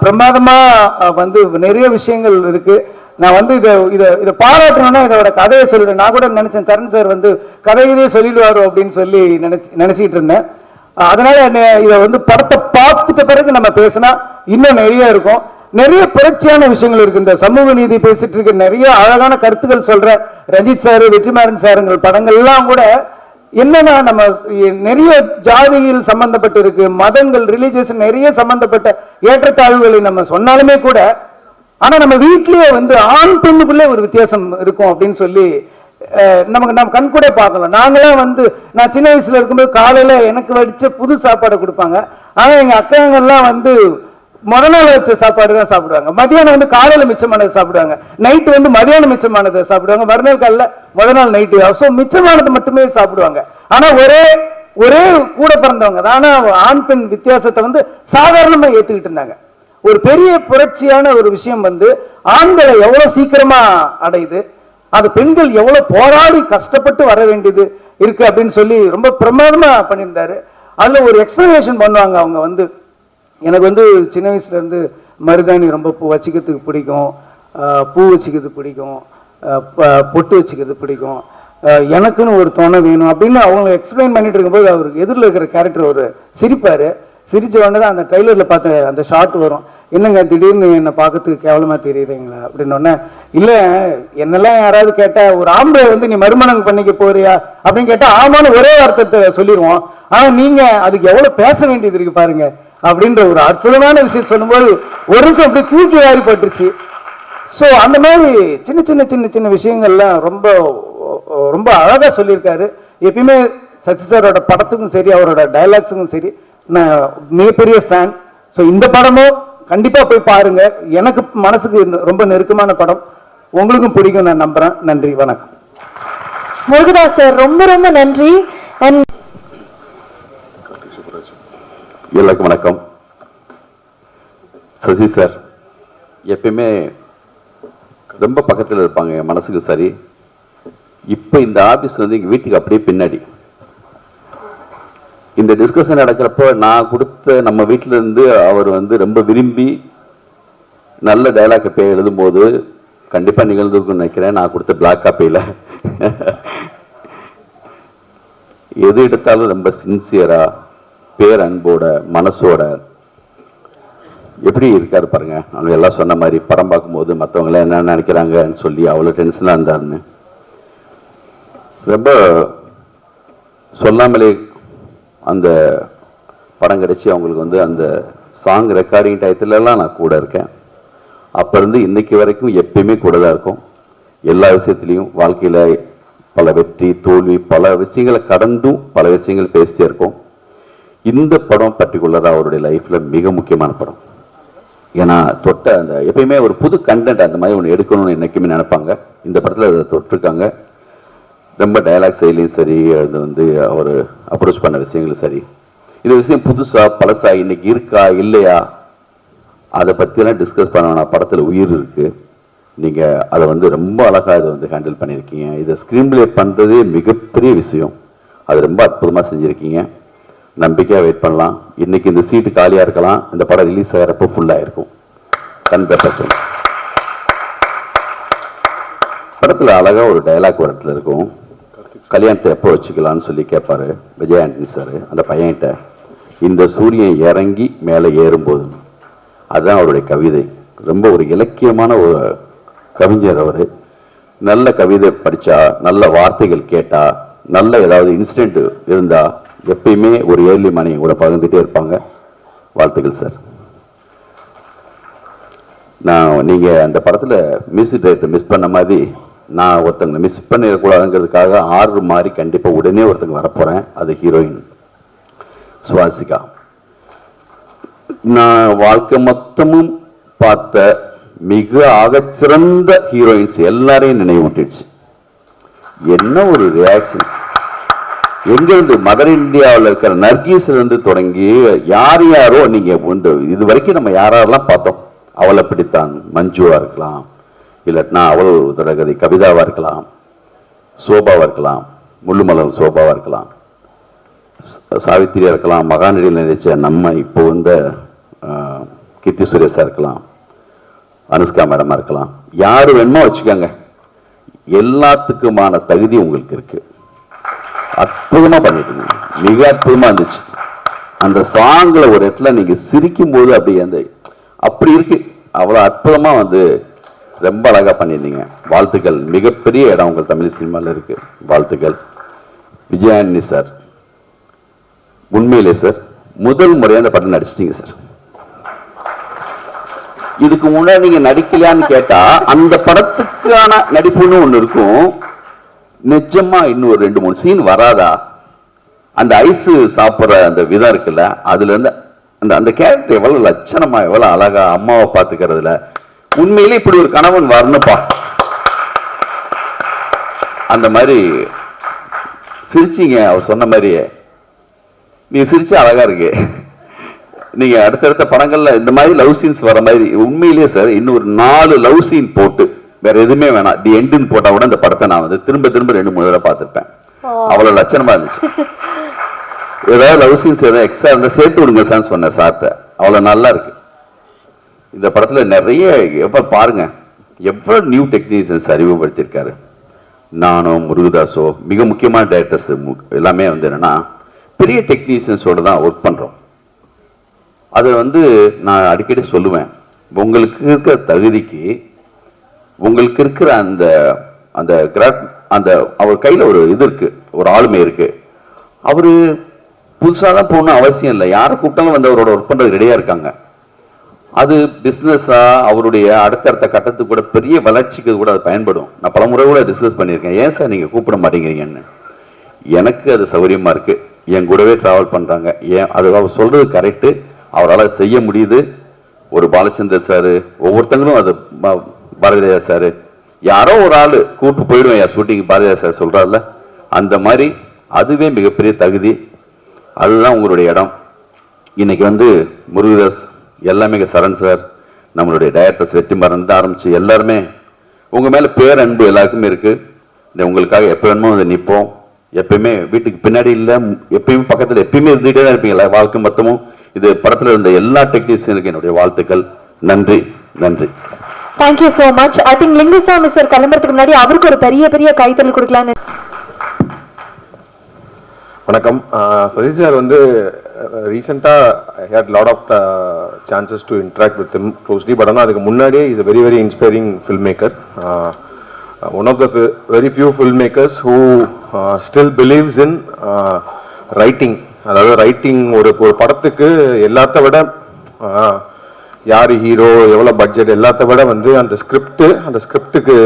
பிரமாதமா வந்து நிறைய விஷயங்கள் இருக்கு. நான் வந்து இதை பாராட்டணும்னா இதோட கதையை சொல்லிடுவேன். நான் கூட நினைச்சேன் சரண் சார் வந்து கதையதே சொல்லிடுவாரோ அப்படின்னு சொல்லி நினைச்சிட்டு இருந்தேன். அதனால இதை வந்து படத்தை பார்த்துட்ட பிறகு நம்ம பேசினா இன்னும் நிறைய இருக்கும். நிறைய புரட்சியான விஷயங்கள் இருக்கு. இந்த சமூக நீதி பேசிட்டு இருக்க நிறைய அழகான கருத்துக்கள் சொல்ற ரஞ்சித் சார், வெற்றிமாறன் சாருங்கள் படங்கள் எல்லாம் கூட என்னன்னா நம்ம நிறைய ஜாதியில் சம்பந்தப்பட்டு இருக்கு, மதங்கள், ரிலீஜியஸ் நிறைய சம்பந்தப்பட்ட ஏற்றத்தாழ்வுகளை நம்ம சொன்னாலுமே கூட, ஆனா நம்ம வீட்லயே வந்து ஆண் பெண்ணுக்குள்ளே ஒரு வித்தியாசம் இருக்கும் அப்படின்னு சொல்லி நம்ம கண் கூட பார்க்கலாம். நாங்களாம் வந்து நான் சின்ன வயசுல இருக்கும்போது காலையில எனக்கு வடிச்ச புது சாப்பாடை கொடுப்பாங்க. ஆனா எங்க அக்காங்கெல்லாம் வந்து முதல் நாள் வச்ச சாப்பாடு தான் சாப்பிடுவாங்க. மதியானம் வந்து காலையில மிச்சமானதை சாப்பிடுவாங்க, நைட்டு வந்து மதியானம் மிச்சமானதை சாப்பிடுவாங்க, மறுநாள் காலைல முதல் நாள் நைட்டு ஸோ மிச்சமானது மட்டுமே சாப்பிடுவாங்க. ஆனா ஒரே ஒரே கூட பிறந்தவங்க தான், ஆனா ஆண் பெண் வித்தியாசத்தை வந்து சாதாரணமா ஏத்துக்கிட்டு இருந்தாங்க. ஒரு பெரிய புரட்சியான ஒரு விஷயம் வந்து ஆண்களை எவ்வளவு சீக்கிரமா அடையுது, அது பெண்கள் எவ்வளவு போராடி கஷ்டப்பட்டு வர வேண்டியது இருக்கு அப்படின்னு சொல்லி ரொம்ப பிரமாதமா பண்ணியிருந்தாரு. அதுல ஒரு எக்ஸ்பிளனேஷன் பண்ணுவாங்க அவங்க வந்து, எனக்கு வந்து சின்ன வயசுல இருந்து மருதாணி ரொம்ப வச்சுக்கிறதுக்கு பிடிக்கும், பூ வச்சுக்கிறது பிடிக்கும், பொட்டு வச்சுக்கிறது பிடிக்கும், எனக்குன்னு ஒரு துணை வேணும் அப்படின்னு அவங்க எக்ஸ்பிளைன் பண்ணிட்டு இருக்கும்போது அவருக்கு எதிரில் இருக்கிற கேரக்டர் ஒரு சிரிப்பாரு. சிரிச்ச உடனே தான் அந்த ட்ரைலர்ல பார்த்த அந்த ஷார்ட் வரும், என்னங்க திடீர்னு என்னை பார்க்கறதுக்கு கேவலமா தெரியுறீங்களா அப்படின்னு. இல்ல என்னெல்லாம் யாராவது கேட்டா ஒரு ஆம்பளை வந்து நீ மறுமணம் பண்ணிக்க போறியா அப்படின்னு கேட்டா ஆமான்னு ஒரே வார்த்தை சொல்லிடுவோம், ஆனா நீங்க அதுக்கு எவ்வளவு பேச வேண்டியது இருக்கு பாருங்க அப்படின்ற ஒரு அற்புதமான விஷயம் சொல்லும்போது ஒரு நிமிஷம் அப்படி தூக்கி வாரி பட்டுருச்சு. ஸோ அந்த மாதிரி சின்ன சின்ன சின்ன சின்ன விஷயங்கள்லாம் ரொம்ப ரொம்ப அழகா சொல்லியிருக்காரு. எப்பயுமே சசி சாரோட படத்துக்கும் சரி அவரோட டைலாக்ஸுக்கும் சரி நான் மிகப்பெரிய ஃபேன். ஸோ இந்த படமும் கண்டிப்பா போய் பாருங்க, எனக்கு மனசுக்கு ரொம்ப நெருக்கமான படம், உங்களுக்கும் பிடிக்கும் நான் நம்புறேன். நன்றி, வணக்கம். முருகதாஸ் சார் ரொம்ப ரொம்ப நன்றி. எல்லாருக்கும் வணக்கம். சசி சார் எப்பயுமே ரொம்ப பக்கத்தில் இருப்பாங்க, என் மனசுக்கு சரி. இப்போ இந்த ஆபீஸ் வந்து எங்கள் வீட்டுக்கு அப்படியே பின்னாடி. இந்த டிஸ்கஷன் நடக்கிறப்போ நான் கொடுத்த நம்ம வீட்டில இருந்து அவர் வந்து ரொம்ப விரும்பி நல்ல டைலாக் எப்போ எழுதும்போது கண்டிப்பாக நிகழ்ந்துருக்குன்னு நினைக்கிறேன். நான் கொடுத்த பிளாக் காப்பியில் எது எடுத்தாலும் ரொம்ப சின்சியரா பேரன்போட மனசோட எப்படி இருக்காரு பாருங்க. அவங்க எல்லாம் சொன்ன மாதிரி படம் பார்க்கும்போது மற்றவங்களாம் என்ன நினைக்கிறாங்கன்னு சொல்லி அவ்வளோ டென்ஷனாக இருந்தாருன்னு ரொம்ப சொல்லாமலே அந்த படம் கிடைச்சி அவங்களுக்கு வந்து அந்த சாங் ரெக்கார்டிங் டயத்துலலாம் நான் கூட இருக்கேன். அப்போ இருந்து இன்னைக்கு வரைக்கும் எப்பயுமே கூட தான் இருக்கும். எல்லா விஷயத்துலையும் வாழ்க்கையில் பல வெற்றி தோல்வி பல விஷயங்களை கடந்தும் பல விஷயங்கள் பேசிட்டே இருக்கும். இந்த படம் பர்டிகுலராக அவருடைய லைஃப்பில் மிக முக்கியமான படம். ஏன்னா தொட்ட அந்த எப்பயுமே ஒரு புது கண்டென்ட் அந்த மாதிரி ஒன்று எடுக்கணும்னு என்னைக்குமே நினைப்பாங்க. இந்த படத்தில் அதை தொட்டிருக்காங்க. ரொம்ப டைலாக் செயலையும் சரி, அது வந்து அவர் அப்ரோச் பண்ண விஷயங்களும் சரி, இந்த விஷயம் புதுசா பழசா இன்னைக்கு இருக்கா இல்லையா அதை பற்றியெல்லாம் டிஸ்கஸ் பண்ண படத்தில் உயிர் இருக்கு. நீங்கள் அதை வந்து ரொம்ப அழகாக அதை வந்து ஹேண்டில் பண்ணியிருக்கீங்க. இதை ஸ்க்ரீன் பிளே பண்ணுறதே மிகப்பெரிய விஷயம். அது ரொம்ப அற்புதமாக செஞ்சுருக்கீங்க. நம்பிக்கையாக வெயிட் பண்ணலாம். இன்னைக்கு இந்த சீட்டு காலியாக இருக்கலாம், இந்த படம் ரிலீஸ் ஆகிறப்போ ஃபுல்லாக இருக்கும் 100%. படத்தில் அழகாக ஒரு டைலாக் ஒரு இடத்துல இருக்கும், கல்யாணத்தை எப்போ வச்சுக்கலான்னு சொல்லி கேட்பாரு விஜய் ஆண்டனி சார் அந்த பையன்கிட்ட. இந்த சூரியன் இறங்கி மேலே ஏறும்போது, அதுதான் அவருடைய கவிதை. ரொம்ப ஒரு இலக்கியமான ஒரு கவிஞர் அவர். நல்ல கவிதை படித்தா, நல்ல வார்த்தைகள் கேட்டால், நல்ல ஏதாவது இன்சிடென்ட் இருந்தால் எப்பயுமே ஒரு ஏர்லி மணி கூட பகிர்ந்துட்டே இருப்பாங்க. வாழ்த்துக்கள் சார். நீங்கள் அந்த படத்தில் மியூசிக் டைரக்டர் மிஸ் பண்ண மாதிரி நான் ஒருத்தங்க மிஸ் பண்ணிடக்கூடாதுங்கிறதுக்காக ஆர்டர் மாதிரி கண்டிப்பாக உடனே ஒருத்தங்க வரப்போகிறேன். அது ஹீரோயின் சுவாசிகா. நான் வாழ்க்கை மொத்தமும் பார்த்த மிக ஆகச்சிறந்த ஹீரோயின்ஸ் எல்லாரையும் நினைவூட்டிடுச்சு. என்ன ஒரு ரியாக்ஷன்ஸ்! எங்கிருந்து மதர் இந்தியாவில் இருக்கிற நர்கீஸ்ல இருந்து தொடங்கி யார் யாரோ நீங்க இது வரைக்கும் நம்ம யாரெல்லாம் பார்த்தோம். அவளை பிடித்தான் மஞ்சுவா இருக்கலாம், இல்லாட்டினா அவள் ஒரு தொடர்கதை கவிதாவா இருக்கலாம், சோபாவா இருக்கலாம், முள்ளுமலர் சோபாவா இருக்கலாம், சாவித்திரியா இருக்கலாம், மகாநடியில் நினைச்ச நம்ம இப்போ வந்த கீர்த்தி சுரேஷா இருக்கலாம், அனுஷ்கா மேடமா இருக்கலாம், யாரு வேணுமோ வச்சுக்கோங்க. எல்லாத்துக்குமான தகுதி உங்களுக்கு இருக்கு. அற்புதமா பண்ணிட்டீங்க, மிக அற்புதமா இருந்துச்சு. அந்த சாங்ல ஒரு இடத்துல நீங்க சிரிக்கும் போது அப்படி அந்த அப்படி இருக்கு, அவ்வளவு அற்புதமா வந்து ரொம்ப அழகா பண்ணியிருந்தீங்க. வாழ்த்துக்கள். மிகப்பெரிய இடம் உங்கள் தமிழ் சினிமாவில் இருக்கு. வாழ்த்துக்கள். விஜயானி சார், உண்மையிலே சார் முதல் முறையாக அந்த படம் நடிச்சிட்டீங்க சார். இதுக்கு முன்னாடி நீங்க நடிக்கலான்னு கேட்டா அந்த படத்துக்கான நடிப்புன்னு ஒண்ணு இருக்கும். நிஜமா இன்னும் ஒரு 2-3 சீன் வராதா? அந்த ஐஸ் சாப்பிட்ற அந்த விதம் இருக்குல்ல, அதுல இருந்து அந்த அந்த கேரக்டர் எவ்வளவு லட்சணமா எவ்வளவு அழகா அம்மாவை பாத்துக்கிறதுல உண்மையிலே இப்படி ஒரு கணவன் வரணுப்பா. அந்த மாதிரி சிரிச்சிங்க அவர் சொன்ன மாதிரியே. நீ சிரிச்சு அழகா இருக்கு. நீங்க அடுத்தடுத்த படங்கள்ல இந்த மாதிரி லவ் சீன்ஸ் வர மாதிரி உண்மையிலேயே சார் இன்னும் ஒரு 4 லவ் சீன் போட்டு வேற எதுவுமே வேணாம், தி எண்டுன்னு போட்டா கூட இந்த படத்தை நான் வந்து திரும்ப திரும்ப 2-3 தடவை பார்த்துருப்பேன். அவ்வளவு லட்சணமா இருந்துச்சு. ஏதாவது லவ் சீன்ஸ் ஏதாவது எக்ஸ்ட்ரா இருந்தா சேர்த்து விடுங்க சார் சொன்னேன் சார்ட்ட. அவ்வளவு நல்லா இருக்கு இந்த படத்துல. நிறைய எப்ப பாருங்க எவ்வளவு நியூ டெக்னீஷியன்ஸ் அறிமுகப்படுத்தியிருக்காரு. நானும் முருகதாஸோ மிக முக்கியமான டைரக்டர்ஸ் எல்லாமே வந்து என்னன்னா பெரிய டெக்னீஷியன்ஸோட தான் ஒர்க் பண்றோம். அதை வந்து நான் அடிக்கடி சொல்லுவேன், உங்களுக்கு இருக்கிற தகுதிக்கு உங்களுக்கு இருக்கிற அந்த அந்த அந்த அவர் கையில ஒரு இது இருக்கு, ஒரு ஆளுமை இருக்கு. அவரு புதுசாக தான் போகணும் அவசியம் இல்லை, யாரை கூப்பிட்டாலும் வந்து அவரோட ஒர்க் பண்றது ரெடியா இருக்காங்க. அது பிஸ்னஸா அவருடைய அடுத்தடுத்த கட்டத்துக்கு கூட பெரிய வளர்ச்சிக்கு கூட அது பயன்படும். நான் பல முறை கூட டிஸ்கஸ் பண்ணியிருக்கேன், ஏன் சார் நீங்க கூப்பிட மாட்டேங்கிறீங்கன்னு. எனக்கு அது சௌகரியமா இருக்கு, என் கூடவே டிராவல் பண்றாங்க. ஏன் அது அவர் சொல்றது கரெக்டு, அவரால் செய்ய முடியுது. ஒரு பாலச்சந்தர் சார், ஒவ்வொருத்தங்களும் அது பாரதிராஜா சார், யாரோ ஒரு ஆள் கூப்பிட்டு போயிடுவேன் ஷூட்டிங் பாரதிராஜா சார் சொல்றாருல, அந்த மாதிரி அதுவே மிகப்பெரிய தகுதி. அதுதான் உங்களுடைய இடம். இன்னைக்கு வந்து முருகதாஸ் எல்லாமே சரண் சார், நம்மளுடைய டைரக்டர்ஸ் வெற்றிமாறன் ஆரம்பிச்சு எல்லாருமே உங்க மேல பேரன்பு எல்லாருக்குமே இருக்கு. உங்களுக்காக எப்ப வேணுமோ வந்து நிற்போம். எப்பயுமே வீட்டுக்கு பின்னாடி இல்ல, எப்பயுமே பக்கத்துல எப்பயுமே இருந்துகிட்டே தான் இருப்பீங்களா வாழ்க்கை மொத்தமும். இது படத்துல இருந்த எல்லா டெக்னீஷியனுக்கு என்னுடைய வாழ்த்துக்கள். நன்றி நன்றி. Thank you so much. I think Lingusamy sir கிளம்புறதுக்கு முன்னாடி அவருக்கு ஒரு பெரிய பெரிய கைத்தல் கொடுக்கலான்னு. வணக்கம். சசி சார் வந்து ரீசெண்டாக I had lot of chances to interact with him closely. But ஆனால் அதுக்கு முன்னாடியே is a very very inspiring film maker. One of the very few film makers who still believes in writing. அதாவது writing ஒரு படத்துக்கு எல்லாத்த விட யார் hero, எவ்வளோ பட்ஜெட், எல்லாத்த விட வந்து அந்த ஸ்கிரிப்டுக்கு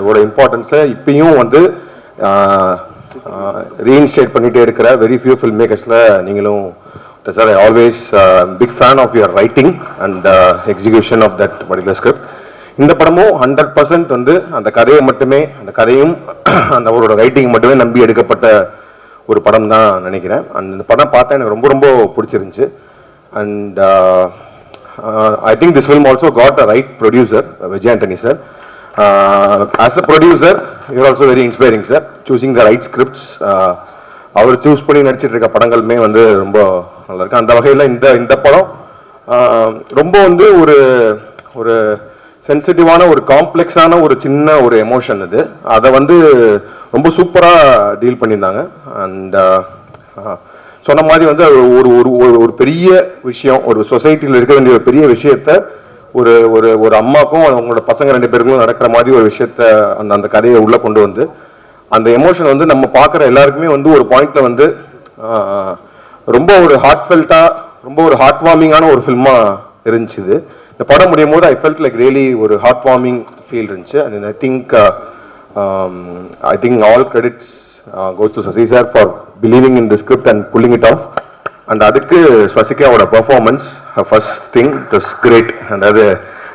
ஓட இம்பார்ட்டன்ஸை இப்பயும் வந்து ரீஇன்ஸ்டேட் பண்ணிட்டே இருக்கிற வெரி ஃபியூ ஃபில்ம் மேக்கர்ஸில் நீங்களும் sir. I always big fan of your writing and execution of that particular script. இந்த படமும் 100% வந்து அந்த கதையை மட்டுமே, அந்த கதையும் அந்த அவரோட ரைட்டிங் மட்டுமே நம்பி எடுக்கப்பட்ட ஒரு படம் தான் நினைக்கிறேன். அண்ட் இந்த படம் பார்த்தா எனக்கு ரொம்ப ரொம்ப பிடிச்சிருந்துச்சு. And I think this film also got a right producer, Vijay Antony sir. As a producer, you are also very inspiring sir, choosing the right scripts. அவர் சூஸ் பண்ணி நடிச்சிட்டு இருக்க படங்களுமே வந்து ரொம்ப நல்லா இருக்கு. அந்த வகையில் இந்த படம் ரொம்ப வந்து ஒரு சென்சிட்டிவான, ஒரு காம்ப்ளெக்ஸான ஒரு சின்ன ஒரு எமோஷன் இது. அதை வந்து ரொம்ப சூப்பராக டீல் பண்ணியிருந்தாங்க. அண்ட் சொன்ன மாதிரி வந்து ஒரு பெரிய விஷயம், ஒரு சொசைட்டியில் இருக்க வேண்டிய ஒரு பெரிய விஷயத்த ஒரு அம்மாக்கும் அவங்களோட பசங்க 2 பேருக்கும் நடக்கிற மாதிரி ஒரு விஷயத்த அந்த கதையை உள்ள கொண்டு வந்து அந்த எமோஷன் வந்து நம்ம பார்க்குற எல்லாருக்குமே வந்து ஒரு பாயிண்ட்ல வந்து ரொம்ப ஒரு ஹார்ட்ஃபெல்ட்டா, ரொம்ப ஒரு ஹார்ட் வார்மிங்கான ஒரு ஃபில்மா இருந்துச்சு. இந்த படம் முடியும் போது ஐ ஃபெல்ட் லைக் ரியலி ஒரு ஹார்ட் வார்மிங் ஃபீல் இருந்துச்சு. And I think all credits goes to Sasi sir for believing in the script and pulling it off. And adukku Swasika oda performance, her first thing, it was great. And that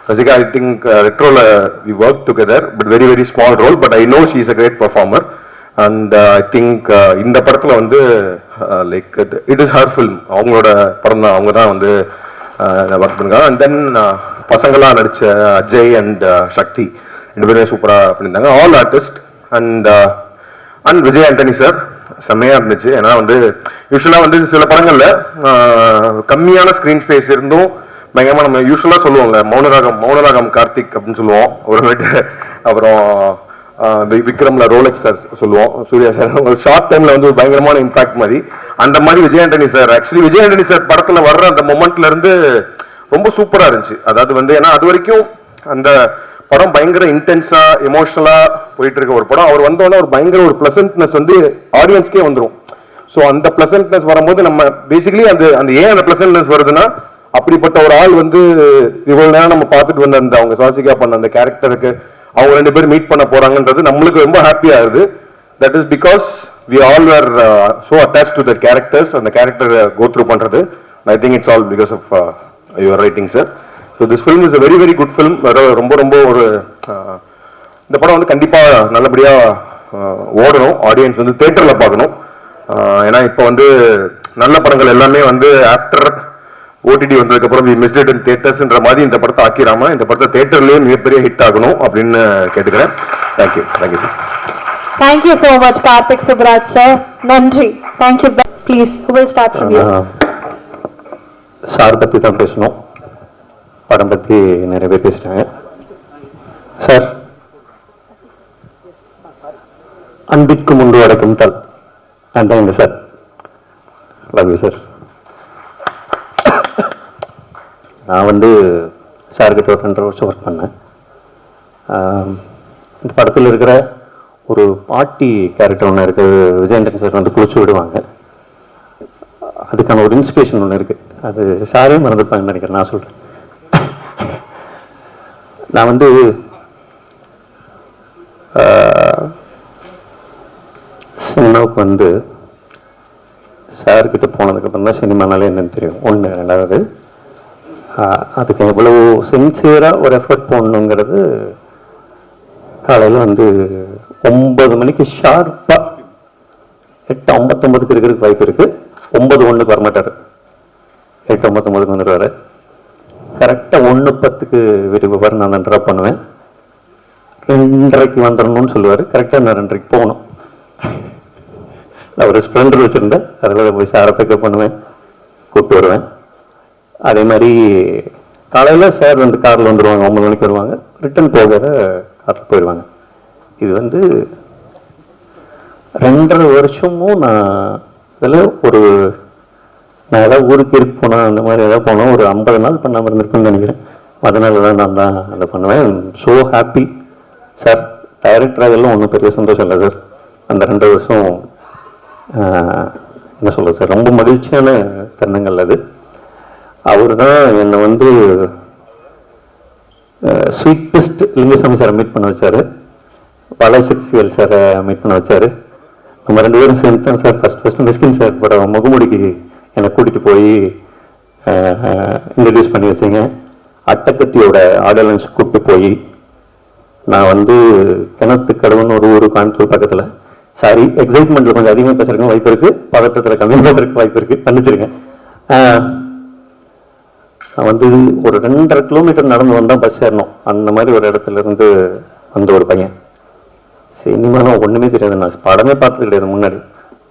Swasika, I think retro we worked together, but very very small role, but I know she is a great performer. And I think in the படத்துல வந்து like it is her film, அவங்களோட படம் தான், அவங்க தான் வந்து work பண்ணிருக்காங்க. And then பசங்களாம் நடிச்ச அஜய் அண்ட் சக்தி 2 பேருமே சூப்பராக பண்ணியிருந்தாங்க, all artist. And Vijay Antony sir செம்மையாக இருந்துச்சு. ஏன்னா வந்து யூஸ்வலாக வந்து சில படங்களில் கம்மியான ஸ்க்ரீன் ஸ்பேஸ் இருந்தும் பயங்கரமாக நம்ம யூஸ்வலாக சொல்லுவோம்ல, மௌனராகம் கார்த்திக் அப்படின்னு சொல்லுவோம். அப்புறம் விக்ரம்ல ரோலெக்ஸ் சார் சொல்லுவோம், சூர்யா சார் ஒரு ஷார்ட் டைம்ல வந்து ஒரு பயங்கரமான இம்பாக்ட் மாதிரி. அந்த மாதிரி Vijay Antony sir, actually Vijay Antony sir படத்தில் வர்ற அந்த மொமெண்ட்ல இருந்து ரொம்ப சூப்பராக இருந்துச்சு. அதாவது வந்து ஏன்னா அது வரைக்கும் அந்த படம் பயங்கர இன்டென்ஸா எமோஷனலா போயிட்டு இருக்க ஒரு படம். அவர் வந்தோடனே ஒரு பயங்கர ஒரு பிளசன்ட்னஸ் வந்து ஆடியன்ஸ்க்கே வந்துடும். ஸோ அந்த பிளசன்ட்னஸ் வரும்போது நம்ம பேசிக்கலி அந்த ஏன் அந்த பிளசன்ட்னஸ் வருதுன்னா, அப்படிப்பட்ட ஒரு ஆள் வந்து இவ்வளவு நேரம் நம்ம பார்த்துட்டு வந்த அந்த அவங்க சாசிகா பண்ண அந்த கேரக்டருக்கு அவங்க 2 பேரும் மீட் பண்ண போறாங்கன்றது நம்மளுக்கு ரொம்ப ஹாப்பியா ஆகுது. That is because we all were so attach to the characters. அந்த கேரக்டர் கோ த்ரூ பண்றது, I think it's all because of your writing sir. So this film is a very very good film. ரொம்ப ரொம்ப ஒரு இந்த படம் வந்து கண்டிப்பாக நல்லபடியாக ஓடணும், ஆடியன்ஸ் வந்து தேட்டரில் பார்க்கணும். ஏன்னா இப்போ வந்து நல்ல படங்கள் எல்லாமே வந்து ஆஃப்டர் ஓடிடி வந்ததுக்கப்புறம் வி மிஸ்ட் இட் இன் தியேட்டர்ஸ்ன்ற மாதிரி இந்த படத்தை ஆக்கிராம இந்த படத்தை தியேட்டர்லேயே மிகப்பெரிய ஹிட் ஆகணும் அப்படின்னு கேட்டுக்கிறேன். Thank you sir. Thank you so much, Karthik Subraj sir. நன்றி. Thank you. Please, who will start from you? Sir பற்றி தான் பேசணும், படம் பற்றி நிறைய பேர் பேசிட்டாங்க. சார், அன்பிற்கு முன்பு வரைக்கும் தல் அந்த சார், லவ் யூ சார். நான் வந்து சார்கிட்ட ஒரு 2.5 வருஷம் ஒர்க் பண்ணேன். இந்த படத்தில் இருக்கிற ஒரு பாட்டி கேரக்டர் ஒன்று இருக்குது. விஜயேந்திரன் சார் வந்து குளிச்சு விடுவாங்க. அதுக்கான ஒரு இன்ஸ்பிரேஷன் ஒன்று இருக்குது. அது சாரே மறந்துருப்பாங்கன்னு நினைக்கிறேன். நான் சொல்கிறேன், நான் வந்து சினிமாவுக்கு வந்து சார்கிட்ட போனதுக்கப்புறம் தான் சினிமானாலே என்னன்னு தெரியும். ஒன்று. ரெண்டாவது, அதுக்கு எவ்வளோ சின்சியராக ஒரு எஃபர்ட் போடணுங்கிறது காலையில் வந்து 9 மணிக்கு ஷார்ப்பாக 8:59 இருக்கிறதுக்கு வாய்ப்பு இருக்குது. 9:01 வரமாட்டார், 8:59 வந்துடுவார். கரெக்டாக 1:10 வீட்டுக்கு போவார். நான் தான் ட்ராப் பண்ணுவேன். 2:30 வந்துடணும்னு சொல்லுவார். கரெக்டாக நான் 2:30 போகணும். நான் ஒரு ஸ்ப்ளெண்டர் வச்சுருந்தேன், அதில் போய் சாரை பிக்கப் பண்ணுவேன், கூப்பிட்டு வருவேன். அதே மாதிரி காலையில் சார் வந்து காரில் வந்துடுவாங்க, 9 மணிக்கு வருவாங்க. ரிட்டன் போகிற காரில் போயிடுவாங்க. இது வந்து 2.5 வருஷமும் நான் இதில் நான் ஏதாவது ஊருக்கு இருக்கு போனால் அந்த மாதிரி ஏதாவது போனால் ஒரு 50 நாள் பண்ணாமல் இருந்திருக்குன்னு நினைக்கிறேன். அதனால தான் நான் தான் அதை பண்ணுவேன். So happy sir. டைரக்டராக எல்லாம் ஒன்றும் பெரிய சந்தோஷம் இல்லை சார். அந்த 2 வருஷம் என்ன சொல்கிறது சார், ரொம்ப மகிழ்ச்சியான தருணங்கள் அது. அவர் தான் என்னை வந்து ஸ்வீட்டஸ்ட் லிங்கசாமி சாரை மீட் பண்ண வச்சார், பாலசக்திவேல் சாரை மீட் பண்ண வச்சார். நம்ம 2 பேரும் சேர்ந்து தான் சார் ஃபஸ்ட்டு மிஸ்கின் சார் படம் முகமுடிக்கு என்னை கூட்டிகிட்டு போய் இன்ட்ரடியூஸ் பண்ணி வச்சிங்க. அட்டக்கத்தியோட ஆடியோ லான்ச் கூப்பிட்டு போய் நான் வந்து கிணத்து கடவுன்னு ஒரு ஊர் கோயம்புத்தூர் பக்கத்தில், சாரி எக்ஸைட்மெண்ட்டில் கொஞ்சம் அதிகமாக பேசுறதுக்கு வாய்ப்பு இருக்குது, பதட்டத்தில் கம்மியாக பேசுறதுக்கு வாய்ப்பு இருக்குது, மன்னிச்சிருங்க. நான் வந்து ஒரு 2.5 கிலோமீட்டர் நடந்து வந்தால் பஸ் ஏறணும். அந்த மாதிரி ஒரு இடத்துல இருந்து வந்த ஒரு பையன். சினிமாலாம் ஒன்றுமே தெரியாது, நான் படமே பார்த்தது கிடையாது முன்னாடி.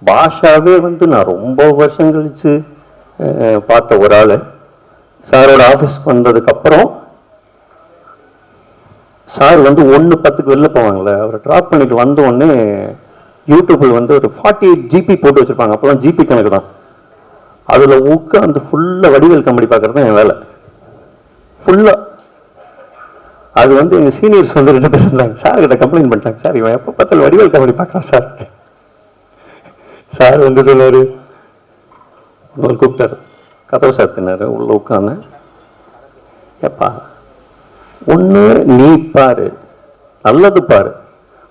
பாஷாவே வந்து நான் ரொம்ப வருஷம் கழித்து பார்த்த ஒரு ஆள். சாரோட ஆஃபீஸ்க்கு வந்ததுக்கப்புறம் சார் வந்து 1:10 வெளில போவாங்களே, அவரை ட்ராப் பண்ணிட்டு வந்த உடனே யூடியூப்பில் வந்து ஒரு 48 GB போட்டு வச்சுருப்பாங்க. அப்போலாம் ஜிபி கணக்கு தான். அதில் உட்காந்து ஃபுல்லாக வடிவேல் காமெடி பார்க்குறது தான் என் வேலை ஃபுல்லாக. அது வந்து எங்கள் சீனியர்ஸ் வந்து 2 பேர் இருந்தாங்க. சார் கிட்ட கம்ப்ளைண்ட் பண்ணிட்டாங்க, சார் இவன் எப்போ பார்த்தாலும் வடிவேல் காமெடி பார்க்குறான் சார். சார் வந்து சொன்னார், இன்னொரு கூப்பிட்டார், கதவை சாத்தினார். உள்ள உட்காந்து, எப்பா ஒன்று நீ பாரு, நல்லது பாரு,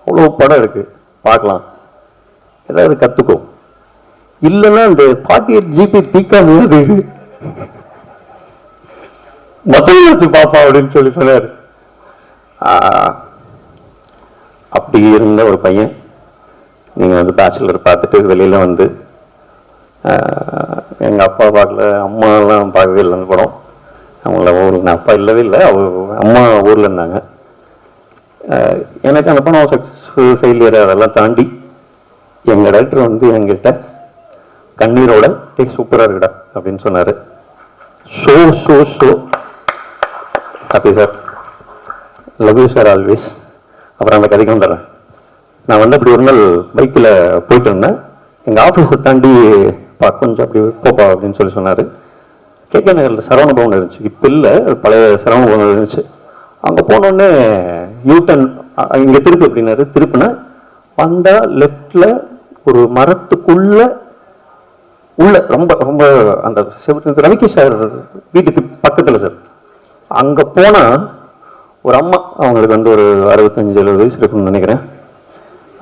அவ்வளோ படம் இருக்கு பார்க்கலாம், ஏதாவது கற்றுக்கோ, இல்லைன்னா இந்த 48 GB தீக்காம மொத்தம் வச்சு பாப்பா அப்படின்னு சொல்லி சொன்னார். அப்படி இருந்த ஒரு பையன் நீங்கள் வந்து பேச்சுலர் பார்த்துட்டு வெளியில் வந்து எங்கள் அப்பா பார்க்கல, அம்மாலாம் பார்க்கவே இல்லை அந்த படம். அவங்கள ஊரில் அப்பா இல்லவே இல்லை, அம்மா ஊரில் இருந்தாங்க. எனக்கு அந்த படம் சக்ஸஸ்ஃபுல் ஃபெயிலியர் அதெல்லாம் தாண்டி எங்கள் டைரக்டர் வந்து என்கிட்ட கண்ணீரோட சூப்பராக இருக்குடா அப்படின்னு சொன்னார். So so so happy sir. Love you sir always. அப்புறம் அந்த கதைக்கு வந்துடுறேன். நான் வந்து அப்படி ஒரு நாள் பைக்கில் போயிட்டு இருந்தேன். எங்கள் ஆஃபீஸை தாண்டி கொஞ்சம் அப்படி போப்பா அப்படின்னு சொல்லி சொன்னார். கேகே நகரில் சரவண பவன் இருந்துச்சு, இப்போ இல்லை, பழைய சரவண பவன் இருந்துச்சு. அங்கே போனோடனே யூட்டன் இங்கே திருப்பு அப்படின்னாரு. திருப்புனா வந்தால் லெஃப்டில் ஒரு மரத்துக்குள்ள உள்ள ரொம்ப ரொம்ப அந்த ரவிக்கி சார் வீட்டுக்கு பக்கத்தில் சார். அங்கே போனால் ஒரு அம்மா, அவங்களுக்கு வந்து ஒரு 65-70 வயசு இருக்குன்னு நினைக்கிறேன்.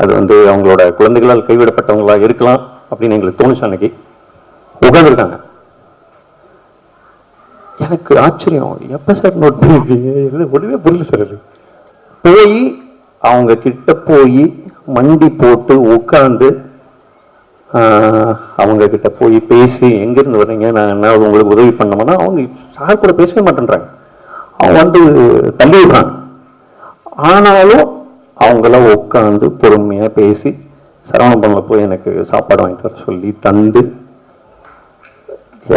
அது வந்து அவங்களோட குழந்தைகளால் கைவிடப்பட்டவங்களா இருக்கலாம் அப்படின்னு எங்களுக்கு தோணுச்சு. அன்னைக்கு உட்காந்துருக்காங்க. எனக்கு ஆச்சரியம், எப்போ சார் நோட் பண்ணிருக்கீங்க? இல்லை ஒன்றுமே புரியல சார். அது போய் அவங்க கிட்ட போய் மண்டி போட்டு உட்காந்து அவங்க கிட்ட போய் பேசி எங்கேருந்து வர்றீங்க, நான் என்ன உங்களுக்கு உதவி பண்ணோம்னா அவங்க சார் கூட பேசவே மாட்டேன்றாங்க. அவங்க வந்து தள்ளி விடுறாங்க. ஆனாலும் அவங்களாம் உட்காந்து பொறுமையாக பேசி சரவணபவனில் போய் எனக்கு சாப்பாடு வாங்கிட்டு வர சொல்லி தந்து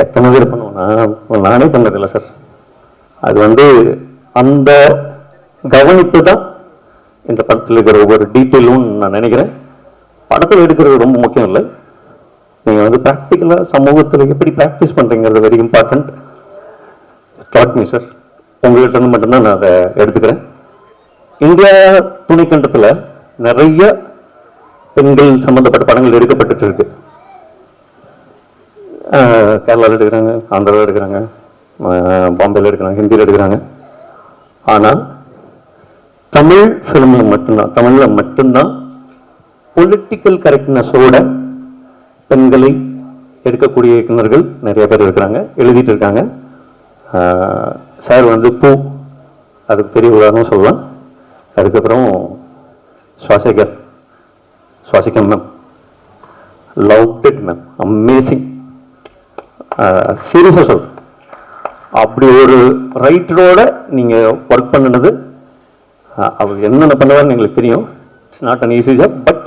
எத்தனை பேர் பண்ணுவோம். நானே பண்ணதில்லை சார். அது வந்து அந்த கவனிப்பு தான் இந்த படத்தில் இருக்கிற ஒவ்வொரு டீட்டெயிலும் நான் நினைக்கிறேன். படத்தில் எடுக்கிறது ரொம்ப முக்கியம் இல்லை, நீங்கள் வந்து ப்ராக்டிக்கலாக சமூகத்தில் எப்படி ப்ராக்டிஸ் பண்ணுறீங்கிறது very important. Taught me sir. உங்கள்கிட்ட இருந்து மட்டும்தான் நான் அதை எடுத்துக்கிறேன். இந்தியா துணைக்கண்டத்தில் நிறைய பெண்கள் சம்மந்தப்பட்ட படங்கள் எடுக்கப்பட்டு இருக்கு. கேரளாவில் எடுக்கிறாங்க, ஆந்திராவில் எடுக்கிறாங்க, பாம்பேயில் எடுக்கிறாங்க, ஹிந்தியில் எடுக்கிறாங்க. ஆனால் தமிழ் ஃபிலிமில் மட்டும்தான், தமிழில் மட்டும்தான் பொலிட்டிக்கல் கரெக்ட்னஸோட பெண்களை எடுக்கக்கூடிய இயக்குநர்கள் நிறைய பேர் இருக்கிறாங்க, எழுதிட்டு இருக்காங்க. சார் வந்து பூ அதுக்கு பெரிய உதாரணம் சொல்லலாம். அதுக்கப்புறம் சுவாசிகம் ma'am, love it ma'am, amazing. சீரியஸாக சொல்கிறேன், அப்படி ஒரு ரைட்டரோட நீங்கள் ஒர்க் பண்ணினது, அவர் என்னென்ன பண்ணுவார்னு எங்களுக்கு தெரியும். It's not an easy job, but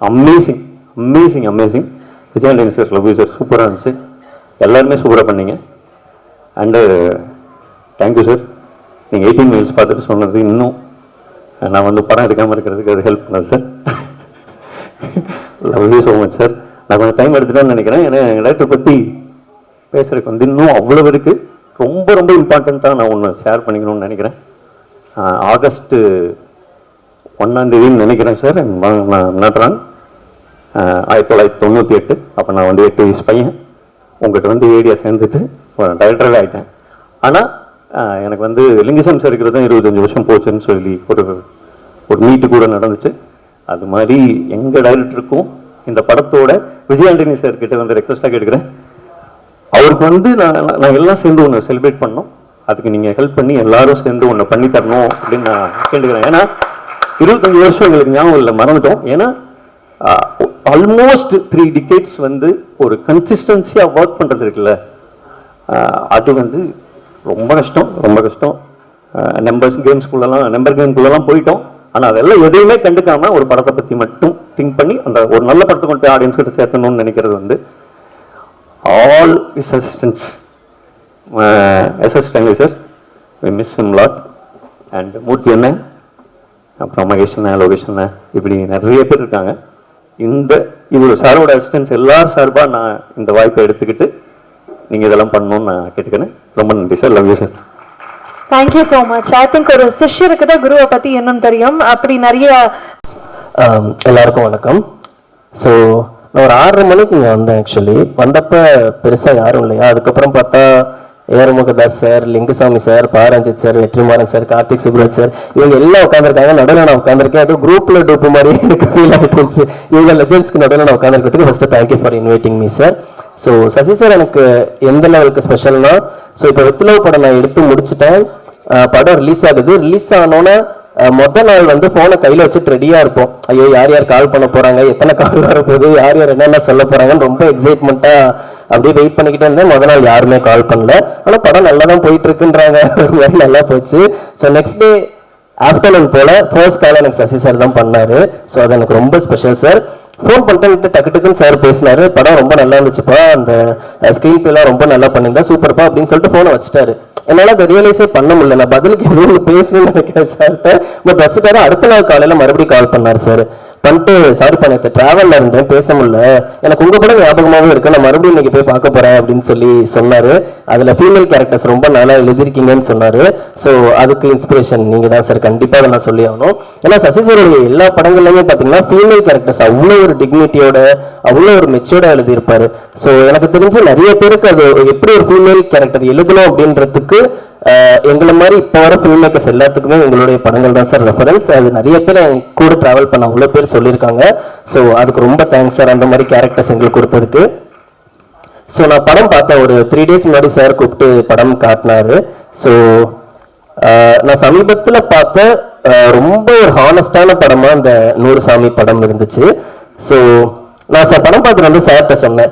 amazing amazing amazing. Vijay Antony sir, love you sir, சூப்பராக இருந்துச்சு. எல்லாருமே சூப்பராக பண்ணீங்க. And thank you sir. நீங்கள் 18 மைல்ஸ் பார்த்துட்டு சொன்னது இன்னும் நான் வந்து படம் எடுக்காமல் இருக்கிறதுக்கு அது ஹெல்ப் பண்ணது sir. Love you so much sir. நான் கொஞ்சம் டைம் எடுத்துட்டேன்னு நினைக்கிறேன். ஏன்னா எங்கள் டைரக்டர் பற்றி பேசுறதுக்கு வந்து இன்னும் அவ்வளோ இருக்குது. ரொம்ப ரொம்ப இம்பார்ட்டண்ட்டாக நான் ஒன்று ஷேர் பண்ணிக்கணும்னு நினைக்கிறேன். ஆகஸ்ட் 1ஆம் தேதின்னு நினைக்கிறேன் சார். நான் நட்டுறான் 1998. அப்போ நான் வந்து 8 வயசு பையன். உங்கள்கிட்ட வந்து ஏடியா சேர்ந்துட்டு டைரக்டராகவே ஆகிட்டேன். ஆனால் எனக்கு வந்து லிங்கசாமி சார் இருக்கிறது 25 வருஷம் போச்சுன்னு சொல்லி ஒரு மீட்டு கூட நடந்துச்சு. அது மாதிரி எங்கள் டைரக்டருக்கும் இந்த படத்தோட விஜயாண்டனி சார் கிட்ட வந்து ரெக்வஸ்ட்டாக கேட்குறேன். அவருக்கு வந்து நான் எல்லாம் சேர்ந்து ஒன்று செலிப்ரேட் பண்ணோம். அதுக்கு நீங்கள் ஹெல்ப் பண்ணி எல்லாரும் சேர்ந்து ஒன்று பண்ணி தரணும் அப்படின்னு நான் கேட்டுக்கிறேன். ஏன்னா 25 வருஷம் எங்களுக்கு ஞாபகம் இல்லை, மறந்துட்டோம். ஏன்னா ஆல்மோஸ்ட் 3 டிகேட்ஸ் வந்து ஒரு கன்சிஸ்டன்சியாக ஒர்க் பண்ணுறது இருக்குல்ல, அது வந்து ரொம்ப கஷ்டம், ரொம்ப கஷ்டம். நம்பர் கேம்குள்ளெல்லாம் போயிட்டோம். ஆனால் அதெல்லாம் எதையுமே கண்டுக்காமல் ஒரு படத்தை பற்றி மட்டும் திங்க் பண்ணி அந்த ஒரு நல்ல படத்தை கொண்டு ஆடியன்ஸ் கிட்ட சேர்த்தணும்னு நினைக்கிறது வந்து all his assistants, assistant sir, we miss him lot. And மூர்த்தி அண்ணன், அப்புறம் மகேஷ் அண்ணன், லோகேஷ் அண்ணன், இப்படி நிறைய பேர் இருக்காங்க. இவ்வளோ சாரோட அசிஸ்டன்ஸ் எல்லாரும் சார்பாக நான் இந்த வாய்ப்பை எடுத்துக்கிட்டு நீங்கள் இதெல்லாம் பண்ணணும்னு நான் கேட்டுக்கிறேன். ரொம்ப நன்றி sir. Love you sir. Thank you so much. I think ஒரு சிஷ்யருக்கு தான் குருவை பற்றி என்னன்னு தெரியும். அப்படி நிறைய எல்லாருக்கும் வணக்கம். ஸோ நான் ஒரு 6:30 மணிக்கு இங்கே வந்தேன். ஆக்சுவலி வந்தப்போ பெருசாக யாரும் இல்லையா. அதுக்கப்புறம் பார்த்தா AR Murugadoss sir, Lingusamy sir, Pa Ranjith sir, Vetrimaaran sir, Karthik Subbaraj sir, இவங்க எல்லாம் உட்காந்துருக்காங்க. நடுவில் நான் உட்காந்துருக்கேன். அது குரூப்பில் டூப்பு மாதிரி எனக்கு ஃபீல் ஆகிட்டு. இவங்க லெஜெண்ட்ஸ்க்கு நடுவில் நான் உட்காந்துருக்கிறதுக்கு first thank you for inviting me sir. So Sasi sir எனக்கு எந்த லெவலுக்கு ஸ்பெஷல்னா, ஸோ இப்போ வெத்துலவு படம் நான் எடுத்து முடிச்சுட்டேன். படம் ரிலீஸ் ஆகுது. ரிலீஸ் ஆனோன்னே மொதல் நாள் வந்து ஃபோனை கையில் வச்சுட்டு ரெடியாக இருப்போம். ஐயோ யார் யார் கால் பண்ண போகிறாங்க, எத்தனை கால் வரப்போகுது, யார் யார் என்னென்ன சொல்ல போகிறாங்கன்னு ரொம்ப எக்ஸைட்மெண்ட்டாக அப்படியே வெயிட் பண்ணிக்கிட்டே இருந்தேன். முதல் நாள் யாருமே கால் பண்ணல. ஆனால் படம் நல்லா தான் போயிட்டு இருக்குன்றாங்க. ஒரு மாதிரி நல்லா போச்சு. ஸோ நெக்ஸ்ட் டே ஆஃப்டர்நூன் போல் ஃபர்ஸ்ட் கால் எனக்கு சசி சார் தான் பண்ணார். ஸோ அது எனக்கு ரொம்ப ஸ்பெஷல் சார். ஃபோன் பண்ணிட்டு டக்கு டக்குன்னு சார் பேசினாரு. படம் ரொம்ப நல்லா இருந்துச்சுப்பா, அந்த ஸ்க்ரீன் பிளேலாம் ரொம்ப நல்லா பண்ணியிருந்தா, சூப்பர்ப்பா அப்படின்னு சொல்லிட்டு ஃபோனை வச்சுட்டாரு. என்னால் அதை ரியலைஸே பண்ண முடியல. நான் பதிலுக்கு எதுவும் பேசணும்னு நினைக்கிறேன் சார்கிட்ட. பட் வச்சுட்டாரு. அடுத்த நாள் காலையில் மறுபடியும் கால் பண்ணார் சார். பண்ணிட்டு சாரிப்பா நேற்று ட்ராவலில் இருந்தேன், பேச முடியல, எனக்கு உங்கள் படம் ஞாபகமாகவும் இருக்கு, நான் மறுபடியும் இன்னைக்கு போய் பார்க்க போகிறேன் அப்படின்னு சொல்லி சொன்னார். அதில் ஃபீமேல் கேரக்டர்ஸ் ரொம்ப நல்லா எழுதிருக்கீங்கன்னு சொன்னார். ஸோ அதுக்கு இன்ஸ்பிரேஷன் நீங்கள் தான் சார். கண்டிப்பாக அதை நான் சொல்லி ஆகணும். ஏன்னா சசி சாருடைய எல்லா படங்கள்லையுமே பார்த்தீங்கன்னா ஃபீமேல் கேரக்டர்ஸ் அவ்வளோ ஒரு டிக்னிட்டியோட, அவ்வளோ ஒரு மெச்சூர்டாக எழுதியிருப்பார். ஸோ எனக்கு தெரிஞ்சு நிறைய பேருக்கு அது எப்படி ஒரு ஃபீமேல் கேரக்டர் எழுதணும் அப்படின்றதுக்கு எங்களை மாதிரி இப்போ வர ஃபில்ம் மேக்கர்ஸ் எல்லாத்துக்குமே உங்களுடைய படங்கள் தான் சார் ரெஃபரன்ஸ். அது நிறைய பேர் என் கூட ட்ராவல் பண்ண அவ்வளோ பேர் சொல்லியிருக்காங்க. ஸோ அதுக்கு ரொம்ப தேங்க்ஸ் சார், அந்த மாதிரி கேரக்டர்ஸ் எங்களுக்கு கொடுத்ததுக்கு. ஸோ நான் படம் பார்த்தேன். ஒரு 3 days முன்னாடி சார் கூப்பிட்டு படம் காட்டினாரு. ஸோ நான் சமீபத்தில் பார்த்த ரொம்ப ஒரு ஹானஸ்டான படமாக அந்த 100 சாமி படம் இருந்துச்சு. ஸோ நான் சார் படம் பார்த்துட்டு வந்து சார்கிட்ட சொன்னேன்,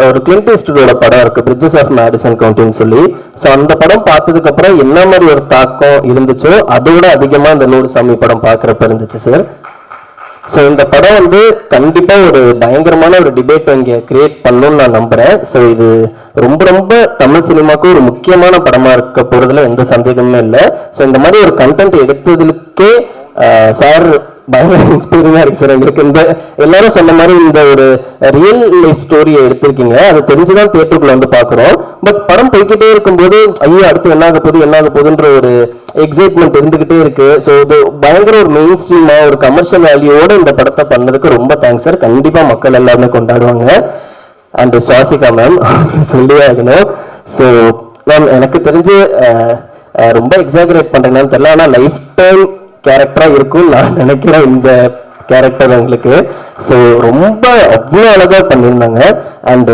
ஒரு கிளின்ட் ஈஸ்ட்வுட்டோட படம் இருக்கு பிரிட்ஜஸ் ஆஃப் மேடிசன் கவுண்டின்னு சொல்லி. ஸோ அந்த படம் பார்த்ததுக்கு அப்புறம் என்ன மாதிரி ஒரு தாக்கம் இருந்துச்சோ அதோட அதிகமா இந்த நூறுசாமி படம் பார்க்குறப்ப இருந்துச்சு சார். ஸோ இந்த படம் வந்து கண்டிப்பா ஒரு பயங்கரமான ஒரு டிபேட் இங்கே கிரியேட் பண்ணணும்னு நான் நம்புறேன். ஸோ இது ரொம்ப ரொம்ப தமிழ் சினிமாவுக்கு ஒரு முக்கியமான படமா இருக்க போறதுல எந்த சந்தேகமே இல்லை. ஸோ இந்த மாதிரி ஒரு கண்டென்ட் எடுத்ததுக்கே சார் பயங்கர இன்ஸ்பைரிங்கா இருக்கு சார். எங்களுக்கு இந்த எல்லாரும் சொன்ன மாதிரி இந்த ஒரு ரியல் லைஃப் ஸ்டோரியை எடுத்திருக்கீங்க, அது தெரிஞ்சுதான் தியேட்டருக்குள்ள வந்து பாக்குறோம். பட் படம் போய்கிட்டே இருக்கும்போது ஐயோ அடுத்து என்ன ஆக போகுதுன்ற ஒரு எக்ஸைட்மெண்ட் இருந்துகிட்டே இருக்கு. ஸோ இது பயங்கர ஒரு மெயின் ஸ்ட்ரீமா ஒரு கமர்ஷியல் வேல்யூவோட இந்த படத்தை பண்ணதுக்கு ரொம்ப தேங்க்ஸ் சார். கண்டிப்பா மக்கள் எல்லாருமே கொண்டாடுவாங்க. அண்ட் சுவாசிகா மேம் சொல்லியே ஆகணும். ஸோ மேம் எனக்கு தெரிஞ்சு ரொம்ப எக்ஸாகரேட் பண்றேன்னு தெரியல, ஆனா லைஃப் டைம் கேரக்டரா இருக்கும் நான் நினைக்கிறேன் இந்த கேரக்டர் உங்களுக்கு. ஸோ ரொம்ப அவ்வளோ அழகா பண்ணியிருந்தாங்க. அண்ட்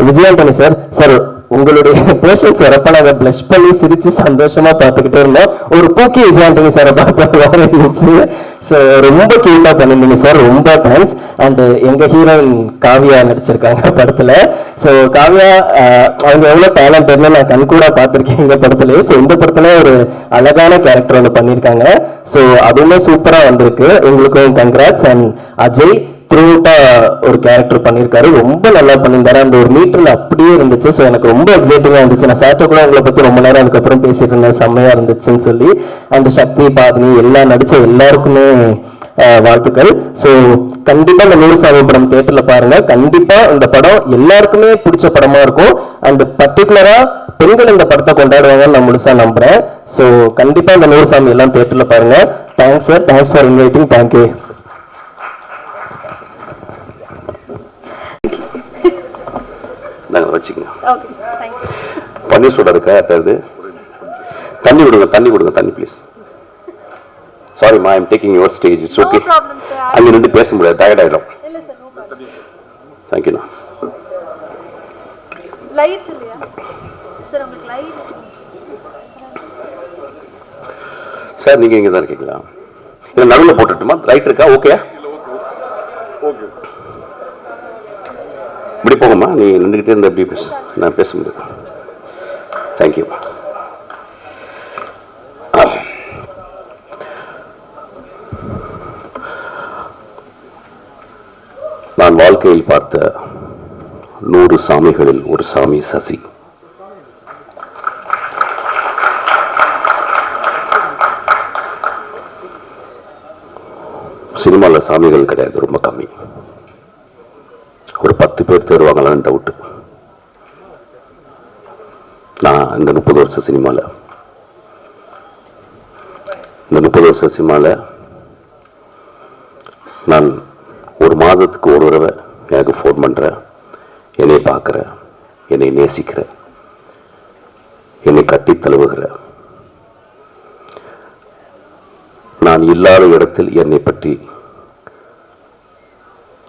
விஜயாண்டனி சார், சார் உங்களுடைய பேஷன்ஸ் வரப்ப நாங்கள் பிளஷ் பண்ணி சிரிச்சு சந்தோஷமா பார்த்துக்கிட்டே இருந்தோம். ஒரு பூக்கி விஜயாண்டனி சாரை பார்த்த வேற இருந்துச்சு. ஸோ ரொம்ப கியூட்டா பண்ணிருந்தீங்க சார், ரொம்ப தேங்க்ஸ். அண்ட் எங்க ஹீரோயின் காவியா நடிச்சிருக்காங்க படத்துல. ஸோ காவியா அவங்க எவ்வளவு டேலண்டட்னு நான் கண்கூடா பார்த்திருக்கேன் இந்த படத்துல. ஸோ இந்த படத்துல ஒரு அழகான கேரக்டர் ஒன்று பண்ணியிருக்காங்க. ஸோ அதுவுமே சூப்பரா வந்திருக்கு. உங்களுக்கும் கங்க்ராட்ஸ். அண்ட் அஜய் த்ரூட்டா ஒரு கேரக்டர் பண்ணியிருக்காரு, ரொம்ப நல்லா பண்ணியிருந்தாரு. அந்த ஒரு மீட்டர்ல அப்படியே இருந்துச்சு. ஸோ எனக்கு ரொம்ப எக்ஸைட்டிங்கா இருந்துச்சு. நான் சார்ட்ட கூட உங்களை பத்தி ரொம்ப நேரம் அதுக்கப்புறம் பேசிட்டு இருந்தேன், செம்மையா இருந்துச்சுன்னு சொல்லி. அண்ட் சக்தி பாதினி எல்லாம் நடிச்ச எல்லாருக்குமே வாழ்த்துக்கள். ஸோ கண்டிப்பா இந்த நூறுசாமி படம் தியேட்டர்ல பாருங்க. கண்டிப்பா இந்த படம் எல்லாருக்குமே பிடிச்ச படமா இருக்கும். அண்ட் பர்டிகுலரா பெண்கள் இந்த படத்தை கொண்டாடுவாங்கன்னு நான் முழுசா நம்புறேன். ஸோ கண்டிப்பா இந்த நூறுசாமி எல்லாம் தியேட்டர்ல பாருங்க. Thanks sir, thanks for inviting. Thank you. நாங்கள் வச்சுக்கோங்க. பன்னீர் சோடா இருக்கா யார்ட்டாவது? தண்ணி கொடுங்க, தண்ணி ப்ளீஸ். சாரிம்மா, I'm taking your stage. It's okay. அங்கே நின்று பேச முடியாது, டயர்ட் ஆகிடும். தேங்க்யூண்ணா. சார் நீங்கள் இங்கே தான் இருக்கீங்களா? இல்லை நடுவில் போட்டுட்டுமா? லைட் இருக்கா? ஓகே இப்படி போகமா? நீ நின்றுக்கிட்டே இருந்த எப்படி பேச நான் பேச முடியாது. தேங்க்யூ. நான் வாழ்க்கையில் பார்த்த 100 சாமிகளில் ஒரு சாமி சசி. சினிமாவில் சாமிகள் கிடையாது, ரொம்ப கம்மி. ஒரு 10 பேர் தேர்வாங்களான்னு டவுட்டு. நான் இந்த 30 வருஷ சினிமாவில் நான் ஒரு மாதத்துக்கு ஒரு தடவை எனக்கு ஃபோன் பண்ணுற, என்னை பார்க்குற, என்னை நேசிக்கிற, என்னை கட்டி தழுவுகிற, நான் இல்லாத இடத்தில் என்னை பற்றி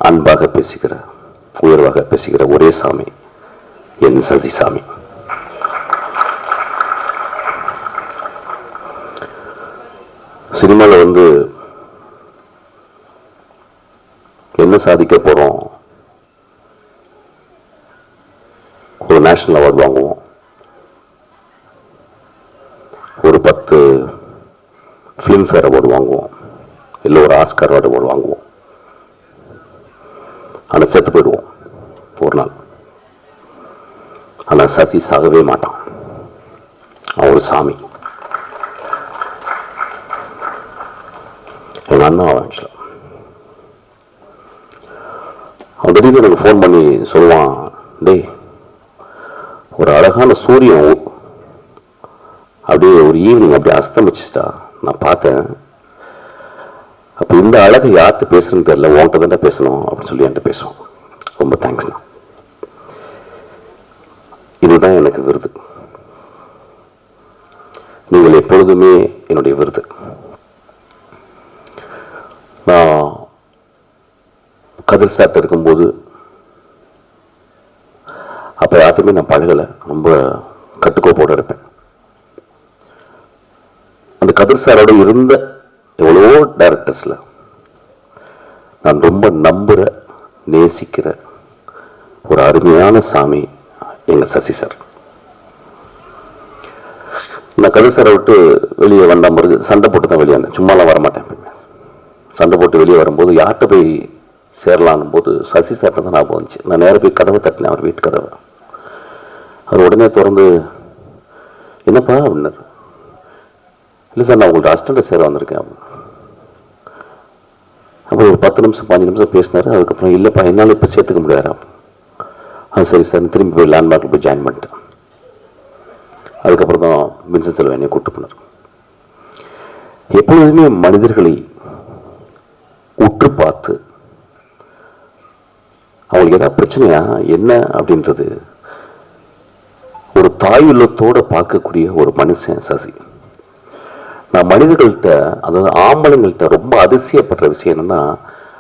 அன்பாக பேசுகிற, உயர்வாக பேசுகிற ஒரே சாமி என் சசி சாமி. சினிமாவில் வந்து என்ன சாதிக்க போறோம்? ஒரு நேஷனல் அவார்டு வாங்குவோம், ஒரு 10 ஃபிலிம்ஃபேர் அவார்டு வாங்குவோம், இல்லை ஒரு ஆஸ்கர் அவார்டு வாங்குவோம். ஆனால் செத்து போயிடுவோம் ஒரு நாள். ஆனால் சசி சாகவே மாட்டான். அவன் ஒரு சாமி. எங்கள் அண்ணா ஆரம்பிச்சல அவன் திடீர்னு எனக்கு ஃபோன் பண்ணி சொல்லுவான், டேய் ஒரு அழகான சூரியன் அப்படியே ஒரு ஈவினிங் அப்படியே அஸ்தமிச்சுட்டா நான் பார்த்தேன். அப்போ இந்த அழகு யார்கிட்ட பேசுறதுன்னு தெரியல, உன்கிட்ட தானே பேசணும் அப்படின்னு சொல்லி என்கிட்ட பேசுவோம். ரொம்ப தேங்க்ஸ்ண்ணா. இதுதான் எனக்கு விருது. நீங்கள் எப்பொழுதுமே என்னுடைய விருது. நான் கதிர் சார்ட்ட இருக்கும்போது அப்போ யார்ட்டுமே நான் பழகலை, ரொம்ப கட்டுக்கோப்போடு இருப்பேன். அந்த கதிர் சாரோட இருந்த எவ்வளவோ டைரக்டர்ஸில் நான் ரொம்ப நம்புகிற நேசிக்கிற ஒரு அருமையான சாமி எங்க சசி சார். நான் கதை சாரை விட்டு வெளியே வந்த பிறகு சண்டை போட்டு தான் வெளியே வந்தேன். சும்மாலாம் வரமாட்டேன். சண்டை போட்டு வெளியே வரும்போது யார்கிட்ட போய் சேரலான்னும் போது சசி சார்ட்ட தான் ஞாபகம் வந்துச்சு. நான் நேராக போய் கதவை தட்டினேன், அவர் வீட்டு கதவை. அவர் உடனே திறந்து, என்னப்பா அப்படின்னாரு. இல்லை சார், நான் உங்கள்ட்ட அசிஸ்டண்ட்டை சேர வந்திருக்கேன். அப்புறம் ஒரு 10 நிமிஷம் 15 நிமிஷம் பேசினார். அதுக்கப்புறம் இல்லைப்பா என்னால் இப்போ சேர்த்துக்க முடியாது. சரி சார், திரும்பி போய் லேண்ட்மார்க்கில் போய் ஜாயின் பண்ணிட்டேன். அதுக்கப்புறம் தான் வின்சென்ட் செல்வம் என்னை கூப்பிட்டு போனார். எப்பொழுதுமே மனிதர்களை உற்று பார்த்து அவங்களுக்கு ஏதாவது பிரச்சனையா என்ன அப்படின்றது ஒரு தாயுள்ளத்தோடு பார்க்கக்கூடிய ஒரு மனுஷன் சசி. நான் மனிதர்கள்ட்ட, அதாவது ஆம்பளைங்கள்ட்ட ரொம்ப அதிசயப்படுற விஷயம் என்னன்னா,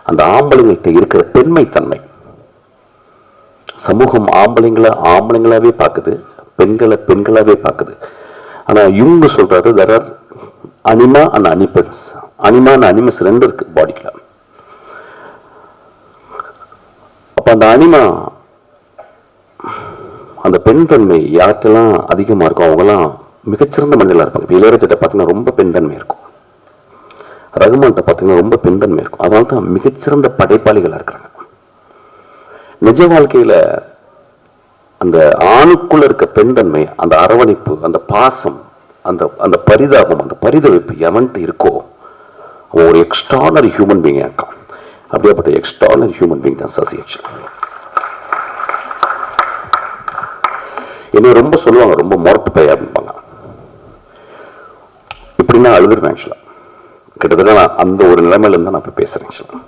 அந்த ஆம்பளைங்கள்ட்ட இருக்கிற பெண்மைத்தன்மை. சமூகம் ஆம்பளைங்களாவே பார்க்குது, பெண்களை பெண்களாவே பார்க்குது. ஆனால் இவங்க சொல்றாரு, there are anima and animals. Anima and animals 2 இருக்கு பாடிக்குள்ள. அப்போ அந்த அனிமா, அந்த பெண் தன்மை யார்கிட்டலாம் அதிகமாக இருக்கும் அவங்கலாம் மிகச்சிறந்த மனிதர்களாக இருப்பாங்க. இப்போ இளையராஜிட்ட பார்த்தீங்கன்னா ரொம்ப பெண் தன்மை இருக்கும், ரகுமான்கிட்ட பார்த்தீங்கன்னா ரொம்ப பெண் தன்மை இருக்கும். அதனால தான் மிகச்சிறந்த படைப்பாளிகளாக இருக்கிறாங்க. நிஜ வாழ்க்கையில் அந்த ஆணுக்குள்ள இருக்க பெண் தன்மை, அந்த அரவணைப்பு, அந்த பாசம், அந்த அந்த பரிதாபம், அந்த பரிதவிப்பு எவன்ட்டு இருக்கோ அவன் ஒரு எக்ஸ்ட்ரானரி ஹியூமன் பீயிங்காக இருக்கான். அப்படியேப்பட்ட எக்ஸ்ட்ரானரி ஹியூமன் பீயிங் தான் சசி. என்ன ரொம்ப சொல்லுவாங்க, ரொம்ப மொரட்டு பை அப்படின்பாங்க. இப்படின்னா அழுதுருவேன். ஆக்சுவலாக கிட்டத்தட்ட நான் அந்த ஒரு நிலைமையில இருந்தால் நான் இப்போ பேசுகிறேன். ஆக்சுவலாக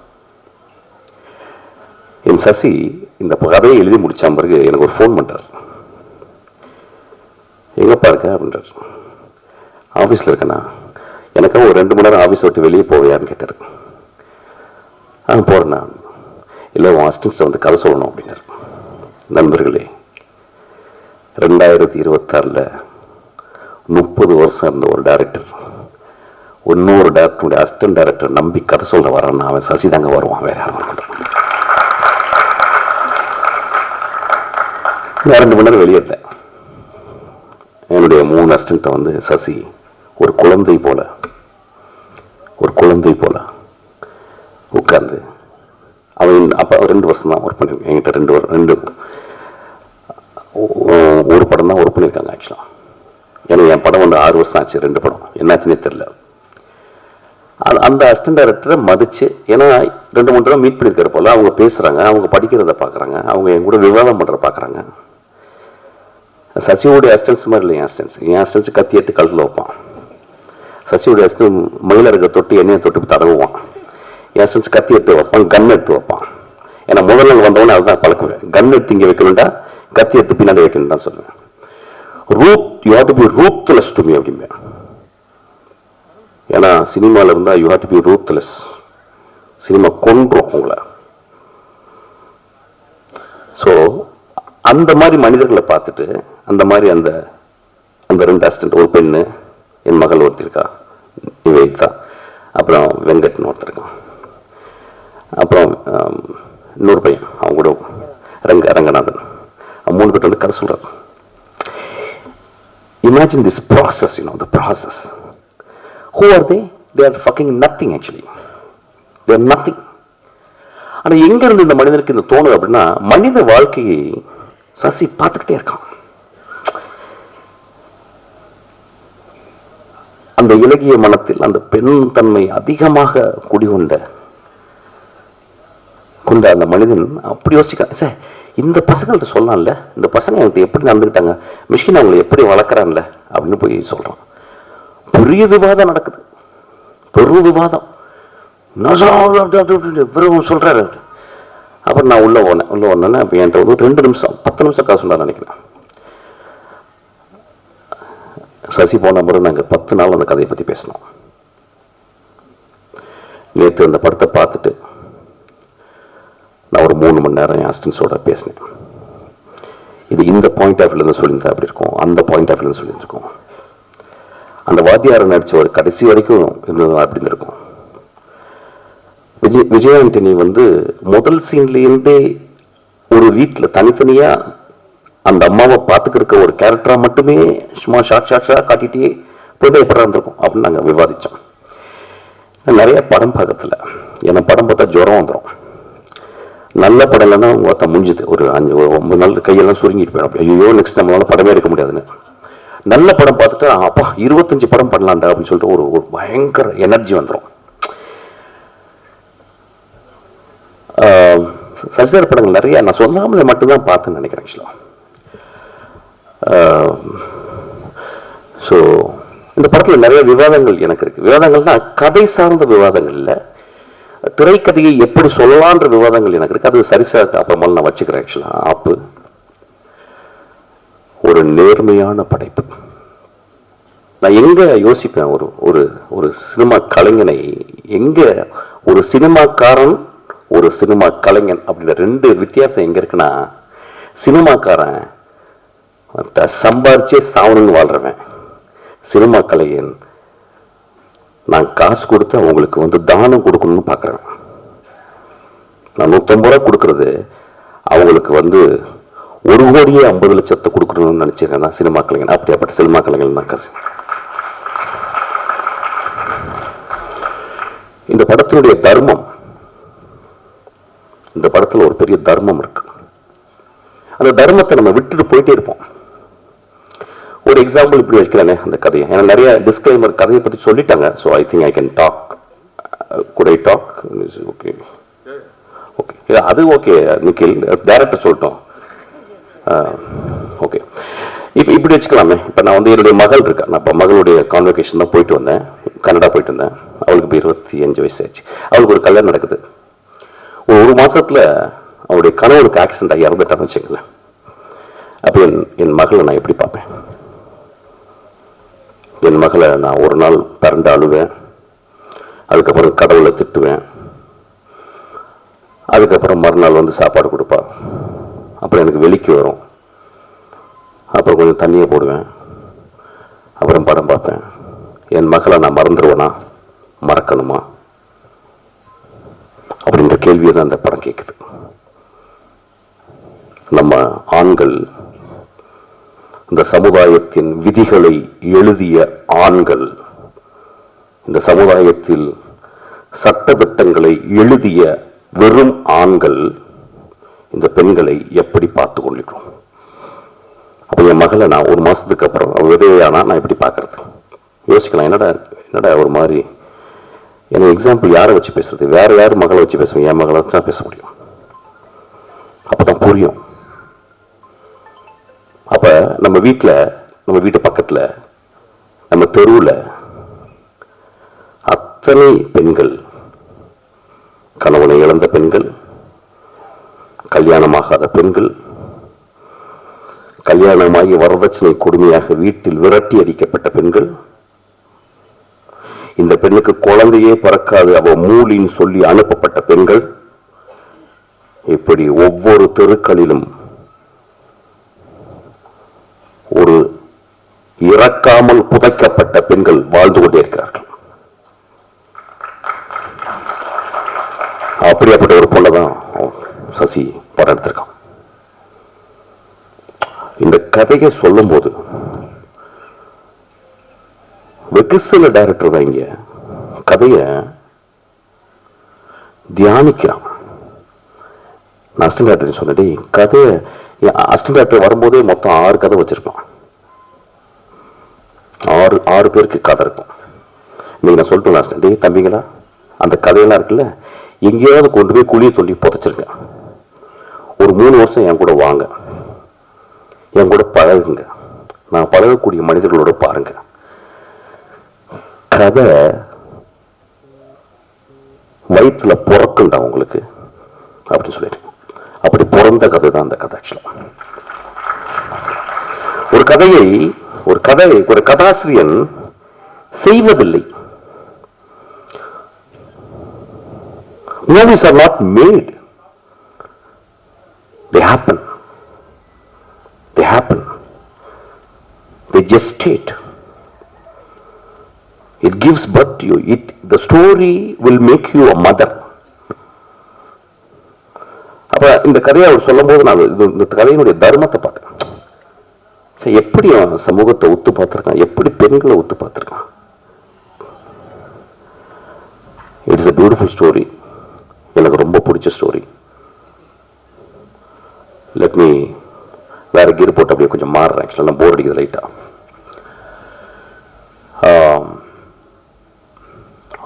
என் சசி இந்த கதையை எழுதி முடிச்ச பிறகு எனக்கு ஒரு ஃபோன் பண்ணுறார். எங்கப்பா இருக்க அப்படின்றார். ஆஃபீஸில் இருக்கேண்ணா. எனக்காக ஒரு 2 மணி நேரம் ஆஃபீஸை விட்டு வெளியே போவையான்னு கேட்டார். போகிறேண்ணா. இல்லை, உன் அசிஸ்டன்ஸை வந்து கதை சொல்லணும் அப்படின்னாரு. நண்பர்களே, 2026 30 வருஷம் இருந்த ஒரு டைரக்டர் இன்னொரு டைரக்டருடைய அசிஸ்டன்ட் டைரக்டர் நம்பி கதை சொல்ல வரான்னா அவன் சசி தாங்க வருவான், வேற யாரும் வர மாட்டான். நான் 2 மணி நேரம் வெளியேட்டேன். என்னுடைய 3 அசிஸ்டண்ட்டை வந்து சசி ஒரு குழந்தை போல உட்கார்ந்து, அவன் அப்போ 2 வருஷம் தான் ஒர்க் பண்ணியிருக்கேன். என்கிட்ட ஒரு படம் தான் ஒர்க் பண்ணியிருக்காங்க. ஆக்சுவலாக ஏன்னா என் படம் வந்து 6 வருஷம் ஆச்சு. 2 படம் என்னாச்சுன்னே தெரியல. அந்த அசிஸ்டன்ட் டைரக்டரை மதிச்சு, ஏன்னா 2-3 தடவை மீட் பண்ணியிருக்கிற போல அவங்க பேசுகிறாங்க, அவங்க படிக்கிறத பார்க்குறாங்க, அவங்க என் கூட விவாதம் பண்ணுற பார்க்குறாங்க. சசியோடைய அசிஸ்டன்ஸ் மாதிரி இல்லை என் அசிஸ்டன்ஸ் கத்தி எடுத்து கழுத்தில் வைப்பான். சசியோடைய அசிஸ்டன்ஸ் மயில இருக்க தொட்டு எண்ணெயை தொட்டு தடவுவான். என் அசிஸ்டன்ஸ் கத்தி எடுத்து வைப்பான், கன் எடுத்து வைப்பான். ஏன்னா முதல் நாள் வந்தவொடனே அதுதான் பழக்குவேன். கன் எடுத்து இங்கே வைக்கணும்டா, கத்தி எடுத்து பின்னாடி வைக்கணும் தான் சொல்லுவேன். You have to be ruthless to me அப்படிம்பேன். ஏன்னா சினிமாவில் இருந்தால் you have to be ruthless. Cinema கொன்றும் உங்களை. ஸோ அந்த மாதிரி மனிதர்களை பார்த்துட்டு, அந்த மாதிரி அந்த 2 அசிஸ்டன்ட், ஒரு பெண்ணு, என் மகள் ஒருத்தர் இருக்கா நிவேதிதா, அப்புறம் வெங்கட்னு ஒருத்தர் இருக்கான், அப்புறம் இன்னொரு பையன் அவங்க கூட ரங்கநாதன், 3 பேர் வந்து கதை சொல்கிறார். Imagine this process, the process. Who are they? They are fucking nothing actually. They are nothing. ஆனால் எங்கேருந்து இந்த மனிதனுக்கு இந்த தோணுது அப்படின்னா, மனித வாழ்க்கையை சசி பார்த்துக்கிட்டே இருக்கான். அந்த இலகிய மனத்தில் அந்த பெண் தன்மை அதிகமாக குடிகொண்ட அந்த மனிதன் அப்படி யோசிக்க, சார் இந்த பசங்கள்ட்ட சொல்லலாம்ல, இந்த பசங்க என்கிட்ட எப்படி நடந்துக்கிட்டாங்க, மிஷ்கின் அவங்களை எப்படி வளர்க்குறான்ல அப்படின்னு போய் சொல்கிறான். பெரிய விவாதம் நடக்குது, பெரும் விவாதம். இவரும் சொல்கிறாரு. அப்புறம் நான் உள்ளே போனேன்னா இப்போ என்கிட்ட வந்து 2 நிமிஷம் 10 நிமிஷம் காசு சொன்னார் நினைக்கிறேன். சசி போன பிறகு நாங்கள் 10 நாள் அந்த கதையை பற்றி பேசினோம். நேற்று அந்த படத்தை பார்த்துட்டு நான் ஒரு 3 மணி நேரம் என் அசிஸ்டன்ஸோட பேசினேன். இது இந்த பாயிண்ட் ஆஃப் வியூலேருந்து சொல்லியிருந்தா அப்படி இருக்கும், அந்த பாயிண்ட் ஆஃப் வியூலேருந்து சொல்லியிருந்துருக்கோம். அந்த வாத்தியாரை நடித்த ஒரு கடைசி வரைக்கும் இருந்தது அப்படி இருந்திருக்கும். விஜய் ஆண்டனி வந்து முதல் சீன்லேருந்தே ஒரு வீட்டில் தனித்தனியாக அந்த அம்மாவை பார்த்துக்கிருக்க ஒரு கேரக்டராக மட்டுமே சும்மா ஷார்ட் காட்டிகிட்டே போய் எப்படி இருந்திருக்கும் அப்படின்னு நாங்கள் விவாதித்தோம். நிறைய படம் பார்க்கறதில்ல, ஏன்னா படம் பார்த்தா ஜுரம் வந்துடும். நல்ல படம் இல்லைன்னா ஒருத்த முடிஞ்சுது, ஒரு 9 நாள் கையெல்லாம் சுருங்கிட்டு போயிடும். ஐயோ நெக்ஸ்ட் நம்மளால படமே எடுக்க முடியாதுன்னு. நல்ல படம் பார்த்துட்டு அப்பா 25 படம் பண்ணலாம்டா அப்படின்னு சொல்லிட்டு ஒரு பயங்கர எனர்ஜி வந்துடும். சசிசார் படங்கள் நிறைய நான் சொல்லாமலே மட்டும்தான் பார்த்தேன்னு நினைக்கிறேன் ஆக்சுவலாக. ஸோ இந்த படத்தில் நிறைய விவாதங்கள் எனக்கு இருக்குது. விவாதங்கள்னா கதை சார்ந்த விவாதங்கள் இல்லை, திரைக்கதையை எப்படி சொல்லலான்ற விவாதங்கள் எனக்கு இருக்குது. அது சரிசார் அப்புறமா நான் வச்சுக்கிறேன். ஆக்சுவலாக ஆப்பு ஒரு நேர்மையான படைப்பு. நான் எங்கே யோசிப்பேன், ஒரு ஒரு சினிமா கலைஞனை எங்கே, ஒரு சினிமாக்காரன் ஒரு சினிமா கலைஞன் அப்படின்ற 2 வித்தியாசம் எங்கே இருக்குன்னா, சினிமாக்காரன் சம்பாரிச்சே சாவணுன்னு வாழ்றவன். சினிமா கலைஞன் நான் காசு கொடுத்து அவங்களுக்கு வந்து தானம் கொடுக்கணும்னு பார்க்குறேன். நான் 150 ரூபா கொடுக்கறது அவங்களுக்கு வந்து 1,50,00,000 கொடுக்கணும்னு நினச்சிருக்கேன் நான் சினிமா கலைஞன். அப்படியாப்பட்ட சினிமா கலைஞன் தான் காசு. இந்த படத்தினுடைய தர்மம், இந்த படத்தில் ஒரு பெரிய தர்மம் இருக்கு. அந்த தர்மத்தை நம்ம விட்டுட்டு போயிட்டே இருப்போம். ஒரு எக்ஸாம்பிள் இப்படி வச்சுக்கிறேனே அந்த கதையை, ஏன்னா நிறைய டிஸ்க்ளைமர் கதையை பற்றி சொல்லிட்டாங்க. So I think I can talk. Good I talk? Okay okay, அது ஓகே நிக்கில், டைரக்டர் சொல்லிட்டோம். ஓகே, இப்போ இப்படி வச்சுக்கலாமே. இப்போ நான் வந்து என்னுடைய மகள் இருக்கா, நான் இப்போ மகளுடைய கான்வெகேஷன் தான் போயிட்டு வந்தேன், கனடா போயிட்டு வந்தேன். அவளுக்கு இப்போ 25 வயசு ஆச்சு. அவளுக்கு ஒரு கல்யாணம் நடக்குது. ஒரு மாசத்துல அவருடைய கணவனுக்கு ஆக்சிடென்ட் ஆகி இறந்துட்டான்னு வச்சுங்களேன். அப்போ என் மகளை நான் எப்படி பார்ப்பேன்? என் மகளை நான் ஒரு நாள் பிறண்டு அழுவேன், அதுக்கப்புறம் கடவுளை திட்டுவேன், அதுக்கப்புறம் மறுநாள் வந்து சாப்பாடு கொடுப்பா, அப்புறம் எனக்கு வெளிக்கு வரும், அப்புறம் கொஞ்சம் தண்ணியை போடுவேன், அப்புறம் படம் பார்ப்பேன். என் மகளை நான் மறந்துடுவேனா, மறக்கணுமா அப்படின்ற கேள்வியை தான் அந்த படம் கேட்குது. நம்ம ஆண்கள், இந்த சமுதாயத்தின் விதிகளை எழுதிய ஆண்கள், இந்த சமுதாயத்தில் சட்டதிட்டங்களை எழுதிய வெறும் ஆண்கள் இந்த பெண்களை எப்படி பார்த்து கொள்கிறோம்? அப்போ என் மகளை நான் ஒரு மாசத்துக்கு அப்புறம் விதவையானா நான் எப்படி பார்க்கறது? யோசிக்கலாம். என்னடா ஒரு மாதிரி. எனக்கு எக்ஸாம்பிள் யாரை வச்சு பேசுறது? வேற யார் மகளை வச்சு பேசுவேன்? என் மகளை தான் பேச முடியும். அப்பதான் புரியும். அப்ப நம்ம வீட்டில், நம்ம வீட்டு பக்கத்தில், நம்ம தெருவில் அத்தனை பெண்கள், கணவனை இழந்த பெண்கள், கல்யாணமாகாத பெண்கள், கல்யாணமாகி வரதட்சணை கொடுமையாக வீட்டில் விரட்டி அடிக்கப்பட்ட பெண்கள், இந்த பெண்ணுக்கு குழந்தையே பிறக்காது அவ மூலின்னு சொல்லி அனுப்பப்பட்ட பெண்கள், இப்படி ஒவ்வொரு தெருக்களிலும் ஒரு இறக்காமல் புதைக்கப்பட்ட பெண்கள் வாழ்ந்து கொண்டே இருக்கிறார்கள். அப்படியாப்பட்ட ஒரு பொண்ணதான் சசி படம் எடுத்திருக்கான். இந்த கதையை சொல்லும் போது வெகு சில டைரக்டர் தான் இங்க கதைய தியானிக்கிறான். நான் அசிஸ்டன்ட் டைரக்டர் சொன்னேன், கதையை அசிஸ்டன்ட் டைரக்டர் வரும்போதே மொத்தம் 6 கதை வச்சிருக்கோம். 6 பேருக்கு கதை இருக்கும். நீங்க நான் சொல்லிட்டு அசிஸ்டன்ட், தம்பிங்களா அந்த கதையெல்லாம் இருக்குல்ல, எங்கேயாவது கொண்டு போய் குழியை தோண்டி புதைச்சிருக்கேன். ஒரு 3 வருஷம் என் கூட வாங்க, என் கூட பழகுங்க, நான் பழகக்கூடிய மனிதர்களோட பாருங்க. கதை வயிற்றுல பிறக்குண்டா உங்களுக்கு அப்படின்னு சொல்லிட்டு, அப்படி பிறந்த கதை தான் அந்த கதை. ஆக்சுவலா ஒரு கதாசிரியன் செய்வதில்லை. Movies are not made. They happen. They gestate. It gives birth to you. The story will make you a mother. அப்போ இந்த கதையை அவர் சொல்லும் போது நான் இந்த கதையினுடைய தர்மத்தை பார்த்தேன். சரி, எப்படி அவன் சமூகத்தை ஒத்து பார்த்துருக்கான், எப்படி பெண்களை ஒத்து பார்த்துருக்கான். It's a beautiful story. எனக்கு ரொம்ப பிடிச்ச ஸ்டோரி. லெட் மீ வேற கீர் போட்டு அப்படியே கொஞ்சம் மாறுறேன். ஆக்சுவலாக நான் போர் அடிக்குது லைட்டாக.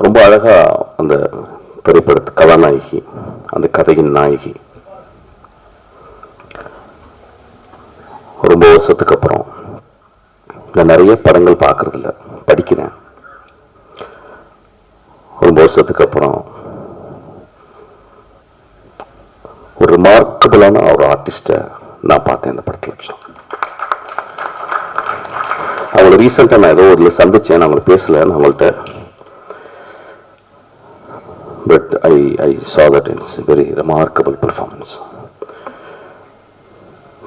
ரொம்ப அழகா அந்த திரைப்படத்து கதாநாயகி, அந்த கதையின் நாயகி, ரொம்ப வருஷத்துக்கு அப்புறம் நான் நிறைய படங்கள் பார்க்கறதில்ல, படிக்கிறேன். ரொம்ப வருஷத்துக்கு அப்புறம் ஒரு ரிமார்க்கபிளான ஒரு ஆர்டிஸ்டை நான் பார்த்தேன் இந்த படத்தில். அவங்கள ரீசெண்டாக நான் ஏதோ ஒரு சந்திச்சேன், நான் அவங்களை பேசல, நான் அவங்கள்ட்ட. But I saw that it's a very remarkable performance,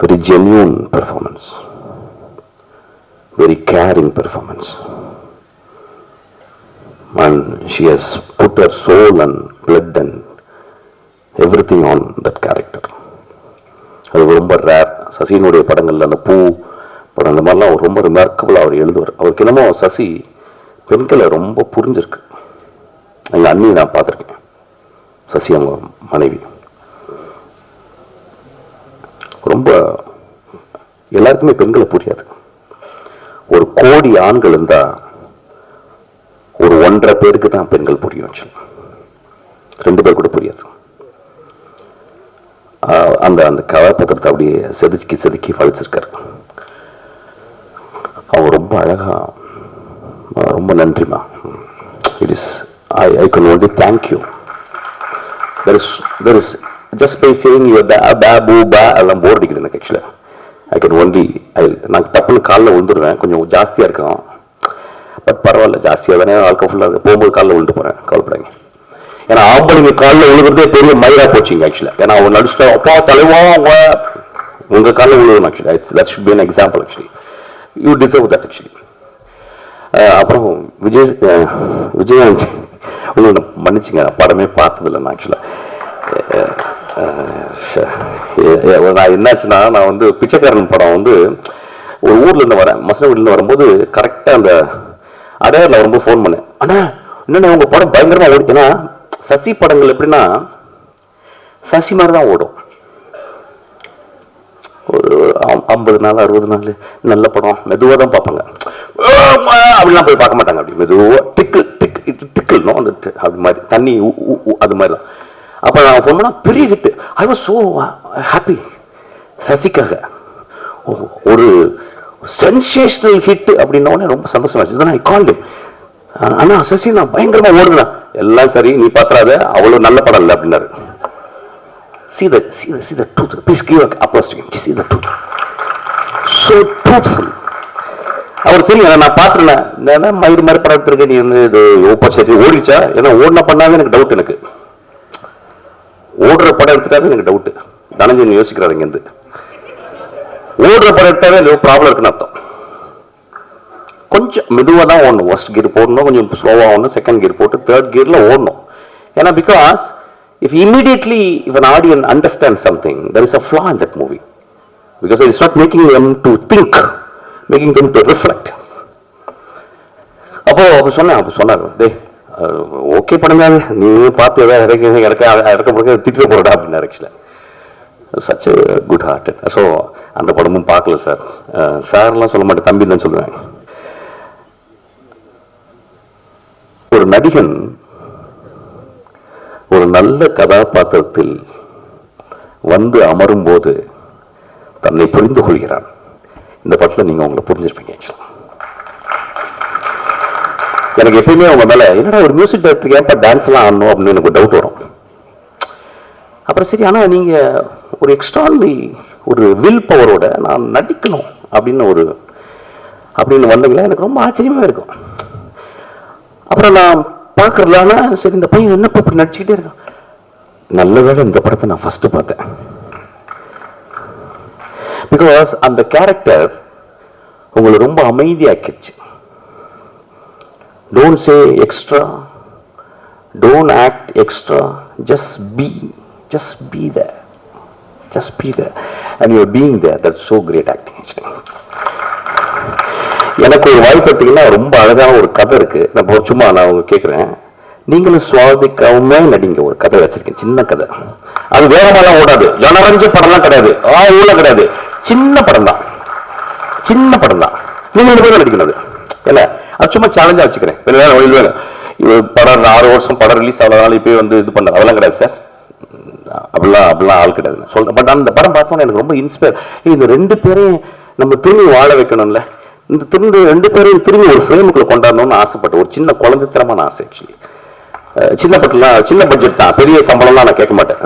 very genuine performance, very caring performance, and she has put her soul and blood and everything on that character. அது ரொம்ப ரேர். சசியினுடைய படங்கள்ல அந்த பூ படம் அந்த மாதிரிலாம் அவர் ரொம்ப ரிமார்க்கபிளாக அவர் எழுதுவார். அவருக்கு என்னமோ சசி பெண்களை ரொம்ப புரிஞ்சிருக்கு. எங்கள் அண்ணியை நான் பார்த்துருக்கேன், சசி அவங்க மனைவி. ரொம்ப எல்லாருக்குமே பெண்களை புரியாது. ஒரு கோடி ஆண்கள் இருந்தா ஒரு 1.5 பேருக்கு தான் பெண்கள் புரியும். 2 பேர் கூட புரியாது. அந்த அந்த கதாபாத்திரத்தை அப்படியே செதுக்கி செதுக்கி வளைச்சிருக்காரு. அவங்க ரொம்ப அழகா, ரொம்ப நன்றிமா. It is I can only thank you. There is just by saying you எல்லாம் போர் அடிக்குது எனக்கு. ஆக்சுவலாக I can only நான் டப்புன்னு காலில் விழுந்துடுவேன். கொஞ்சம் ஜாஸ்தியாக இருக்கும், பட் பரவாயில்ல, ஜாஸ்தியாக தானே வாழ்க்கை ஃபுல்லாக இருக்குது. போகும்போது காலில் விழுந்து போகிறேன், கவலைப்படாங்க. ஏன்னா ஆம்பளைங்க காலில் விழுகிறதே பெரிய மயிரா போச்சுங்க ஆக்சுவலாக. ஏன்னா அவங்க நடிச்சுட்டா அப்பா தலைவா உங்கள் காலில் விழுகணும். Actually that should be an example. Actually you deserve that. Actually அப்புறம் விஜயகாந்த் உங்களை மன்னிச்சுங்க, நான் படமே பார்த்ததில்லை நான். ஆக்சுவலாக நான் என்னாச்சுன்னா, நான் வந்து பிச்சைக்காரன் படம் வந்து ஒரு ஊர்லேருந்து வரேன், மசனகுடியிலேருந்து வரும்போது கரெக்டாக அந்த அடையாரில் வரும்போது ஃபோன் பண்ணேன். ஆனால் என்னென்ன உங்கள் படம் பயங்கரமாக ஓடும். ஏன்னா சசி படங்கள் எப்படின்னா சசி மாதிரி தான் ஓடும். ஒரு 50 நாள் 60 நாள் நல்ல படம் மெதுவாக தான் பார்ப்பாங்க. அப்படிலாம் போய் பார்க்க மாட்டாங்க. அப்படி மெதுவாக டிக்கிள்னும் அந்த அப்படி மாதிரி தண்ணி அது மாதிரி தான். அப்போ நான் ஃபோன் பண்ணால் பெரிய hit. I was so happy சசிக்காக. ஒரு சென்சேஷனல் ஹிட் அப்படின்னோடனே ரொம்ப சந்தோஷமாச்சு. இதுதான் ஐ கால்டு. ஆனால் சசி நான் பயங்கரமாக ஓடுனேன். எல்லாம் சரி, நீ பார்த்துறாத, அவ்வளோ நல்ல படம் இல்லை அப்படின்னாரு. See the truth. Please give applause to him. See the truth. So truthful. அவர் தெரியும் நான் பார்த்துருந்தேன். நான் மயிறு மாதிரி படம் எடுத்திருக்கேன். நீ வந்து இது ஓப்போசிட்டி ஓடிச்சா? ஏன்னா ஓடின பண்ணாவே எனக்கு டவுட். எனக்கு ஓடுற படம் எடுத்துட்டாவே எனக்கு டவுட்டு. தனஞ்சன் யோசிக்கிறாரு இங்கேருந்து. ஓடுற படம் எடுத்தாவே ஏதோ ப்ராப்ளம் இருக்குன்னு அர்த்தம். கொஞ்சம் மெதுவாக தான் ஓடணும். ஃபர்ஸ்ட் கியர் போடணும், கொஞ்சம் ஸ்லோவாக ஓடணும், செகண்ட் கியர் போட்டு தேர்ட் கியரில் ஓடணும். ஏன்னா because if an audience understands something, there is a flaw in that movie, because it's not making them to think, making them to reflect. அப்போ சொன்னார், டேய் ஓகே பண்ணுங்க, நீ பார்த்து ஏதாவது இறக்க திட்டு போறடா அப்படின்னாரு. ஆக்சுவலாக சச் குட் ஹார்ட். ஸோ அந்த படமும் பார்க்கல சார். சார்லாம் சொல்ல மாட்டேன், தம்பி தான் சொல்லுவேன். ஒரு நடிகன் ஒரு நல்ல கதாபாத்திரத்தில் வந்து அமரும் போது தன்னை புரிந்து கொள்கிறான். இந்த படத்தில் நீங்க உங்களை புரிஞ்சிருப்பீங்க. எனக்கு எப்பயுமே உங்க மேல என்னடா ஒரு மியூசிக் டைரக்டர் ஏன்ப்பா டான்ஸ் எல்லாம் ஆடணும் அப்படின்னு எனக்கு டவுட் வரும். அப்புறம் சரி, ஆனா நீங்க ஒரு எக்ஸ்ட்ரானரி ஒரு வில் பவரோட நான் நடிக்கணும் அப்படின்னு வந்தீங்களா, எனக்கு ரொம்ப ஆச்சரியமா இருக்கும். அப்புறம் நான் பார்க்கறதுலானா சரி, இந்த பையன் என்ன இப்படி நடிச்சுக்கிட்டே இருக்கான். நல்ல வேளை இந்த படத்தை நான் ஃபர்ஸ்ட் பார்த்தேன். பிகாஸ் அந்த கேரக்டர் உங்களை ரொம்ப அமைதியாக்கிடுச்சு. Don't say extra, don't act extra, just be there. Just be there and you're being there. That's so great acting. Actually எனக்கு ஒரு வாய்ப்பு பார்த்தீங்கன்னா ரொம்ப அழகான ஒரு கதை இருக்கு. நான் சும்மா நான் அவங்க கேட்குறேன், நீங்களும் சுவாதிக்காம நடிங்க. ஒரு கதை வச்சிருக்கேன், சின்ன கதை. அது வேகமெல்லாம் ஓடாது, ஜனரஞ்ச படம்லாம் கிடையாது, இவ்வளோ கிடையாது, சின்ன படம் தான், சின்ன படம் தான். நீங்க 2 பேரும் நடிக்கணும். அது இல்லை, அது சும்மா சேலஞ்சா வச்சுக்கிறேன். படம் 6 வருஷம் படம் ரிலீஸ் ஆகலாம், இப்போ வந்து இது பண்ண அதெல்லாம் கிடையாது சார். அப்படிலாம் ஆள் கிடையாது சொல்றேன். பட் அந்த படம் பார்த்தோன்னா எனக்கு ரொம்ப இன்ஸ்பயர். இந்த 2 பேரையும் நம்ம திரும்பி வாழ வைக்கணும்ல, இந்த 2 பேரையும் திரும்பி ஒரு ஃப்ரேமுக்குள்ள கொண்டாடணும்னு ஆசைப்பட்டு ஒரு சின்ன குழந்தைத்தனமான ஆசை. ஆக்சுவலி சின்ன பட்ஜெட் தான், பெரிய சம்பளம்லாம் நான் கேட்க மாட்டேன்.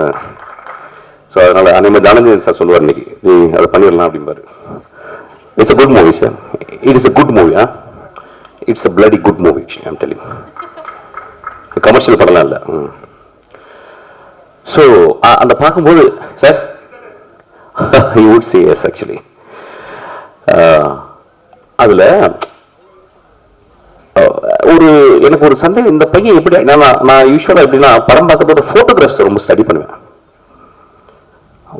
ஸோ அதனால அந்த தனஞ்சயன் சார் சொல்லுவார், இன்னைக்கு நீ அதை பண்ணிடலாம் அப்படிம்பாரு. It's a good movie sir. It is a good movie. It's a bloody good movie. Actually I'm telling, commercial படம்லாம் இல்லை. ஸோ அந்த பார்க்கும்போது sir you would say yes. Actually அதில் எனக்கு ஒரு சந்தேகம், இந்த பையன் எப்படி, நான் யூஸ்வலாக எப்படின்னா படம் பார்க்கறதோட ஃபோட்டோகிராஃப்ஸ் ரொம்ப ஸ்டடி பண்ணுவேன்.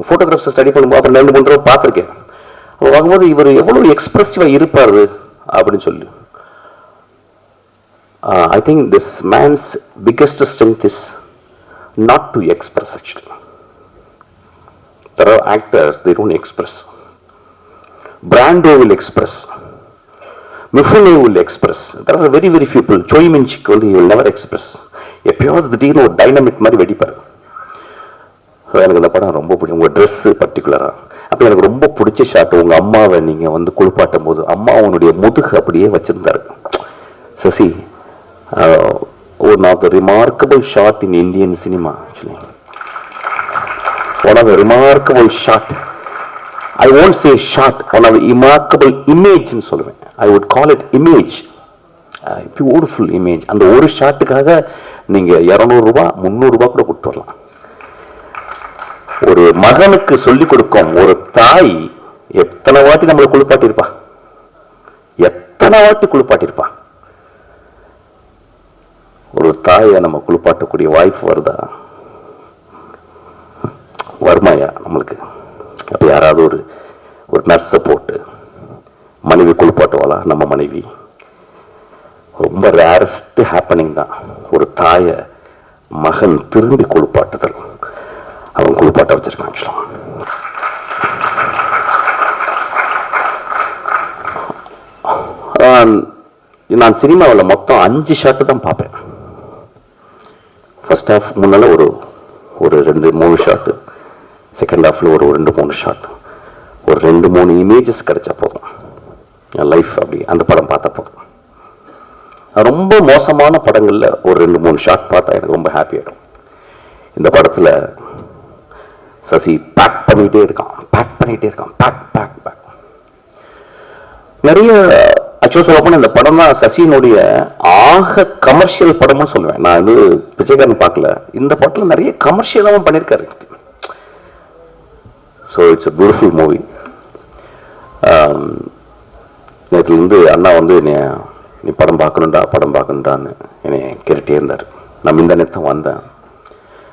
ஃபோட்டோகிராஃப்ஸை ஸ்டடி பண்ணும்போது அப்புறம் 2-3 தடவை பார்த்துருக்கேன். அப்போ பார்க்கும்போது இவர் எவ்வளோ எக்ஸ்பிரசிவாக இருப்பார் அப்படின்னு சொல்லி. I think this man's biggest strength is not to express. Actually, there are actors, they don't express. Brando will express, Mifune will express. There are very few people. Choi Min-sik வந்து he will never express. எப்பயாவது திடீர்னு ஒரு dynamic மாதிரி வெடிப்பார். எனக்கு அந்த படம் ரொம்ப பிடிக்கும். உங்கள் ட்ரெஸ்ஸு பர்டிகுலராக அப்போ எனக்கு ரொம்ப பிடிச்ச ஷாட், உங்கள் அம்மாவை நீங்கள் வந்து குளிப்பாட்டும் போது அம்மா அவனுடைய முதுகு அப்படியே வச்சிருந்தாரு. Sasi, one of the remarkable shot in Indian cinema. Actually, one of the remarkable shot. I won't say shot, one of the remarkable image ன்னு சொல்லுவேன். I would call it image. Beautiful image. அந்த ஒரு ஷாட்டுக்காக நீங்க 200 ரூபாய் 300 ரூபாய் கூட கொடுத்து வரலாம். ஒரு மகனுக்கு சொல்லிக் கொடுக்கும் ஒரு தாய் எத்தனை வாட்டி நம்மளை குளிப்பாட்டியிருப்பா, எத்தனை வாட்டி குளிப்பாட்டியிருப்பா. ஒரு தாயை நம்ம குளிப்பாட்டக்கூடிய வாய்ப்பு வருதா, வருமாயா நம்மளுக்கு? அப்போ யாராவது ஒரு நர்ஸை போட்டு மனைவி குளிப்பாட்டுவாளா? நம்ம மனைவி ரொம்ப ரேரஸ்ட் ஹேப்பனிங் தான். ஒரு தாயை மகன் திரும்பி குளிப்பாட்டுதல், அவன் குளிப்பாட்ட வச்சிருக்கான். ஆக்சுவலாக நான் சினிமாவில் மொத்தம் 5 ஷாட்டு தான் பார்ப்பேன். ஃபர்ஸ்ட் ஹாஃப் முன்னால் ஒரு 2-3 ஷாட்டு, செகண்ட் ஹாஃபில் ஒரு 2-3 ஷாட், ஒரு 2-3 இமேஜஸ் கிடைச்சா போதும். என் லைஃப் அப்படி அந்த படம் பார்த்தா போதும். ரொம்ப மோசமான படங்களில் ஒரு 2-3 ஷாட் பார்த்தா எனக்கு ரொம்ப ஹாப்பி ஆகிடும். இந்த படத்தில் சசி பேக் பண்ணிகிட்டே இருக்கான், பேக். நிறைய ஆக்சுவலாக சொல்ல போனால் இந்த படம் தான் சசியினுடைய ஆக கமர்ஷியல் படமும் சொல்லுவேன். நான் வந்து பிச்சைக்காரன் பார்க்கல, இந்த படத்தில் நிறைய கமர்ஷியலாகவும் பண்ணியிருக்காரு. So it's a beautiful movie. நேற்றுலேருந்து அண்ணா வந்து நீ படம் பார்க்கணுண்டான்னு என்னை கேட்டுகிட்டே இருந்தார். நான் இந்த நேரத்தை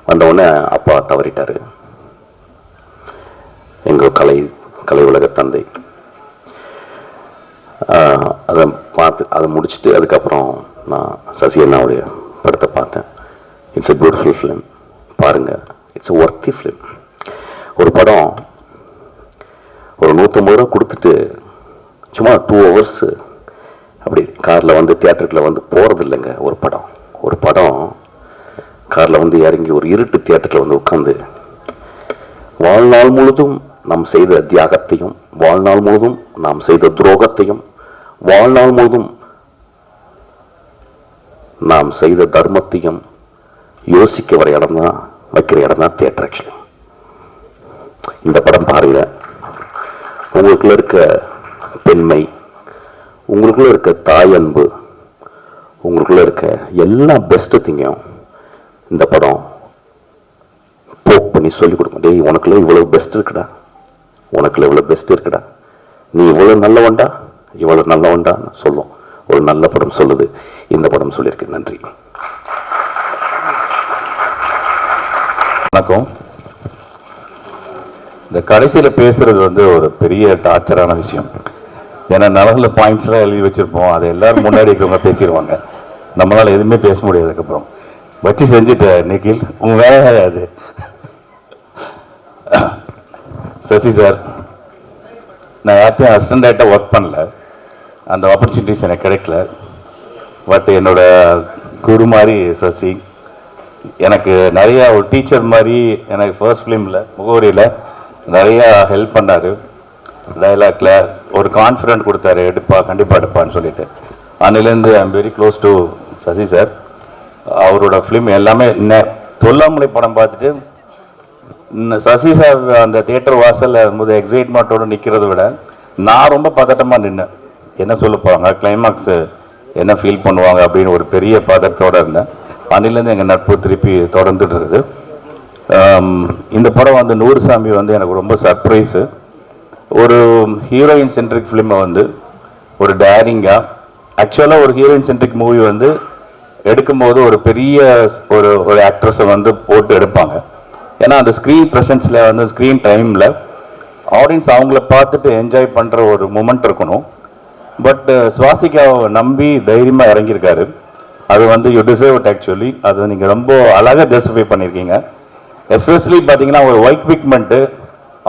வந்தவுடனே அப்பா தவறிட்டார். எங்கள் கலை உலக தந்தை. அதை முடிச்சுட்டு அதுக்கப்புறம் நான் சசி அண்ணாவுடைய படத்தை பார்த்தேன். It's a beautiful film. பாருங்கள், இட்ஸ் எ ஒர்த்தி ஃபிலிம். ஒரு படம் ஒரு 150 ரூபா கொடுத்துட்டு சும்மா 2 hours அப்படி காரில் வந்து தியேட்டருக்குள்ள வந்து போகிறது இல்லைங்க. ஒரு படம் காரில் வந்து இறங்கி ஒரு இருட்டு தியேட்டரில் வந்து உட்காந்து வாழ்நாள் முழுதும் நாம் செய்த தியாகத்தையும், வாழ்நாள் முழுதும் நாம் செய்த துரோகத்தையும், வாழ்நாள் முழுதும் நாம் செய்த தர்மத்தையும் யோசிக்க வைக்கிற இடம் தான் தியேட்டர். ஆக்சுவலி இந்த படம் பாருங்க, உங்களுக்குள்ள இருக்க பெண்மை, உங்களுக்குள்ள இருக்க தாய் அன்பு, உங்களுக்குள்ள இருக்க எல்லா பெஸ்ட் திங்கையும் இந்த படம் போக் பண்ணி சொல்லிக் கொடுக்கும். டேய், உனக்குள்ள இவ்வளவு பெஸ்ட் இருக்குடா, உனக்குள்ள இவ்வளவு பெஸ்ட் இருக்குடா, நீ இவ்வளவு நல்லவன்டான்னு சொல்லும். ஒரு நல்ல படம் சொல்லுது, இந்த படம் சொல்லியிருக்கு. நன்றி. வணக்கம். இந்த கடைசியில் பேசுறது வந்து ஒரு பெரிய டார்ச்சரான விஷயம். ஏன்னா நல்ல பாயிண்ட்ஸ்லாம் எழுதி வச்சிருப்போம், அதை எல்லாரும் முன்னாடி இருக்கிறவங்க பேசிடுவாங்க, நம்மளால எதுவுமே பேச முடியாது. அதுக்கப்புறம் வச்சு செஞ்சுட்ட நிகில், உங்க வேலை அது. சசி சார், நான் யார்ட்டையும் அசிஸ்டன்ட் டைரக்டராக ஒர்க் பண்ணல, அந்த ஆப்பர்ச்சுனிட்டிஸ் எனக்கு கிடைக்கல. பட் என்னோட குரு மாதிரி சசி எனக்கு நிறையா ஒரு டீச்சர் மாதிரி எனக்கு ஃபர்ஸ்ட் ஃபிலிமில் முகவரியில் நிறையா ஹெல்ப் பண்ணார். டைலாக்ல ஒரு கான்ஃபிடென்ட் கொடுத்தாரு, எடுப்பா கண்டிப்பாக எடுப்பான்னு சொல்லிட்டு. அன்னிலேருந்து I am very close to Sasi sir. அவரோட ஃபிலிம் எல்லாமே தொல்லாமலை படம் பார்த்துட்டு சசி சார் அந்த தியேட்டர் வாசலில் இருக்கும்போது எக்ஸைட்மெண்ட்டோடு நிற்கிறத விட நான் ரொம்ப பதட்டமாக நின்னேன். என்ன சொல்ல போகிறாங்க, கிளைமாக்ஸு என்ன ஃபீல் பண்ணுவாங்க அப்படின்னு ஒரு பெரிய பதட்டத்தோடு இருந்தேன். அன்னிலேருந்து எங்கள் நட்பு திருப்பி தொடர்ந்துட்டு இருக்குது. இந்த படம் வந்து நூறுசாமி வந்து எனக்கு ரொம்ப சர்ப்ரைஸு. ஒரு ஹீரோயின் சென்ட்ரிக் ஃபிலிமை வந்து ஒரு டேரிங்காக, ஆக்சுவலாக ஒரு ஹீரோயின் சென்ட்ரிக் மூவி வந்து எடுக்கும்போது ஒரு பெரிய ஒரு ஆக்ட்ரஸை வந்து போட்டு எடுப்பாங்க. ஏன்னா அந்த ஸ்க்ரீன் ப்ரெசன்ஸில் வந்து ஸ்க்ரீன் டைமில் ஆடியன்ஸ் அவங்கள பார்த்துட்டு என்ஜாய் பண்ணுற ஒரு மூமெண்ட் இருக்கணும். பட் சுவாசிகாவை நம்பி தைரியமாக இறங்கியிருக்காரு. அது வந்து யூ டிசர்வ் இட் ஆக்சுவலி. அது நீங்கள் ரொம்ப அழகாக ஜஸ்டிஃபை பண்ணியிருக்கீங்க. எஸ்பெஷலி பார்த்தீங்கன்னா ஒரு ஒயிட் பிக்மெண்ட்டு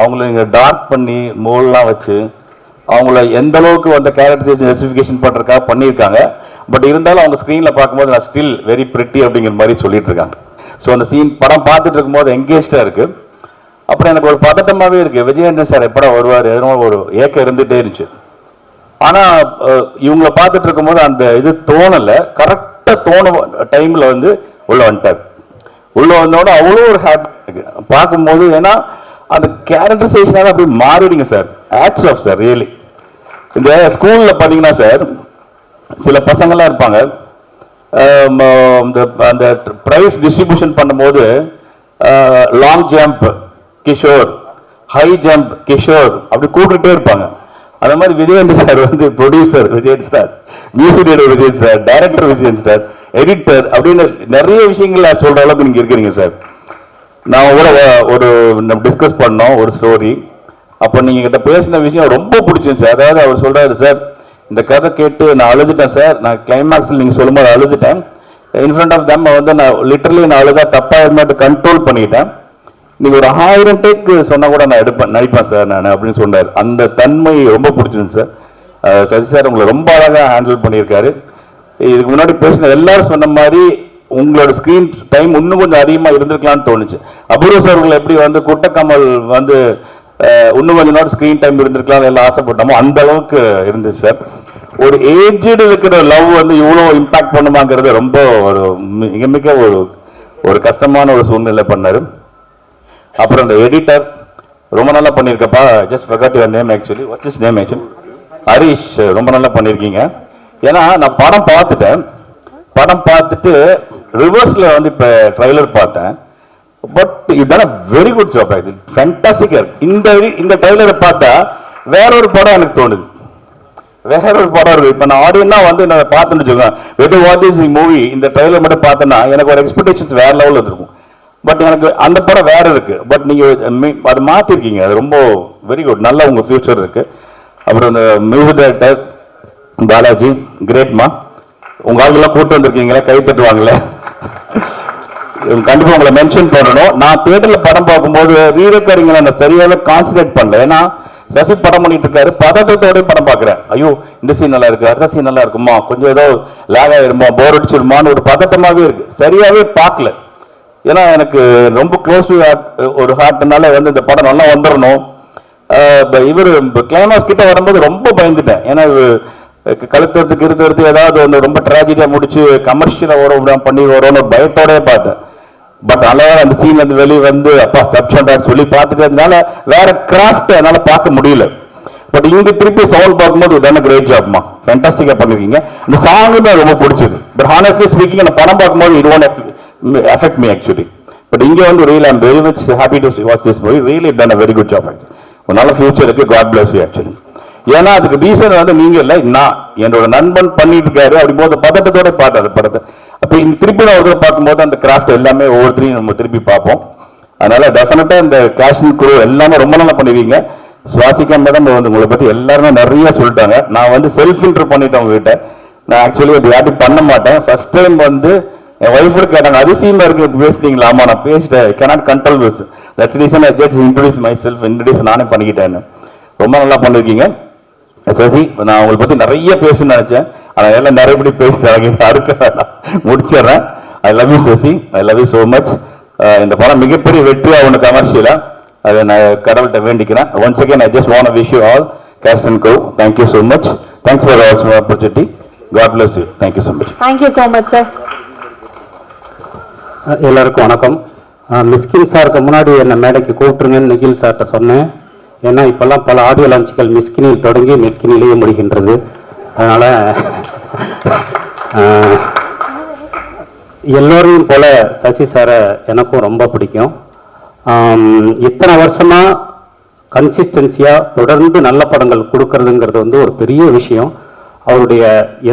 அவங்கள நீங்கள் டார்க் பண்ணி மோல்லாம் வச்சு அவங்கள எந்த அளவுக்கு வந்து கேரக்டரைசேஷன் ஜஸ்டிஃபிகேஷன் பண்ணுறதுக்காக பண்ணியிருக்காங்க. பட் இருந்தாலும் அவங்க ஸ்க்ரீனில் பார்க்கும்போது நான் ஸ்டில் வெரி பிரிட்டி அப்படிங்கிற மாதிரி சொல்லிட்டு இருக்காங்க. ஸோ அந்த சீன் படம் பார்த்துட்டு இருக்கும்போது எங்கேஜ்டாக இருக்குது. அப்புறம் எனக்கு ஒரு பதட்டமாகவே இருக்குது, விஜயேந்திரன் சார் எப்படா வருவார், எதனோ ஒரு ஏக்கம் இருந்துகிட்டே இருந்துச்சு. ஆனால் இவங்கள பார்த்துட்டு இருக்கும்போது அந்த இது தோணலை. கரெக்டாக டைமில் வந்து உள்ளே வந்துட்டார். உள்ளே வந்தோடனே அவ்வளோ ஒரு ஹாப்பி பார்க்கும்போது. ஏன்னா அந்த கேரக்டரைசேஷனாக அப்படி மாறிடுங்க sir. Hats off sir really. இந்த ஸ்கூலில் பார்த்தீங்கன்னா சார் சில பசங்கள்லாம் இருப்பாங்க, அந்த ப்ரைஸ் டிஸ்ட்ரிபியூஷன் பண்ணும்போது long jump Kishore, high jump Kishore அப்படி கூப்பிட்டுட்டே இருப்பாங்க. அந்த மாதிரி விஜயன் சார் வந்து producer Vijayan sir, music director Vijayan sir, director Vijayan sir, editor அப்படின்னு நிறைய விஷயங்கள் சொல்ற அளவுக்கு நீங்க இருக்கிறீங்க சார். நான் கூட ஒரு டிஸ்கஸ் பண்ணோம் ஒரு ஸ்டோரி. அப்போ நீங்க கிட்ட பேசின விஷயம் ரொம்ப பிடிச்சிருந்துச்சு. அதாவது அவர் சொல்றாரு, சார் இந்த கதை கேட்டு நான் அழுதுட்டேன் சார், நான் கிளைமேக்ஸில் நீங்கள் சொல்லும்போது அழுதுட்டேன். இன்ஃப்ரண்ட் ஆஃப் தம் வந்து நான் லிட்டரலி நான் அழுதா தப்பாக கண்ட்ரோல் பண்ணிட்டேன். நீங்கள் ஒரு 1000 டேக் சொன்னால் கூட நான் நடிப்பேன் சார் நான் அப்படின்னு சொன்னார். அந்த தன்மை ரொம்ப பிடிச்சிருந்துச்சு சார். சசி சார் உங்களை ரொம்ப அழகாக ஹேண்டில் பண்ணியிருக்காரு. இதுக்கு முன்னாடி பேசின எல்லாரும் சொன்ன மாதிரி உங்களோட ஸ்க்ரீன் டைம் இன்னும் கொஞ்சம் அதிகமாக இருந்திருக்கலாம்னு தோணுச்சு. அபூர்வ சார் உங்களை எப்படி வந்து குட்டக்கமல் வந்து இன்னும் கொஞ்ச நாள் ஸ்க்ரீன் டைம் இருந்திருக்கலாம் எல்லாம் ஆசைப்பட்டோமோ அந்த அளவுக்கு இருந்துச்சு சார். ஒரு ஏஜ்டு இருக்கிற லவ் வந்து இவ்வளோ இம்பாக்ட் பண்ணுமாங்கிறது ரொம்ப ஒரு மிக மிக ஒரு கஷ்டமான ஒரு சூழ்நிலை பண்ணாரு. அப்புறம் இந்த எடிட்டர் ரொம்ப நல்லா பண்ணியிருக்கப்பா. Just forgot your name actually. What's is name actually? Harish, ரொம்ப நல்லா பண்ணியிருக்கீங்க. ஏன்னா நான் படம் பார்த்துட்டு ரிவர்ஸில் வந்து இப்போ ட்ரைலர் பார்த்தேன். பட் இதுதான வெரி குட் ஜாப், இது ஃபேண்டாஸ்டிக்காக இருக்கு. இந்த ட்ரைலரை பார்த்தா வேற ஒரு படம் எனக்கு தோணுது, வேற ஒரு படம் இருக்கு. இப்போ நான் ஆடியன்னா வந்து நான் பார்த்துன்னு வச்சுக்கோங்க, வெட் வாட் இஸ் மூவி இந்த ட்ரைலர் மட்டும் பார்த்தேன்னா எனக்கு ஒரு எக்ஸ்பெக்டேஷன்ஸ் வேற லெவலில் இருக்கும். பட் எனக்கு அந்த படம் வேற இருக்கு. பட் நீங்கள் அதை மாற்றிருக்கீங்க, அது ரொம்ப வெரி குட், நல்ல உங்கள் ஃபியூச்சர் இருக்கு. அப்புறம் இந்த மியூசிக் டைரக்டர் பாலாஜி, கிரேட்மா. உங்க ஆளுங்கெல்லாம் கூட்டு வந்திருக்கீங்களே, கை தட்டுவாங்களே, கண்டிப்பா உங்களை மென்ஷன் பண்ணணும். நான் தியேட்டர்ல படம் பார்க்கும்போது ரீரெக்கார்டிங்ல நான் சரியாக கான்சன்ட்ரேட் பண்ணல. ஏன்னா சசி படம் பண்ணிட்டு இருக்காரு, பதட்டத்தோட படம் பார்க்குறேன். ஐயோ இந்த சீன் நல்லா இருக்கு, அடுத்த சீன் நல்லா இருக்குமா, கொஞ்சம் ஏதோ லேக் ஆயிருமா, போர் அடிச்சிருமான்னு ஒரு பதட்டமாகவே இருக்கு, சரியாவே பார்க்கல. ஏன்னா எனக்கு ரொம்ப க்ளோஸ் டு ஒரு ஹார்ட்னால வந்து இந்த படம் நல்லா வந்துடணும். இவர் கிளைமாக்ஸ் கிட்ட வரும்போது ரொம்ப பயந்துட்டேன். ஏன்னா கழுத்துறதுக்கு இருத்துறது ஏதாவது வந்து ரொம்ப ட்ராஜடியா முடிச்சு கமர்ஷியலா பண்ணி வரோன்னு பயத்தோட பார்த்தேன். பட் அழகா அந்த சீன்ல இருந்து வெளியே வந்து அப்பா தப்சோண்டான்னு சொல்லி பார்த்துட்டு அதனால வேற கிராஃப்ட் என்னால பார்க்க முடியல. பட் இங்க திருப்பி சவுண்ட் பார்க்கும்போது டன் கிரேட் ஜாப்மா, ஃபேண்டாஸ்டிக்கா பண்ணிருக்கீங்க. இந்த சாங்குமே ரொம்ப பிடிச்சது. பட் ஹானஸ்ட்லி ஸ்பீக்கிங் அந்த படம் பார்க்கும்போது it won't affect me actually. But இங்க வந்து real I'm very much happy to watch this movie. Really done a very good job. ஒரு நல்ல ஃபியூச்சர் இருக்கு. God bless you actually. ஏன்னா அதுக்கு ரீசன் வந்து நீங்க இல்லை, நான் என்னோட நண்பன் பண்ணிட்டு இருக்காரு அப்படிங்கும்போது பதட்டத்தோட பார்த்தேன் அந்த படத்தை. அப்போ திருப்பி நான் ஒரு பார்க்கும்போது அந்த கிராஃப்ட் எல்லாமே ஒவ்வொருத்தரையும் நம்ம திருப்பி பார்ப்போம். அதனால டெஃபினட்டா இந்த கேஷன் குழு எல்லாமே ரொம்ப நல்லா பண்ணுவீங்க. சுவாசிகா மேடம் வந்து உங்களை பத்தி எல்லாருமே நிறைய சொல்லிட்டாங்க. நான் வந்து செல்ஃப் இன்டர் பண்ணிட்டேன் உங்ககிட்ட. நான் ஆக்சுவலி அப்படி யார்ட்டும் பண்ண மாட்டேன். ஃபர்ஸ்ட் டைம் வந்து என் ஒய்ஃபு கேட்டாங்க, அதிசயமா இருக்கு பேசுறீங்களா? ஆமா நான் பேசிட்டேன். Cannot control this. That's reason I just introduce my self. Introduce நானே பண்ணிக்கிட்டேன்னு. ரொம்ப நல்லா பண்ணிருக்கீங்க சசி. நான் உங்களை பத்தி நிறைய பேசணும்னு நினைச்சேன். ஆனால் எல்லாம் நிறையபடி பேசுறாங்க. யாருக்க வேண்டாம், முடிச்சிடுறேன். I love you Sasi. I love you so much. இந்த படம் மிகப்பெரிய வெற்றியாக ஒன்று கமர்ஷியலா அதை நான் கடவுள்கிட்ட வேண்டிக்கிறேன். Once again I just want to wish you all cast and co. Thank you so much. Thanks for also opportunity. God bless you. Thank you so much. Thank you so much sir. எல்லாருக்கும் வணக்கம். மிஸ்கின் சாருக்கு முன்னாடி என்னை மேடைக்கு கூப்பிட்டுருங்கன்னு நிகில் சார்கிட்ட சொன்னேன். ஏன்னா இப்போல்லாம் பல ஆடியோ லான்ச்சுகள் மிஸ்கினில் தொடங்கி மிஸ்கினிலேயே முடிகின்றது. அதனால் எல்லோரையும் போல சசி சாரை எனக்கும் ரொம்ப பிடிக்கும். இத்தனை வருஷமாக கன்சிஸ்டன்சியாக தொடர்ந்து நல்ல படங்கள் கொடுக்கறதுங்கிறது வந்து ஒரு பெரிய விஷயம். அவருடைய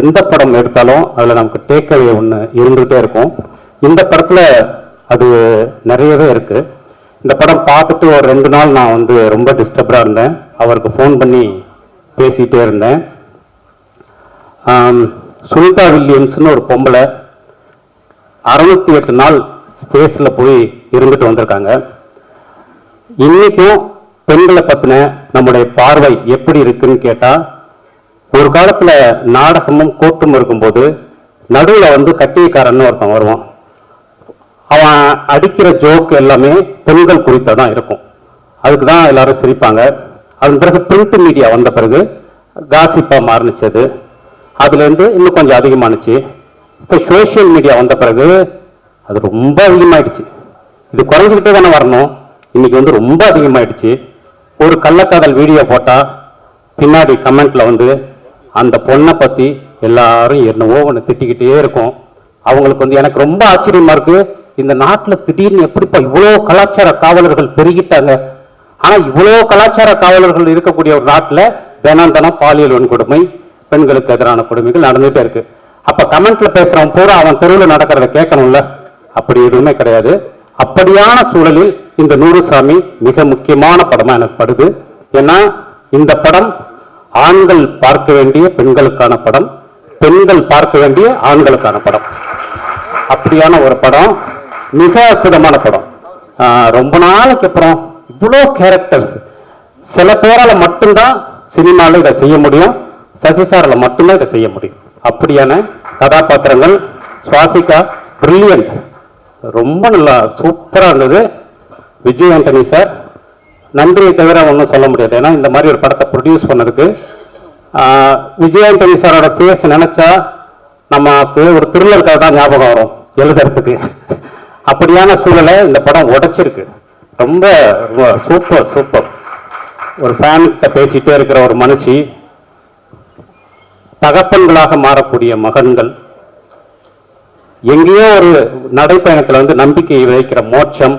எந்த படம் எடுத்தாலும் அதில் நமக்கு டேக்அவே ஒன்று இருந்துகிட்டே இருக்கும். இந்த படத்தில் அது நிறையவே இருக்குது. இந்த படம் பார்த்துட்டு ஒரு 2 நாள் நான் வந்து ரொம்ப டிஸ்டர்ப்டாக இருந்தேன். அவருக்கு ஃபோன் பண்ணி பேசிகிட்டே இருந்தேன். சுனிதா வில்லியம்ஸ்னு ஒரு பொம்பளை 68 நாள் ஸ்பேஸில் போய் இருந்துட்டு வந்திருக்காங்க. இன்றைக்கும் பெண்களை பற்றின நம்முடைய பார்வை எப்படி இருக்குன்னு கேட்டால், ஒரு காலத்தில் நாடகமும் கூத்தும் இருக்கும்போது நடுவில் வந்து கட்டியக்காரன்னு ஒருத்தன் வருவான். அவன் அடிக்கிற ஜோக்கு எல்லாமே பெண்கள் குறித்த தான் இருக்கும். அதுக்கு தான் எல்லாரும் சிரிப்பாங்க. அதன் பிறகு பிரிண்ட் மீடியா வந்த பிறகு காசிப்பாக மாறினுச்சது. அதுலேருந்து இன்னும் கொஞ்சம் அதிகமானுச்சு. இப்போ சோஷியல் மீடியா வந்த பிறகு அது ரொம்ப அதிகமாயிடுச்சு. இது குறைஞ்சிக்கிட்டே தானே வரணும். இன்னைக்கு வந்து ரொம்ப அதிகமாயிடுச்சு. ஒரு கள்ளக்காதல் வீடியோ போட்டால் பின்னாடி கமெண்ட்ல வந்து அந்த பொண்ணை பற்றி எல்லாரும் என்னவோ ஒன்று திட்டிக்கிட்டே இருக்கும். அவங்களுக்கு வந்து எனக்கு ரொம்ப ஆச்சரியமா இருக்கு, இந்த நாட்டில் திடீர்னு எப்படிப்பா இவ்வளோ கலாச்சார காவலர்கள் பெருகிட்டாங்க. ஆனால் இவ்வளோ கலாச்சார காவலர்கள் இருக்கக்கூடிய ஒரு நாட்டில் தினம் தினம் பாலியல் வன்கொடுமை, பெண்களுக்கு எதிரான கொடுமைகள் நடந்துகிட்டே இருக்கு. அப்போ கமெண்ட்ல பேசுறவன் பூரா அவன் தெருவில் நடக்கிறத கேட்கணும்ல. அப்படி எதுவுமே கிடையாது. அப்படியான சூழலில் இந்த நூறுசாமி மிக முக்கியமான படமா எனக்கு படுது. ஏன்னா இந்த படம் ஆண்கள் பார்க்க வேண்டிய பெண்களுக்கான படம், பெண்கள் பார்க்க வேண்டிய ஆண்களுக்கான படம். அப்படியான ஒரு படம், மிக அற்புதமான படம். ரொம்ப நாளைக்கு அப்புறம் இவ்வளோ கேரக்டர்ஸ், சில பேரால மட்டும்தான் சினிமாவில் இதை செய்ய முடியும், சசி சாரால மட்டும்தான் இதை செய்ய முடியும். அப்படியான கதாபாத்திரங்கள். சுவாசிகா பிரில்லியன்ட், ரொம்ப நல்லா சூப்பராக இருந்தது. விஜய் ஆண்டனி சார் நன்றியை தவிர ஒன்றும் சொல்ல முடியாது. ஏன்னா இந்த மாதிரி ஒரு படத்தை ப்ரொடியூஸ் பண்ணதுக்கு விஜய் ஆண்டனி சாரோட பேச நினைச்சா நமக்கு ஒரு த்ரில்லர் கதை தான் ஞாபகம் வரும் எழுதுறதுக்கு. அப்படியான சூழலை இந்த படம் உடைச்சிருக்கு. ரொம்ப சூப்பர் சூப்பர். ஒரு ஃபேன்கிட்ட பேசிட்டே இருக்கிற ஒரு மனுஷி, தகப்பன்களாக மாறக்கூடிய மகன்கள், எங்கேயோ ஒரு நடைப்பயணத்தில் வந்து நம்பிக்கையை வைக்கிற மோட்சம்,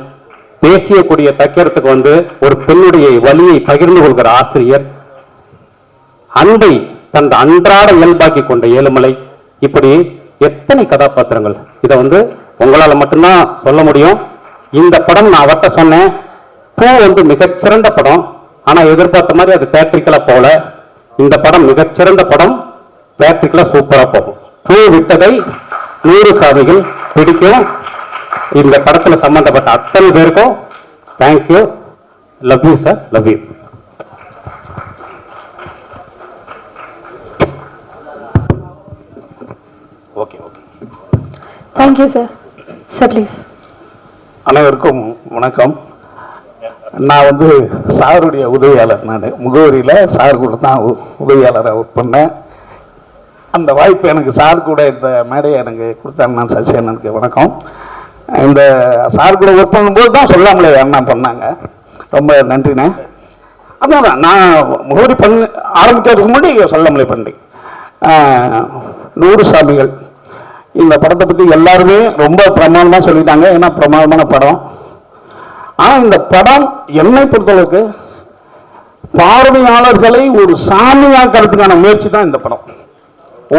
தேசிய கொடியை தைக்கிறதுக்கு வந்து ஒரு பெண்ணுடைய வலியை பகிர்ந்து கொள்கிற ஆசிரியர், அன்பை தன் அன்றாட இயல்பாக்கி கொண்ட ஏழுமலை, இப்படி எத்தனை கதாபாத்திரங்கள். இதை வந்து உங்களால் மட்டும்தான் சொல்ல முடியும். இந்த படம் நான் அவட்ட சொன்னேன், பூ வந்து மிகச்சிறந்த படம், ஆனால் எதிர்பார்த்த மாதிரி அது தேட்ரிக்கலா போல. இந்த படம் மிகச்சிறந்த படம், தேட்ரிக்கலா சூப்பரா போகும். பூ விட்டதை 100 சாமிகள் பிடிக்கும். இந்த படத்துல சம்பந்தப்பட்ட அத்தனை பேருக்கும் thank you. Love you sir, love you. Okay okay. Thank you sir. Sir please. அனைவருக்கும் வணக்கம். நான் வந்து சாருடைய உதவியாளர். நான் முகவரியில் சார் கூட தான் உதவியாளராக ஒர்க் பண்ணேன். அந்த வாய்ப்பு எனக்கு சார் கூட இந்த மேடையை எனக்கு கொடுத்தாங்க. நான் சசி அண்ணனுக்கு வணக்கம். இந்த சார் கூட ஒர்க் பண்ணும்போது தான் சொல்லாமலே அண்ணா பண்ணாங்க. ரொம்ப நன்றிண்ணே. அதான் நான் முகவரி ஆரம்பிக்கிறதுக்கு முன்னாடி சொல்லாமலே பண்ணேன். 100 சாமிகள் இந்த படத்தை பற்றி எல்லாருமே ரொம்ப பிரமாதமாக சொல்லிட்டாங்க. ஏன்னா பிரமாதமான படம். ஆனால் இந்த படம் என்னை பொறுத்தளவுக்கு பார்வையாளர்களை ஒரு சாமியாக்கிறதுக்கான முயற்சி தான் இந்த படம்.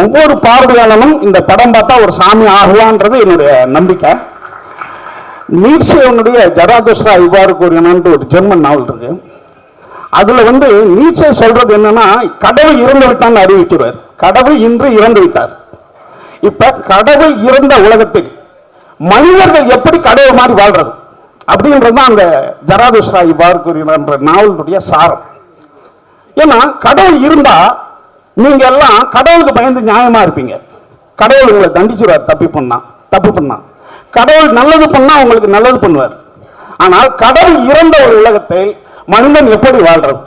ஒவ்வொரு பார்வையாளனும் இந்த படம் பார்த்தா ஒரு சாமி ஆகலான்றது என்னுடைய நம்பிக்கை. நீட்சேனுடைய ஜராதுஷ்ரா இவ்வாறு கூறினான்ட்டு ஒரு ஜெர்மன் நாவல் இருக்கு. அதுல வந்து நீட்சே சொல்றது என்னன்னா, கடவுள் இறந்து விட்டான்னு அறிவிக்கிறார். கடவுள் இன்று இறந்து விட்டார். இப்ப கடவுள் இறந்த உலகத்தில் மனிதர்கள் எப்படி கடவுள் மாதிரி வாழ்றது அப்படின்றது தான் அந்த ஜராதுஷ்ரா இவ்வாறு கூறினான்ற நாவலுடைய சாரம். ஏன்னா கடவுள் இருந்தா நீங்க எல்லாம் கடவுளுக்கு பயந்து நியாயமா இருப்பீங்க. கடவுள் உங்களை தண்டிச்சுடுவார் தப்பு பண்ணா. கடவுள் நல்லது பண்ணா உங்களுக்கு நல்லது பண்ணுவார். ஆனால் கடவுள் இறந்த ஒரு உலகத்தில் மனிதன் எப்படி வாழ்றது,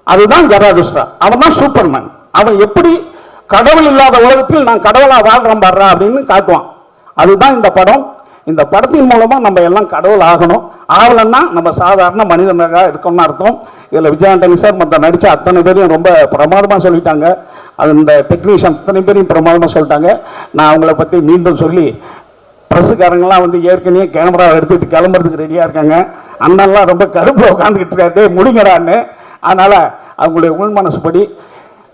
அதுதான் ஜராதுஷ்ரா. அவன் தான் சூப்பர்மேன். அவன் எப்படி கடவுள் இல்லாத உலகத்தில் நான் கடவுளா வாழ்றேன் பாடுறா அப்படின்னு காட்டுவான். அதுதான் இந்த படம். இந்த படத்தின் மூலமா நம்ம எல்லாம் கடவுள் ஆகணும். ஆகலன்னா நம்ம சாதாரண மனிதனாக இருக்கணும்னு அர்த்தம். இதுல விஜய் ஆண்டனி சார் மற்ற நடிச்ச அத்தனை பேரையும் ரொம்ப பிரமாதமா சொல்லிட்டாங்க. அது இந்த டெக்னீஷியன் அத்தனை பேரையும் பிரமாதமா சொல்லிட்டாங்க. நான் அவங்கள பத்தி மீண்டும் சொல்லி, பிரஸுக்காரங்களாம் வந்து ஏற்கனவே கேமரா எடுத்துட்டு கிளம்புறதுக்கு ரெடியா இருக்காங்க. அண்ணன்லாம் ரொம்ப கருப்புல உட்காந்துக்கிட்டு இருக்காரு, முடிங்கடான்னு. அதனால அவங்களுடைய உள் மனசுப்படி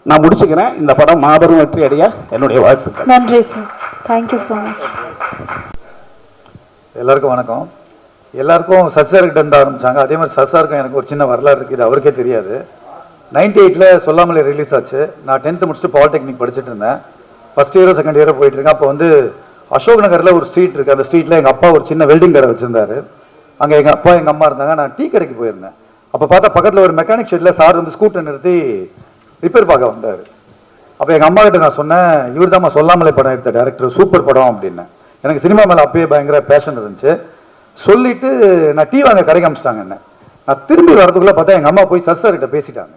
நான் முடிச்சுக்கிறேன். இந்த படம் மாபெரும் வெற்றி அடைய என்னுடைய வாழ்த்துக்கள். நன்றி சார். Thank you so much. எல்லாருக்கும் வணக்கம். எல்லாருக்கும் சசார்கிட்ட இருந்து ஆரம்பிச்சாங்க. அதே மாதிரி சசாருக்கும் எனக்கு ஒரு சின்ன வரலாறு இருக்குது, இது அவருக்கே தெரியாது. 98 சொல்லாமலே ரிலீஸ் ஆச்சு. நான் 10th முடிச்சுட்டு பாலிடெக்னிக் படிச்சுட்டு இருந்தேன். ஃபர்ஸ்ட் இயரோ செகண்ட் இயரோ போயிட்டு இருக்கேன். அப்போ வந்து அசோக் நகரில் ஒரு ஸ்ட்ரீட் இருக்குது. அந்த ஸ்ட்ரீட்டில் எங்கள் அப்பா ஒரு சின்ன வெல்டிங் கடை வச்சுருந்தாரு. அங்கே எங்கள் அப்பா எங்கள் அம்மா இருந்தாங்க. நான் டீ கடைக்கு போயிருந்தேன். அப்போ பார்த்தா பக்கத்தில் ஒரு மெக்கானிக் ஷெட்டில் சார் வந்து ஸ்கூட்டர் நிறுத்தி ரிப்பேர் பார்க்க வந்தார். அப்போ எங்கள் அம்மா கிட்ட நான் சொன்னேன், இவர் தான் சொல்லாமலே படம் எடுத்த டேரக்டர், சூப்பர் படம் அப்படின்னு. எனக்கு சினிமா மேலே அப்பயே பயங்கர பேஷன் இருந்துச்சு. சொல்லிட்டு நான் டீ வாங்க கடைக்கு அமிச்சிட்டாங்க என்ன. நான் திரும்பி வரதுக்குள்ளே பார்த்தா எங்கள் அம்மா போய் சர்கிட்ட பேசிட்டாங்க.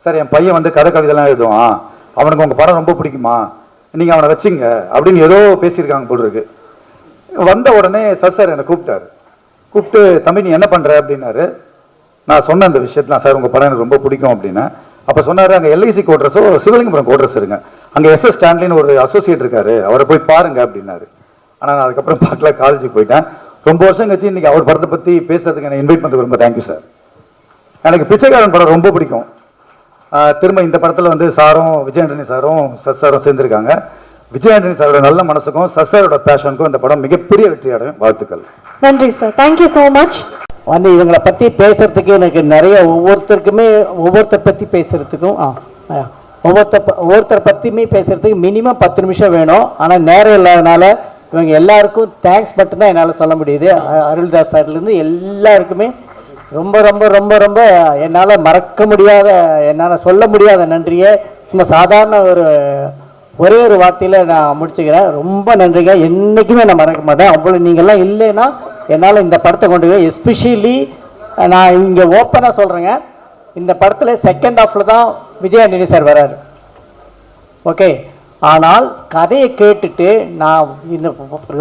சார் என் பையன் வந்து கதை கவிதைலாம் எழுதுவான், அவனுக்கு உங்கள் படம் ரொம்ப பிடிக்குமா, நீங்கள் அவனை வச்சிங்க அப்படின்னு ஏதோ பேசியிருக்காங்க போல் இருக்கு. வந்த உடனே சார் என்னை கூப்பிட்டு தம்பி நீ என்ன பண்ணுற அப்படின்னாரு. நான் சொன்ன அந்த விஷயத்தான், சார் உங்கள் படம் எனக்கு ரொம்ப பிடிக்கும் அப்படின்னு. அப்போ சொன்னார், அங்கே எல்ஐசி கோட்ரஸோ சிவலிங்கபுரம் கோட்ரஸ் இருங்க, அங்கே எஸ்எஸ் ஸ்டான்லின்னு ஒரு அசோசியேட் இருக்காரு, அவரை போய் பாருங்க அப்படின்னாரு. ஆனால் நான் அதுக்கப்புறம் பார்க்கல, காலேஜுக்கு போயிட்டேன். ரொம்ப வருஷம் கழிச்சு இன்னைக்கு அவர் படத்தை பற்றி பேசுறதுக்கு என்னை இன்வைட் பண்ணுறதுக்கு ரொம்ப தேங்க்யூ சார். எனக்கு பிச்சைக்காரன் படம் ரொம்ப பிடிக்கும். திரும்ப இந்த படத்தில் வந்து சாரும் விஜய் ஆண்டனி சாரும் சாரும் சேர்ந்துருக்காங்க. விஜய் ஆண்டனி சாரோட நல்ல மனசுக்கும் சாரோட பேஷனுக்கும் இந்த படம் மிகப்பெரிய வெற்றி அடையும். வாழ்த்துக்கள். நன்றி சார். Thank you so much. வந்து இவங்களை பற்றி பேசுறதுக்கு எனக்கு நிறைய ஒவ்வொருத்தர் பற்றி பேசுறதுக்கும் ஒவ்வொருத்தர் பற்றியுமே பேசுறதுக்கு மினிமம் 10 நிமிஷம் வேணும். ஆனால் நேரம் இல்லாதனால இவங்க எல்லாருக்கும் தேங்க்ஸ் மட்டும்தான் என்னால் சொல்ல முடியுது. அருள்தாஸ் சார்லேருந்து எல்லாருக்குமே ரொம்ப ரொம்ப ரொம்ப ரொம்ப என்னால் மறக்க முடியாத, என்னால் சொல்ல முடியாத நன்றியை சும்மா சாதாரண ஒரே ஒரு வார்த்தையில் நான் முடிச்சுக்கிறேன். ரொம்ப நன்றிங்க. என்றைக்குமே நான் மறக்க மாட்டேன். அவ்வளோ நீங்கள்லாம் இல்லைன்னா என்னால் இந்த படத்தை கொண்டு போய், எஸ்பெஷலி நான் இங்கே ஓப்பனாக சொல்கிறேங்க, இந்த படத்தில் செகண்ட் ஹாஃபில் தான் விஜய் ஆண்டனி சார் வராரு. ஓகே, ஆனால் கதையை கேட்டுட்டு நான் இந்த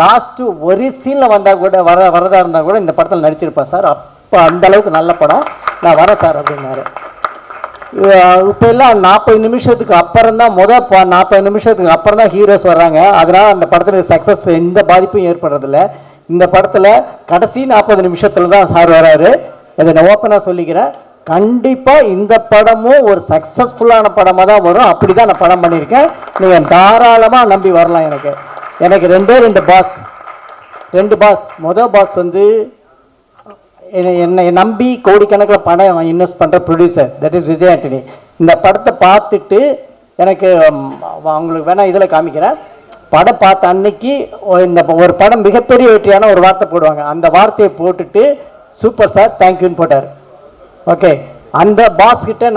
லாஸ்ட்டு ஒரு சீனில் வந்தால் கூட வரதா இருந்தால் கூட இந்த படத்தில் நடிச்சிருப்பேன் சார். அப்போ அந்த அளவுக்கு நல்ல படம், நான் வரேன் சார் அப்படின்னாரு. இப்போ எல்லாம் 40 நிமிஷத்துக்கு அப்புறம் தான் 40 நிமிஷத்துக்கு அப்புறம் தான் ஹீரோஸ் வர்றாங்க. அதனால் அந்த படத்தில் சக்ஸஸ் எந்த பாதிப்பும் ஏற்படுறதில்ல. இந்த படத்தில் கடைசி 40 நிமிஷத்தில் தான் சார் வராரு. இதை நான் ஓப்பனாக சொல்லிக்கிறேன். கண்டிப்பாக இந்த படமும் ஒரு சக்ஸஸ்ஃபுல்லான படமாக தான் வரும். அப்படி தான் நான் படம் பண்ணியிருக்கேன். நீங்கள் தாராளமாக நம்பி வரலாம். எனக்கு ரெண்டு பாஸ். மொதல் பாஸ் வந்து என்னை நம்பி கோடிக்கணக்கில் படம் இன்வெஸ்ட் பண்ணுற producer, that is Vijay Antony. இந்த படத்தை பார்த்துட்டு எனக்கு அவங்களுக்கு வேணால் இதில் காமிக்கிறேன். படம் பார்த்த அன்னைக்கு இந்த ஒரு படம் மிகப்பெரிய வெற்றியான ஒரு வார்த்தை போடுவாங்க. அந்த வார்த்தையை போட்டுட்டு சூப்பர் சார் தேங்க்யூன்னு போட்டார். ஓகே, அந்த பாஸ் கிட்ட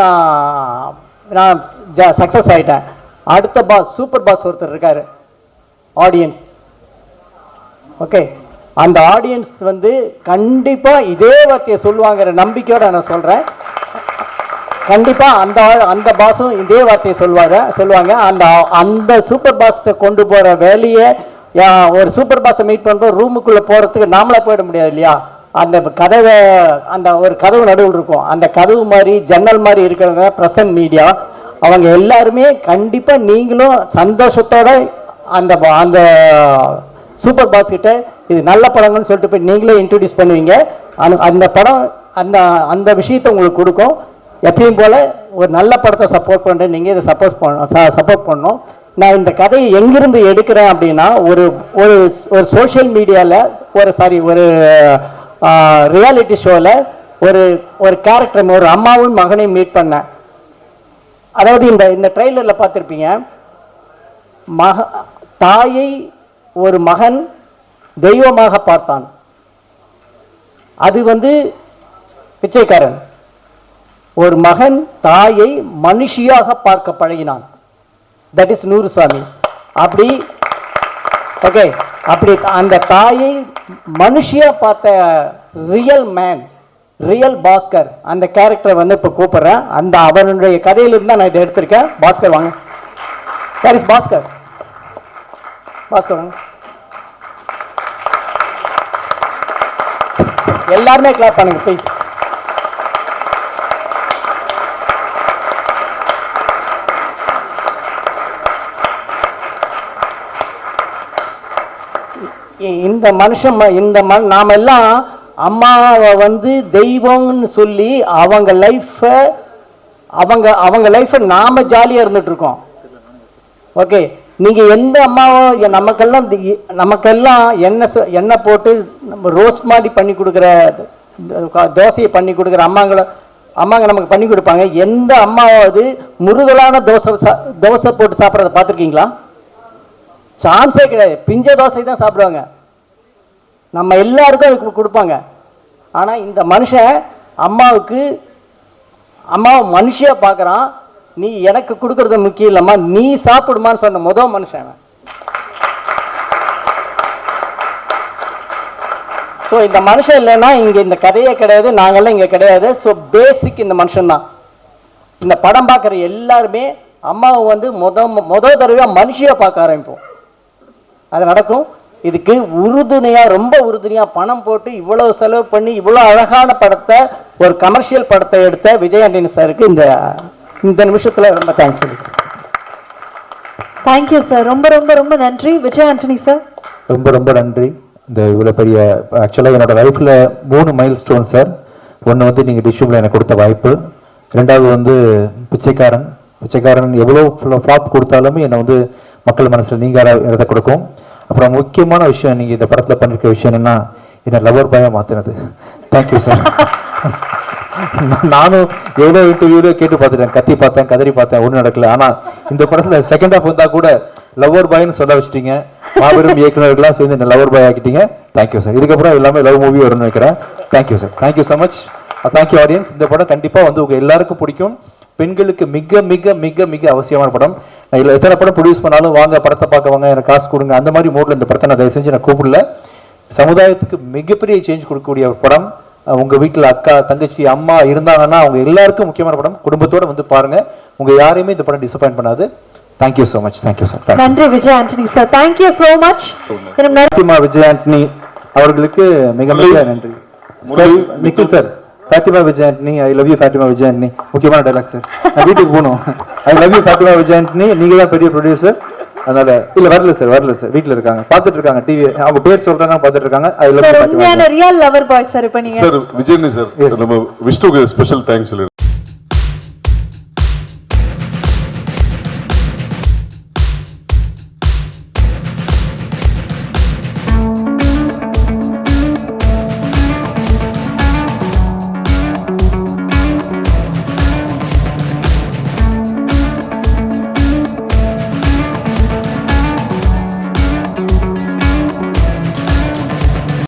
நான் சக்ஸஸ் ஆகிட்டேன். அடுத்த பாஸ், சூப்பர் பாஸ் ஒருத்தர் இருக்காரு, ஆடியன்ஸ். ஓகே, அந்த ஆடியன்ஸ் வந்து கண்டிப்பாக இதே வார்த்தையை சொல்லுவாங்கிற நம்பிக்கையோடு நான் சொல்கிறேன். கண்டிப்பாக அந்த பாஸும் இதே வார்த்தையை சொல்லுவாங்க. அந்த சூப்பர் பாஸ்ட்டை கொண்டு போகிற வேலையை, ஒரு சூப்பர் பாஸை மீட் பண்ணும்போது ரூமுக்குள்ளே போகிறதுக்கு நாமளாக போயிட முடியாது இல்லையா? அந்த கதவை, அந்த ஒரு கதவு நடுவில் இருக்கும், அந்த கதவு மாதிரி ஜன்னல் மாதிரி இருக்கிறத பிரசன்ட் மீடியா அவங்க எல்லாருமே கண்டிப்பாக நீங்களும் சந்தோஷத்தோட அந்த சூப்பர் பாஸ் கிட்ட இது நல்ல படங்கள்னு சொல்லிட்டு போய் நீங்களே இன்ட்ரடியூஸ் பண்ணுவீங்க. அந்த படம் அந்த விஷயத்தை உங்களுக்கு கொடுக்கும். எப்பயும் போல் ஒரு நல்ல படத்தை சப்போர்ட் பண்ணுறேன். நீங்கள் இதை சப்போர்ட் பண்ணணும். நான் இந்த கதையை எங்கிருந்து எடுக்கிறேன் அப்படின்னா ஒரு ஒரு ஒரு சோஷியல் மீடியாவில் ஒரு ரியாலிட்டி ஷோவில் ஒரு கேரக்டர் ஒரு அம்மாவும் மகனையும் மீட் பண்ணேன். அதாவது இந்த ட்ரெய்லரில் பார்த்துருப்பீங்க, தாயை ஒரு மகன் தெய்வமாக பார்த்தான். அது பிச்சைக்காரன். ஒரு மகன் தாயை மனுஷியாக பார்க்க பழகினான். That is நூறுசாமி. அப்படி ஓகே, அப்படி அந்த தாயை மனுஷியா பார்த்த ரியல் மேன், ரியல் பாஸ்கர், அந்த கேரக்டரை இப்போ கூப்பிடுறேன். அந்த அவனுடைய கதையிலிருந்து தான் நான் இதை எடுத்திருக்கேன். பாஸ்கர் வாங்க. யார் இஸ் பாஸ்கர்? பாஸ்கர் வாங்க. எல்லாருமே கிளாப் பண்ணுங்க ப்ளீஸ். இந்த மனுஷன் நாம எல்லாம் அம்மாவை தெய்வம்னு சொல்லி அவங்க லைஃபை நாம ஜாலியா இருந்துட்டு இருக்கோம். ஓகே, நீங்க எந்த அம்மாவோ நமக்கெல்லாம் எண்ணெய் போட்டு நம்ம ரோஸ்ட் மாதிரி பண்ணி கொடுக்குற தோசையை பண்ணி கொடுக்குற அம்மாங்க நமக்கு பண்ணி கொடுப்பாங்க. எந்த அம்மாவாவது முருகலான தோசை போட்டு சாப்பிட்றத பார்த்துருக்கீங்களா? சான்ஸே கிடையாது. பிஞ்ச தோசை தான் சாப்பிடுவாங்க. நம்ம எல்லாருக்கும் அதுக்கு கொடுப்பாங்க. ஆனால் இந்த மனுஷன் அம்மாவை மனுஷியா பார்க்குறான். நீ எனக்கு கொடுக்கறது முக்கியம் இல்லைம்மா, நீ சாப்பிடுமான்னு சொன்ன முதல் மனுஷன். ஸோ இந்த மனுஷன் இல்லைன்னா இங்கே இந்த கதையே கிடையாது, நாங்கள்லாம் இங்கே கிடையாது. ஸோ பேசிக் இந்த மனுஷன் தான். இந்த படம் பார்க்குற எல்லாருமே அம்மாவை முதல் தடவையாக மனுஷியா பார்க்க ஆரம்பிப்போம். அது நடக்கும். இதுக்கு ரொம்ப உறுதுணையாக பணம் போட்டு இவ்வளவு செலவு பண்ணி இவ்வளோ அழகான படத்தை, ஒரு கமர்ஷியல் படத்தை எடுத்த விஜய் ஆண்டனி சாருக்கு இந்த நிமிஷத்தில் ரொம்ப தேங்க்ஸ் சொல்லிக்கிறேன். Thank you sir. ரொம்ப ரொம்ப ரொம்ப நன்றி விஜய் ஆண்டனி சார். ரொம்ப ரொம்ப நன்றி. இந்த இவ்வளோ பெரிய ஆக்சுவலாக என்னோட லைஃப்பில் 3 மைல் ஸ்டோன் சார். ஒன்று நீங்கள் டிஷ்யூமில் எனக்கு கொடுத்த வாய்ப்பு. ரெண்டாவது பிச்சைக்காரன் எவ்வளோ ஃப்ளாப் கொடுத்தாலுமே என்னை மக்கள் மனசில் நீங்காத இடத்தை கொடுக்கும். அப்புறம் முக்கியமான விஷயம், நீங்கள் இந்த படத்தில் பண்ணிருக்க விஷயம் என்னன்னா, என்னை லவர் பாயாக மாற்றினது. Thank you sir. நானும் எவ்வளோ இன்டர்வியூல கேட்டு பார்த்துட்டேன், கத்தி பார்த்தேன், கதறி பார்த்தேன், ஒன்றும் நடக்கல. ஆனால் இந்த படத்தில் செகண்ட் ஹாஃப் வந்தால் கூட லவர் பாய்னு சொல்ல வச்சிட்டீங்க. மாபெரும் இயக்குநர்களாக சேர்ந்து இந்த லவர் பாய் ஆக்கிட்டீங்க. Thank you sir. இதுக்கப்புறம் எல்லாமே லவ் மூவி வரும்னு நினைக்கிறேன். Thank you sir. Thank you so much. Thank you audience. இந்த படம் கண்டிப்பாக உங்கள் எல்லாருக்கும் பிடிக்கும். பெண்களுக்கு மிக மிக மிக மிக அவசியமான படம். நான் இல்லை எத்தனை படம் ப்ரொடியூஸ் பண்ணாலும் வாங்க படத்தை பார்க்க வாங்க, எனக்கு காசு கொடுங்க, அந்த மாதிரி மோடில் இந்த படத்தை நான் தயவு செஞ்சு நான் கூப்பிடல. சமுதாயத்துக்கு மிகப்பெரிய சேஞ்ச் கொடுக்கக்கூடிய ஒரு படம். உங்கள் வீட்டில் அக்கா, தங்கச்சி, அம்மா இருந்தாங்கன்னா அவங்க எல்லாருக்கும் முக்கியமான படம். குடும்பத்தோடு பாருங்க. உங்கள் யாரையுமே இந்த படம் டிசப்பாயின்ட் பண்ணாது. Thank you so much. Thank you sir. நன்றி Vijay Antony sir. Thank you so much. Vijay Antony அவர்களுக்கு மிக மிக நன்றி. Nikhil sir, Fatima Vijay Antony, I love you Fatima Vijay Antony. முக்கியமான டைலாக் சார். நான் வீட்டுக்கு போகணும். I love you Fatima Vijay Antony. நீங்க தான் பெரிய ப்ரொடியூசர். அதனால இல்ல வரல சார் வீட்ல இருக்காங்க, பாத்துட்டு இருக்காங்க டிவி. அவங்க பேர் சொல்றாங்க, பாத்துட்டு இருக்காங்க. I love you Fatima. Real lover bye sir. இப்ப நீங்க சார் விஜய் சார் நம்ம விஷ்ணுக்கு ஸ்பெஷல் தேங்க்ஸ்.